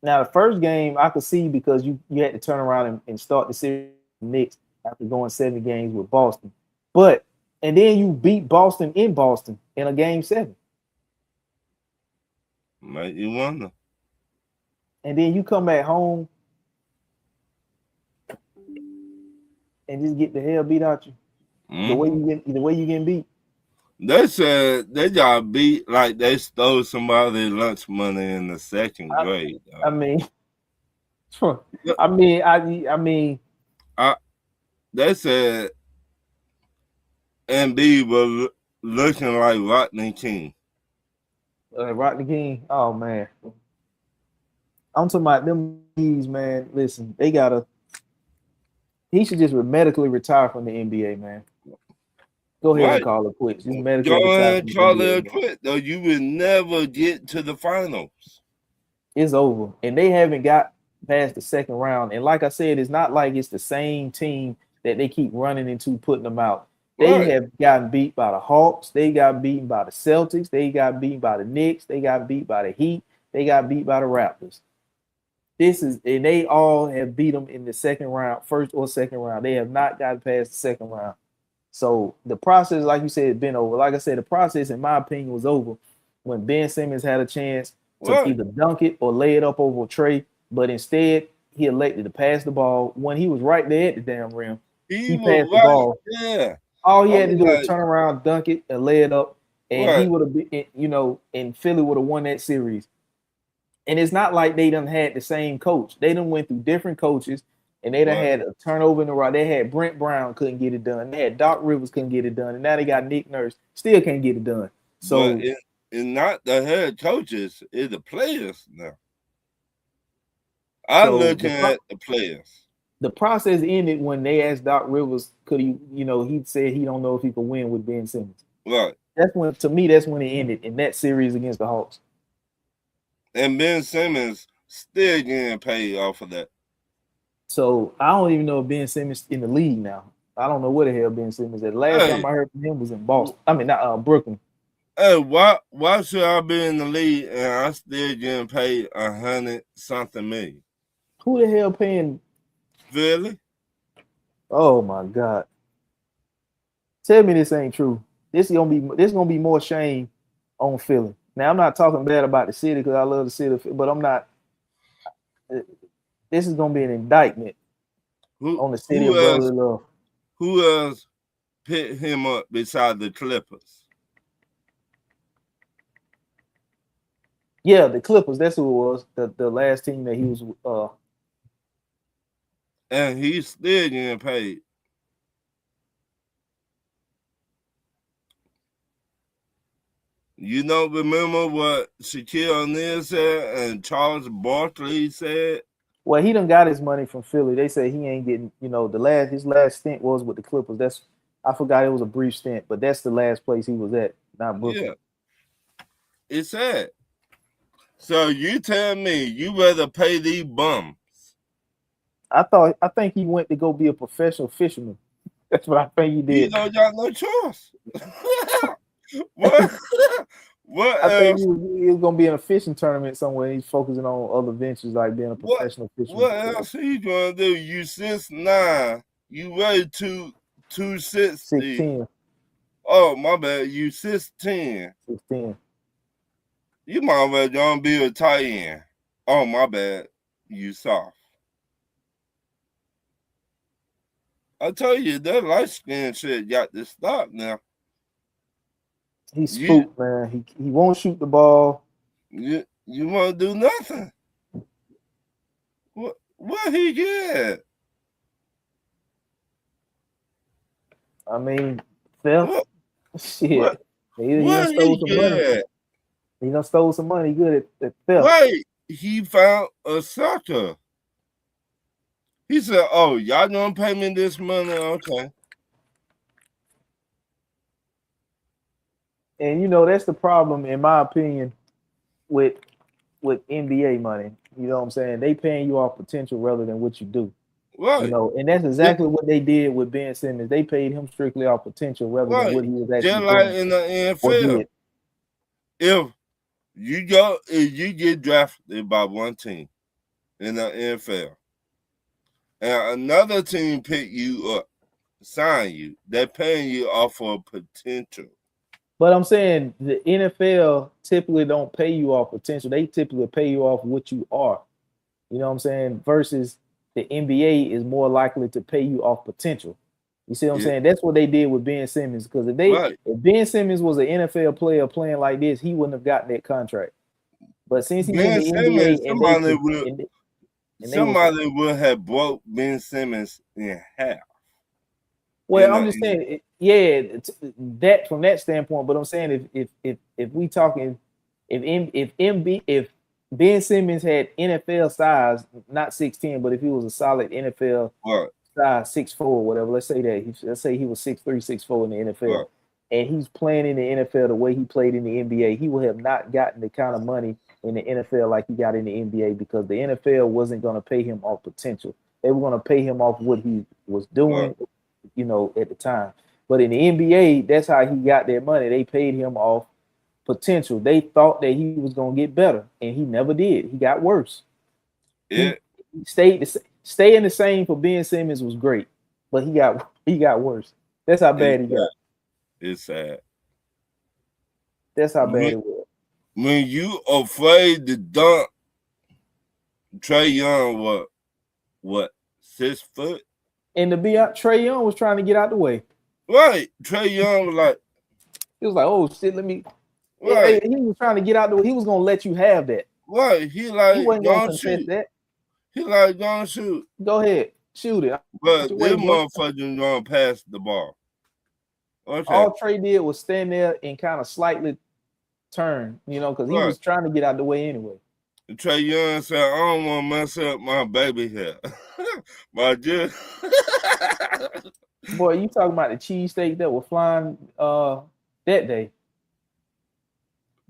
Now the first game I could see because you had to turn around and start the series with the Knicks after going 7 games with Boston. And then you beat Boston in Boston in a game 7. Make you wonder. And then you come back home and just get the hell beat out you. The way you getting beat. They said they got beat like they stole somebody's lunch money in the 2nd grade. They said Embiid was looking like Rodney King. Rodney King? Oh, man. I'm talking about them Kings, man. Listen, he should just medically retire from the NBA, man. Go ahead and Right. call it quits. This Go medical ahead attack and is call NBA, it man. quit, though. You will never get to the finals. It's over, and they haven't got past the second round. And like I said, it's not like it's the same team that they keep running into, putting them out. They Right. have gotten beat by the Hawks. They got beaten by the Celtics. They got beat by the Knicks. They got beat by the Heat. They got beat by the Raptors. And they all have beat them in the second round, first or second round. They have not gotten past the second round. So the process, like you said, has been over. Like I said, the process, in my opinion, was over when Ben Simmons had a chance to Right. either dunk it or lay it up over Trey, but instead he elected to pass the ball when he was right there at the damn rim. He He was passed the right ball. there. All he had to I'm do was like, turn around, dunk it, and lay it up, and he right. would have been, you know, and Philly would have won that series. And it's not like they done had the same coach. They done went through different coaches, and they done Right. had a turnover in the right. They had Brent Brown couldn't get it done. They had Doc Rivers couldn't get it done, and now they got Nick Nurse still can't get it done. So But it's not the head coaches, it's the players now. I'm So looking at the players. the process ended when they asked Doc Rivers, could he, you know, he said he don't know if he could win with Ben Simmons. Right. That's when, to me, that's when it ended in that series against the Hawks. And Ben Simmons still getting paid off of that. So I don't even know if Ben Simmons in the league now. I don't know where the hell Ben Simmons is. Last Hey. time I heard from him was in Boston. I mean, not Brooklyn. Hey, why should I be in the league and I still getting paid $100-something million? Who the hell paying? Philly? Oh my God! Tell me this ain't true. This gonna be more shame on Philly. Now I'm not talking bad about the city because I love the city, but I'm not. This is gonna be an indictment on the city of brotherly love. Who else picked him up beside the Clippers? Yeah, the Clippers. That's who it was. The last team that he was. And he's still getting paid. You don't remember what Shaquille O'Neal said and Charles Barkley said? Well, he done got his money from Philly. They say he ain't getting, you know, his last stint was with the Clippers. I forgot it was a brief stint, but that's the last place he was at, not Brooklyn. Yeah. It's sad. So you tell me you rather pay these bums? I think he went to go be a professional fisherman. That's what I think he did. You don't got no choice. What I think else? he was gonna be in a fishing tournament somewhere. He's focusing on other ventures like being a professional fisherman. What else are you gonna do? You 6'9", you weigh 260. 6'10". Oh my bad, you 6'10". 6'10". You might well gonna be a tight end. Oh my bad, you soft. I tell you, that light skin shit got to stop now. He's spooked, man. He won't shoot the ball. You won't do nothing. What he get? I mean, theft. Shit. He What stole he some money. get? He done stole some money. Good at theft. Wait, he found a sucker. He said, "Oh, y'all gonna pay me this money? Okay." And you know that's the problem, in my opinion, with NBA money. You know what I'm saying? They paying you off potential rather than what you do. Right. You know, and that's exactly what they did with Ben Simmons. They paid him strictly off potential rather than what he was actually just like doing in the or NFL. did. If you get drafted by one team in the NFL, and another team pick you up, sign you, they're paying you off of potential. But I'm saying the NFL typically don't pay you off potential. They typically pay you off what you are. You know what I'm saying? Versus the NBA is more likely to pay you off potential. You see what I'm saying? That's what they did with Ben Simmons. Because if Ben Simmons was an NFL player playing like this, he wouldn't have gotten that contract. But since he's in the NBA, somebody would have broke Ben Simmons in half. Well, I'm just saying, that from that standpoint. But I'm saying, if we talking, if Ben Simmons had NFL size, not 6'10", but if he was a solid NFL size 6'4" or whatever. Let's say he was 6'3", 6'4" in the NFL, Right. and he's playing in the NFL the way he played in the NBA. He would have not gotten the kind of money in the NFL like he got in the NBA because the NFL wasn't going to pay him off potential. They were going to pay him off what he was doing, at the time. But in the NBA, that's how he got their money. They paid him off potential. They thought that he was going to get better, and he never did. He got worse. Yeah. Staying the same for Ben Simmons was great, but he got worse. That's how bad he got. It's sad. That's how bad it was. When you afraid to dunk, Trae Young, what, 6 foot? And to be out, Trae Young was trying to get out the way. Right. Trae Young was like, he was like, oh shit, let me. Right. He was trying to get out the way. He was gonna let you have that. Right. He wasn't gonna contest that. He like, don't shoot. Go ahead, shoot it. But this motherfucker gonna pass the ball. Okay. All Trae did was stand there and kind of slightly turn, because he was trying to get out the way anyway. Trae Young said, I don't want to mess up my baby hair. Boy, you talking about the cheesesteak that were flying that day.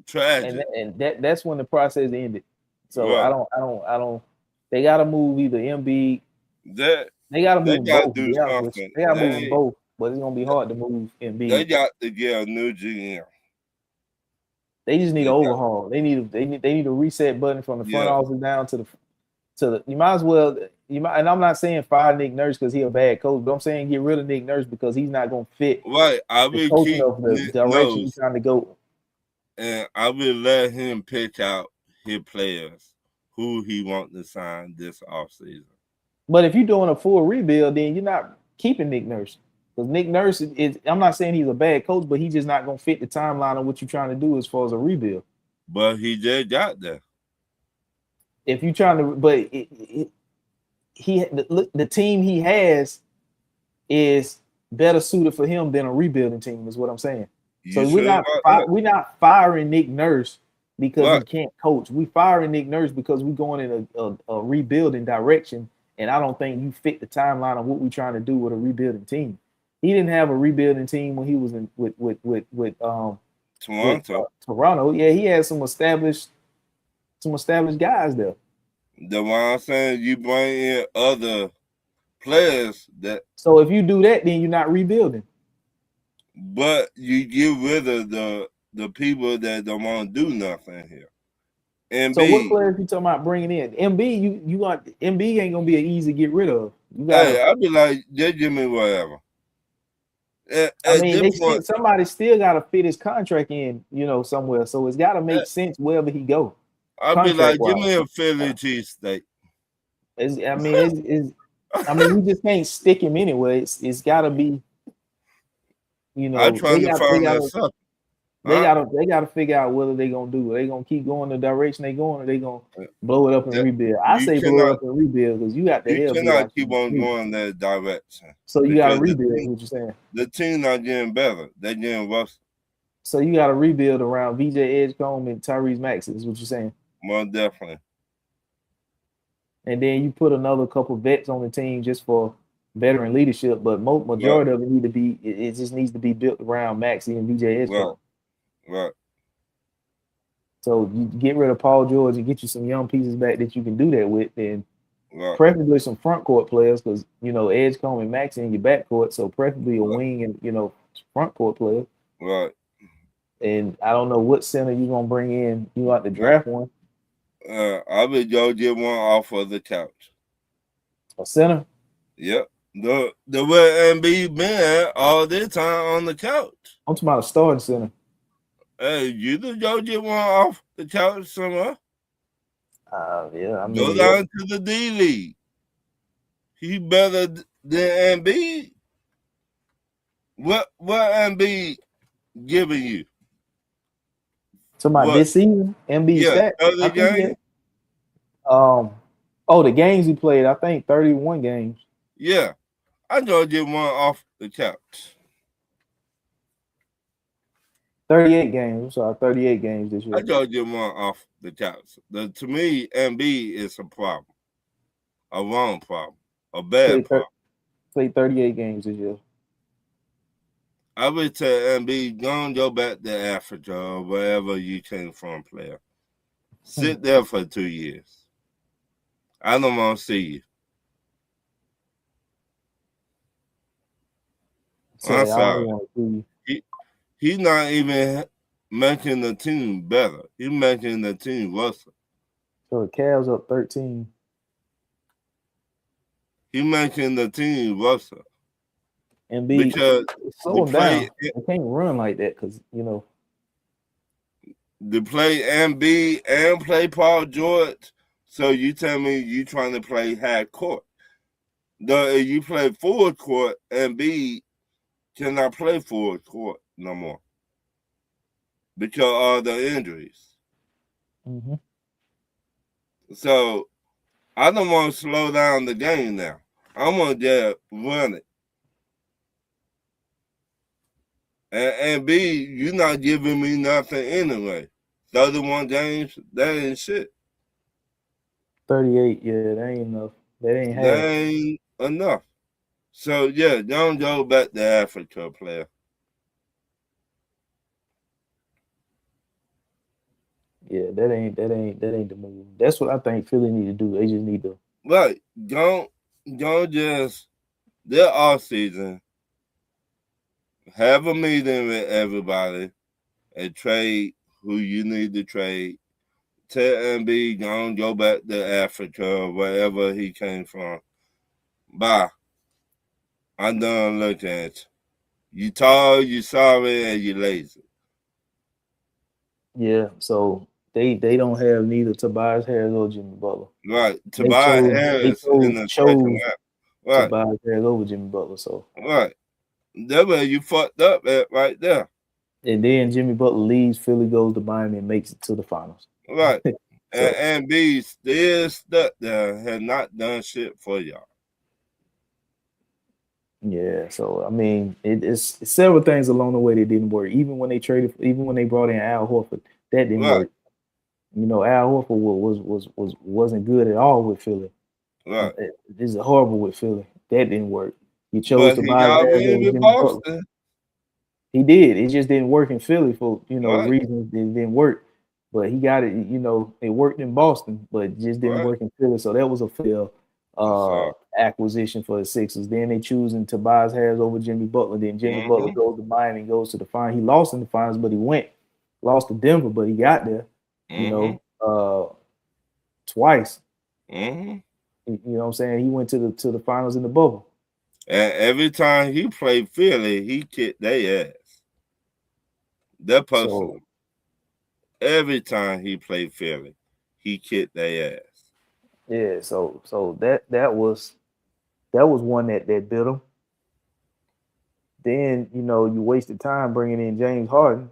Tragic. And that's when the process ended. So right. I don't. They gotta move either Embiid. They gotta move both. They gotta move them both, but it's gonna be hard to move Embiid. They got to get a new GM. They just need an overhaul. They need a reset button from the front office down to the. You might as well. And I'm not saying fire Nick Nurse because he's a bad coach, but I'm saying get rid of Nick Nurse because he's not gonna fit. Right, I will keep the direction he's trying to go. And I will let him pick out his players who he wants to sign this offseason. But if you're doing a full rebuild, then you're not keeping Nick Nurse. Because Nick Nurse is, I'm not saying he's a bad coach, but he's just not going to fit the timeline of what you're trying to do as far as a rebuild. But he just got there. If you're trying to, but the team he has is better suited for him than a rebuilding team, is what I'm saying. So we're not firing Nick Nurse because he can't coach. We firing Nick Nurse because we're going in a rebuilding direction, and I don't think you fit the timeline of what we're trying to do with a rebuilding team. He didn't have a rebuilding team when he was in with Toronto. Toronto, yeah, he had some established guys there. The one I'm saying, you bring in other players that. So if you do that, then you're not rebuilding. But you get rid of the people that don't want to do nothing here. Embiid. So what players you talking about bringing in? Embiid, you want Embiid ain't gonna be an easy to get rid of. I'd be like, just give me whatever. Somebody still got to fit his contract in, somewhere. So it's got to make sense wherever he go. I'd be like, give me a Philly cheesesteak. We just can't stick him anyway. It's got to be, I'm trying to find that stuff. They gotta figure out whether they're gonna do. Are they gonna keep going the direction they going, or they gonna blow it up and rebuild? I say blow it up and rebuild because you got the hell. You cannot keep on going that direction. So you gotta rebuild. What you're saying? The team not getting better; they're getting worse. So you gotta rebuild around VJ Edgecombe and Tyrese Maxey. Is what you're saying? More definitely. And then you put another couple vets on the team just for veteran leadership, but majority of it need to be. It just needs to be built around Maxey and VJ Edgecombe. Right. So you get rid of Paul George and get you some young pieces back that you can do that with, and preferably some front court players because Edgecombe and Maxey in your back court, so preferably a wing and front court player. Right. And I don't know what center you're gonna bring in. You like to draft one? I would go get one off of the couch. A center? Yep. The way Embiid been all this time on the couch. I'm talking about a starting center. Hey, you just go get one off the couch somewhere. Yeah. Go down to the D League. He better than Embiid. What Embiid giving you? Somebody this season, Embiid stats. Game? The games he played, I think 31 games. Yeah, I go get one off the couch. 38 games. I'm sorry, 38 games this year. I gotta get one off the couch. To me, Embiid is a problem. A wrong problem. A bad problem. Played 38 games this year. I would tell Embiid, go back to Africa or wherever you came from, player. Sit there for 2 years. I don't want to see you. So I'm I sorry. don't want to see. He's not even making the team better. He's making the team worse. So the Cavs up 13. He's making the team worse. Embiid, Because slow him down. They can't run like that because, you know. To play Embiid and play Paul George, so you tell me you trying to play half court. If you play full court, Embiid cannot play full court no more because of the injuries. Mm-hmm. So I don't want to slow down the game now. I want to just run it. And B, you're not giving me nothing anyway. 31 games, that ain't shit. 38, yeah, that ain't enough. That ain't half. That ain't enough. So yeah, don't go back to Africa, player. Yeah, that ain't the move. That's what I think Philly need to do. They just need to. Right. Don't just their off season. Have a meeting with everybody and trade who you need to trade. Tell Embiid go back to Africa or wherever he came from. Bye. I'm done looking at you. You tall, you sorry, and you lazy. Yeah, so they don't have neither Tobias Harris or Jimmy Butler. Right. Tobias Harris in the second round. Right. Tobias Harris over Jimmy Butler. So right. That's where you fucked up at right there. And then Jimmy Butler leaves, Philly goes to Miami and makes it to the finals. Right. And B still stuck there, had not done shit for y'all. Yeah, so I mean, it's several things along the way that didn't work. Even when they brought in Al Horford, that didn't work. You know, Al Horford wasn't good at all with Philly. Right. This is horrible with Philly. That didn't work. You chose to buy with Boston. He did. It just didn't work in Philly for reasons. It didn't work. But he got it. You know, it worked in Boston, but it just didn't work in Philly. So that was a fail acquisition for the Sixers. Then they choosing Tobias Harris over Jimmy Butler. Then Jimmy Butler goes to Miami and goes to the finals. He lost in the finals, but he went. Lost to Denver, but he got there. You know, twice. You know what I'm saying? He went to the finals in the bubble. And every time he played Philly, he kicked their ass. That person. So, every time he played Philly, he kicked their ass. Yeah, so that was one that bit him. Then, you know, you wasted time bringing in James Harden.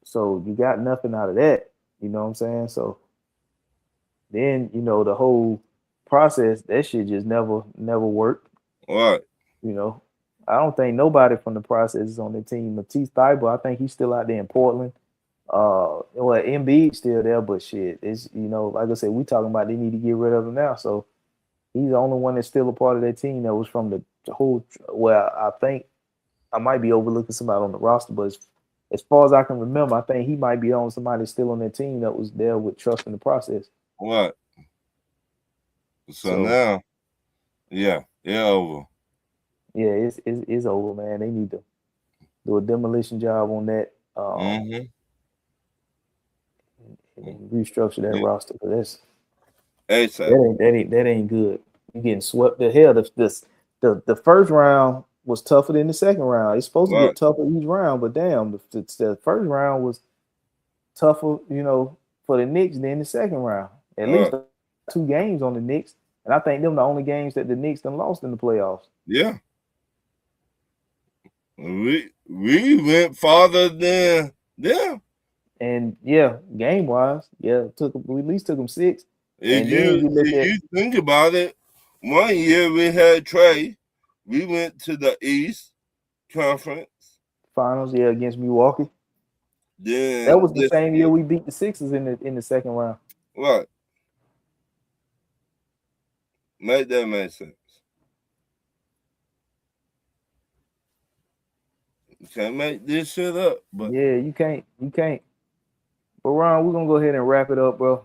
So you got nothing out of that. You know what I'm saying? So then, you know, the whole process, that shit just never worked. Right. You know, I don't think nobody from the process is on the team. Matisse Thybulle, I think he's still out there in Portland. Well, Embiid's still there, but shit, it's, you know, like I said, we talking about they need to get rid of him now. So he's the only one that's still a part of that team that was from the whole. Well, I think I might be overlooking somebody on the roster, but as far as I can remember, I think he might be on somebody still on that team that was there with trust in the process. What? So now, yeah, over. Yeah, it's over, man. They need to do a demolition job on that. And restructure that roster, because that ain't good. You're getting swept the hell. The first round was tougher than the second round. It's supposed to get tougher each round, but damn, the first round was tougher, you know, for the Knicks than the second round. At least 2 games on the Knicks, and I think them the only games that the Knicks done lost in the playoffs. Yeah. We went farther than them. And yeah, game wise, we at least took them 6. If you think about it, one year we had Trey, we went to the East Conference Finals, against Milwaukee. Then that was the same year we beat the Sixers in the second round. Right. Make that make sense. You can't make this shit up. But Yeah, you can't. But Ron, we're gonna go ahead and wrap it up, bro.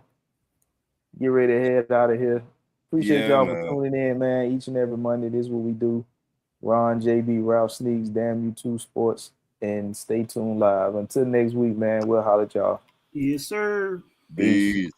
Get ready to head out of here. Appreciate Yeah, y'all man. for tuning in, man. Each and every Monday, this is what we do. Ron, JB, Ralph Sneaks, Damn You 2 Sports, and stay tuned live. Until next week, man, we'll holler at y'all. Yes, sir. Peace. Peace.